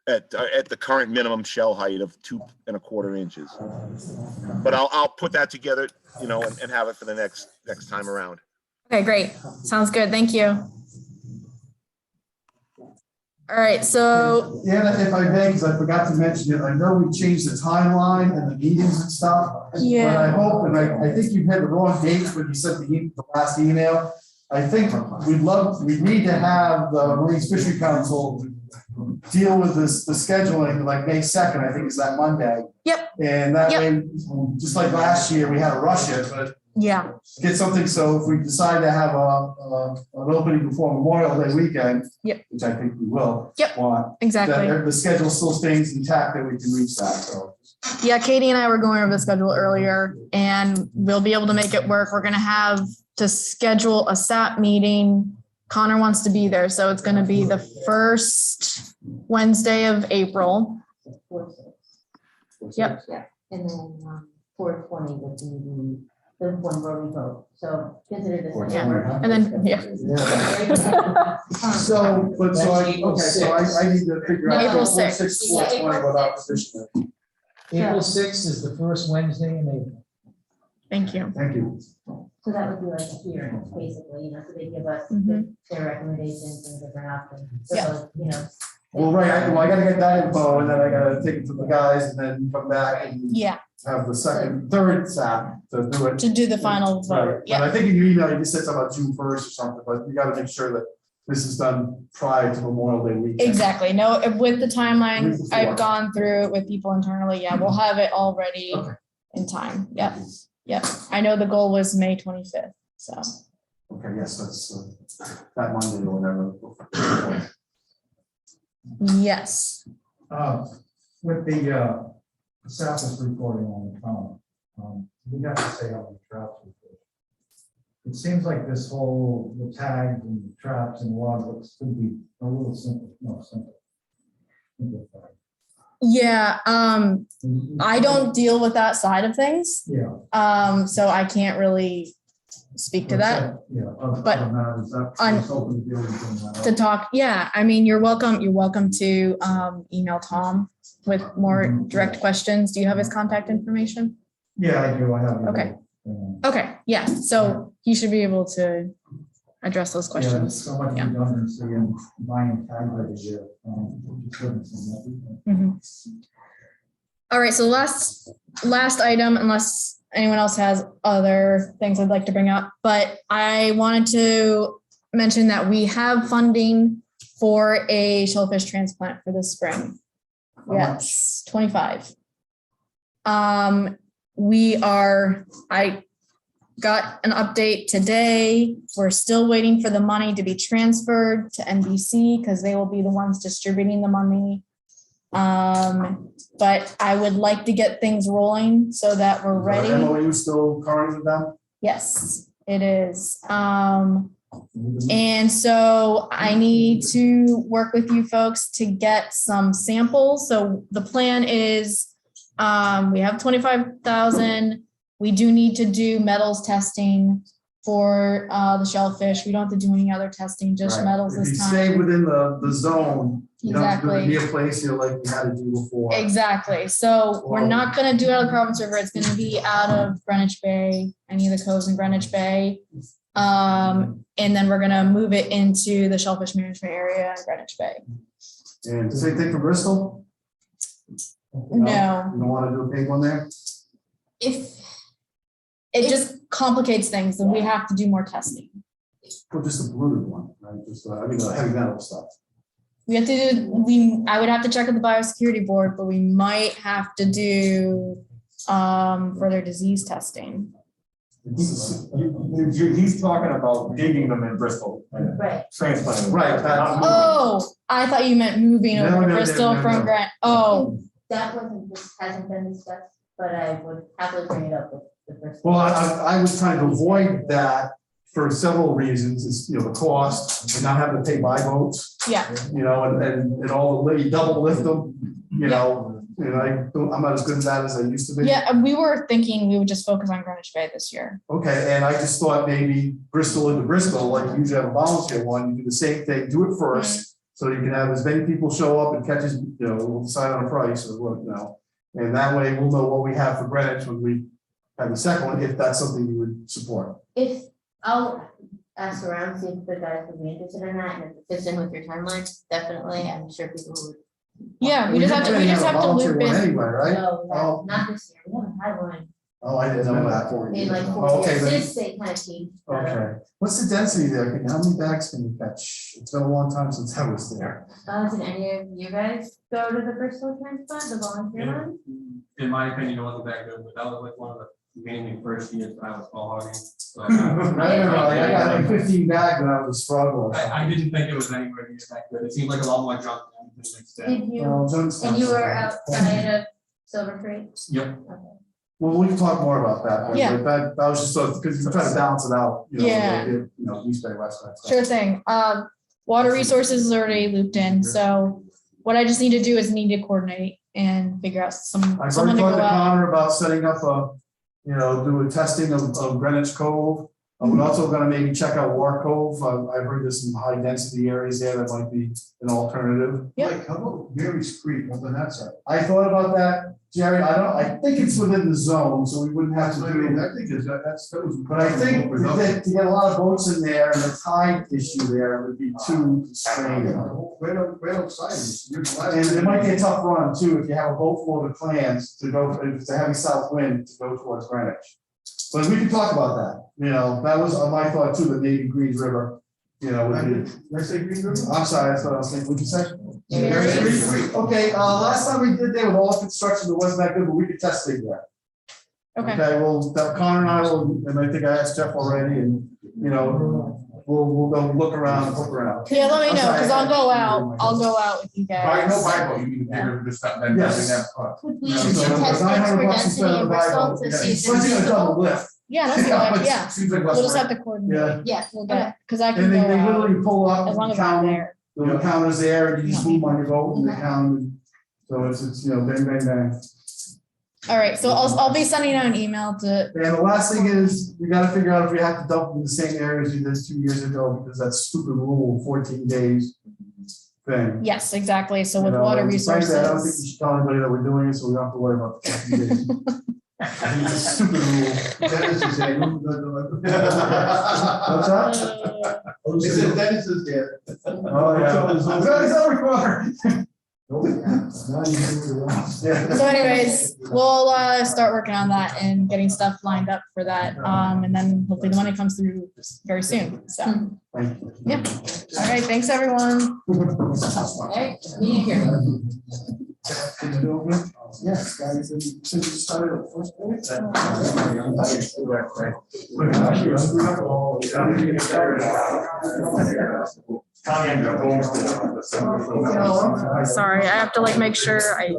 at the current minimum shell height of 2¼ inches. But I'll put that together, and have it for the next time around. okay, great. Sounds good, thank you. All right, so, Yeah, if I may, because I forgot to mention it, I know we changed the timeline and the meetings and stuff. Yeah. But I hope, and I think you had the wrong dates when you sent the last email. I think we need to have the Marine Fishery Council deal with the scheduling, like May 2nd, I think is that Monday. Yep. And that way, just like last year, we had to rush it, but yeah, get something, so if we decide to have an opening before Memorial Day weekend. Yep. Which I think we will. Yep, want, exactly. that the schedule still stays intact, that we can reach that, so. Yeah, Katie and I were going over the schedule earlier and we'll be able to make it work. We're gonna have to schedule a SAP meeting. Connor wants to be there, so it's gonna be the first Wednesday of April. Yep. Yeah, and then 420 would be the one where we vote, so consider this. Yeah, and then, yeah. So, but so I need to figure out. April 6th, 6th. 4/20 without position. April 6th is the first Wednesday in April. Thank you. Thank you. So that would be like a hearing, basically, so they give us Mhm. their recommendations and different options. Yeah. So, Well, right, I gotta get that info, and then I gotta take it to the guys, and then come back and Yeah, have the third SAP to do it. to do the final Right, vote. but Yeah, I think in your email, you just said something about June 1st or something, but we gotta make sure that this is done prior to Memorial Day weekend. exactly. No, with the timeline, Week before. I've gone through it with people internally. Yeah, we'll have it all ready Okay. in time. Yep. Yep. I know the goal was May 25th, so. Okay, yes, that's that Monday or whatever. Yes. With the Southwest reporting on the phone, we have to say how many traps we fish. It seems like this whole, the tags and the traps and logbooks could be a little simple, simplified. Yeah, I don't deal with that side of things. Yeah. So I can't really speak to that. Yeah. But to talk, yeah, I mean, you're welcome to email Tom with more direct questions. Do you have his contact information? Yeah, I do. I have. Okay. Okay, yeah, so he should be able to address those Yeah, questions. so much Yeah. redundancy in buying tags every year. Mhm. All right, so last item, unless anyone else has other things I'd like to bring up, but I wanted to mention that we have funding for a shellfish transplant for this spring. How much? Yes, 25. I got an update today. We're still waiting for the money to be transferred to NBC because they will be the ones distributing the money. But I would like to get things rolling so that we're ready. MOU still current with them? Yes, it is. And so I need to work with you folks to get some samples. So the plan is, we have 25,000. We do need to do metals testing for the shellfish. We don't have to do any other testing, just Right. metals If this you time. stay within the zone, you don't have to do Exactly. the near place here like we had to do before. Exactly. So we're not gonna do it out of the Providence River. It's gonna be out of Greenwich Bay, any of the coves in Greenwich Bay. And then we're gonna move it into the shellfish management area in Greenwich Bay. And same thing for Bristol? No. You don't want to do a big one there? If it just complicates things, then we have to do more testing. Or just a polluted one, right? Just, I mean, the heavy metal stuff. We have to do, I would have to check with the biosecurity board, but we might have to do further disease testing. He's talking about digging them in Bristol and Right. transplanting them. Right, Not moving. Oh, I thought you meant moving No, over to no, no, Bristol no, from no. Grant. Oh, That hasn't been discussed, but I would happily bring it up with the person. Well, I was trying to avoid that for several reasons. It's, you know, the cost and not having to pay by boats, yeah. you know, and all the, you double lift them, you know. And I'm not as good at that as I used to be. Yeah, and we were thinking we would just focus on Greenwich Bay this year. Okay, and I just thought maybe Bristol into Bristol, like you usually have a volunteer one, you do the same thing, do it first. So you can have as many people show up and catches, you know, we'll decide on a price or what, you know. And that way we'll know what we have for Greenwich when we have the second one, if that's something you would support. If, I'll ask around, see if the guys would be interested in that, and if it fits in with your timeline, definitely, I'm sure people would. Yeah, we just have to Volunteer loop one in. Anyway, right? No, Oh. not this year, we haven't had one Oh, I didn't know that. in like Oh, 4 okay, years, then- since they kind of changed. Okay, what's the density there? How many bags can you catch? It's been a long time since I was there. Did any of you guys go to the Bristol transplant, the volunteer Yeah. one? In my opinion, it wasn't that good, but that was like one of the mainly first years that I was ball hogging. So I got like 15 bags when I was struggling. I didn't think it was anywhere near that good. It seemed like a lot more junk than the next day. Did you, and you were outside of Silver Creek? Yep. Well, we can talk more about that. Yeah. But that was just so, because you try to balance it out, you know, Yeah. you know, East Bay, West Bay. Sure thing. Water resources is already looped in, so what I just need to do is need to coordinate and figure out I've someone already to talked go to out. Connor about setting up a, you know, do a testing of Greenwich Cove. We're also gonna maybe check out War Cove. I've heard there's some high density areas there that might be an alternative. Like, how about Mary's Creek up on that side? I thought about that, Jerry. I think it's within the zone, so we wouldn't have to That's what I mean, do. I think that was. But I think to get a lot of boats in there and the tide issue there would be too constraining. Right outside. And it might be a tough run too, if you have a boat full of clams to go, if it's a heavy south wind to go towards Greenwich. But we can talk about that, you know, that was my thought too, that maybe Greens River, you know, would be. Did I say Green River? I'm sorry, that's what I was thinking, what'd you say? Yeah. Okay, last time we did there with all the construction, it wasn't that good, but we could test it there. Okay, Okay, well, Connor and I will, and I think I asked Jeff already, and, you know, we'll go look around and look around. yeah, let me I'm know, sorry, because I- I'll go out with you By, no guys. Bible, you mean, you're just that, then, Yes. Could we Yeah, test so it for 900 bucks density instead of in the Bristol Bible. to Yeah. see if It's like it's a double usable? lift. Yeah, that's good, yeah. Seems like We'll less just have work. to coordinate. Yeah, We'll get, because I can And go they out literally pull up. as long as I'm count, there. The counters there, and you just move on your boat and they count. So it's, you know, bang, bang, bang. All right, so I'll be sending out an email to, And the last thing is, we gotta figure out if we have to dump them in the same areas we did 2 years ago, because that stupid rule, 14 days thing. yes, exactly, so with You know, water and frankly, I don't think we resources. should tell anybody that we're doing it, so we don't have to worry about the 14 days. I think it's a stupid rule. Dennis is there. What's that? They said Dennis is there. Oh, yeah. It's not required. Yeah. So anyways, we'll start working on that and getting stuff lined up for that. And then hopefully the money comes through very soon, so, Thank you. yeah. All right, thanks, everyone. Alright, meeting here. Yes, guys, since you started at first point. Sorry, I have to like make sure I